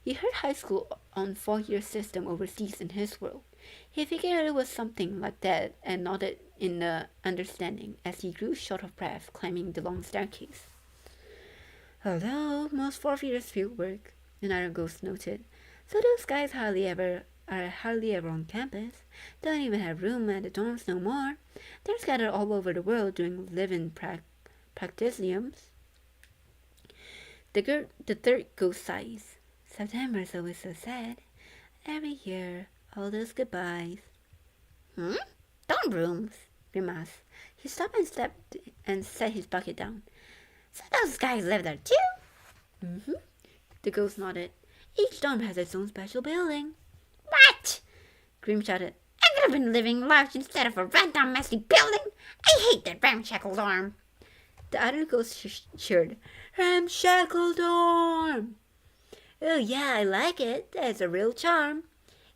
He heard high school on 4-year system overseas in his world. He figured it was something like that and nodded in understanding as he grew short of breath climbing the long staircase. Although most 4th-years field work, another ghost noted, so those guys are hardly ever on campus. Don't even have room at the dorms no more. They're scattered all over the world doing live-in practisiums. The third ghost sighs. September's always so sad. Every year, all those goodbyes. Dorm rooms? Grim asked. He stopped and set his bucket down. So those guys live there too? Mm-hmm. The ghost nodded. Each dorm has its own special building. What? Grim shouted. I could have been living large instead of a run-down messy building. I hate that ramshackle dorm. The other ghost cheered. Ramshackle dorm! Oh yeah, I like it. That's a real charm.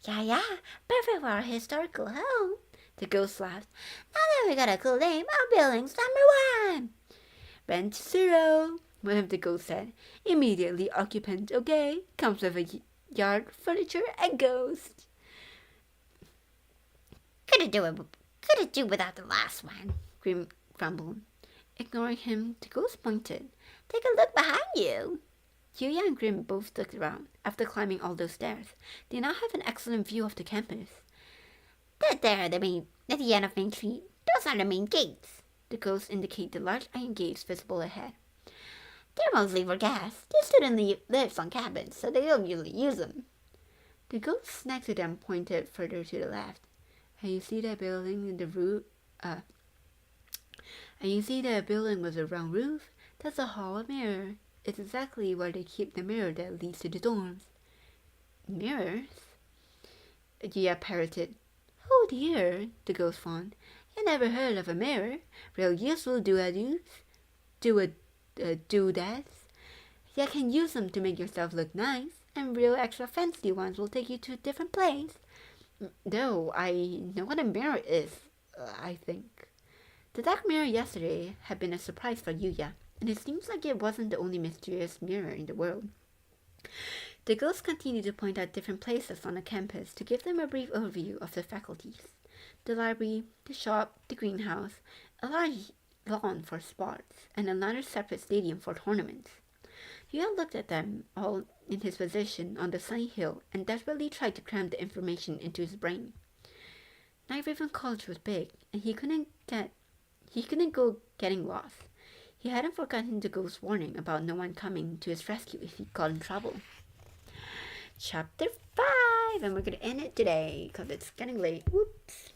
Yeah, perfect for our historical home. The ghost laughed. Now that we got a cool name, our building's #1. Rent 0, one of the ghosts said. Immediately occupant, okay? Comes with a yard, furniture, and ghost. Couldn't do without the last one. Grim grumbled. Ignoring him, the ghost pointed. Take a look behind you. Yuya and Grim both looked around. After climbing all those stairs, they now have an excellent view of the campus. That there at the end of Main Street. Those are the main gates. The ghosts indicate the large iron gates visible ahead. They're mostly for gas. The student lives on campus, so they don't usually use them. The ghost next to them pointed further to the left. And you see that building in the roof? And you see that building with a round roof? That's a hall of mirror. It's exactly where they keep the mirror that leads to the dorms. Mirrors? Yuya parroted. Oh dear, the ghost fawned. You never heard of a mirror? Real useful doodads. You can use them to make yourself look nice, and real extra fancy ones will take you to a different place. Though I know what a mirror is, I think. The dark mirror yesterday had been a surprise for Yuya, and it seems like it wasn't the only mysterious mirror in the world. The ghosts continued to point out different places on the campus to give them a brief overview of the faculties. The library, the shop, the greenhouse, a large lawn for sports, and another separate stadium for tournaments. Yuya looked at them all in his position on the sunny hill and desperately tried to cram the information into his brain. Night Raven College was big, and he couldn't go getting lost. He hadn't forgotten the ghost warning about no one coming to his rescue if he got in trouble. Chapter 5, and we're going to end it today because it's getting late. Whoops.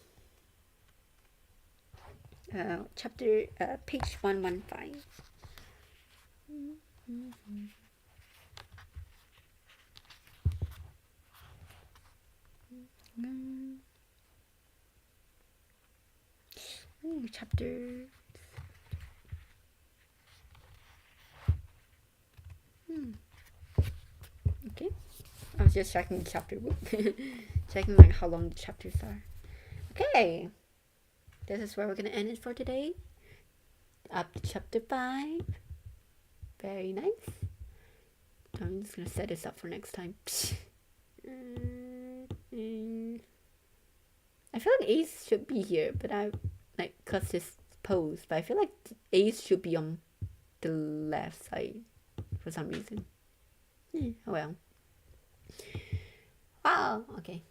Page 115. Chapter. Okay. I was just checking the chapter book. Checking like how long the chapters are. Okay. This is where we're gonna end it for today. Up to chapter 5. Very nice. I'm just gonna set this up for next time. I feel like Ace should be here, but I like cause his pose. But I feel like Ace should be on the left side for some reason. Oh well. Wow. Okay.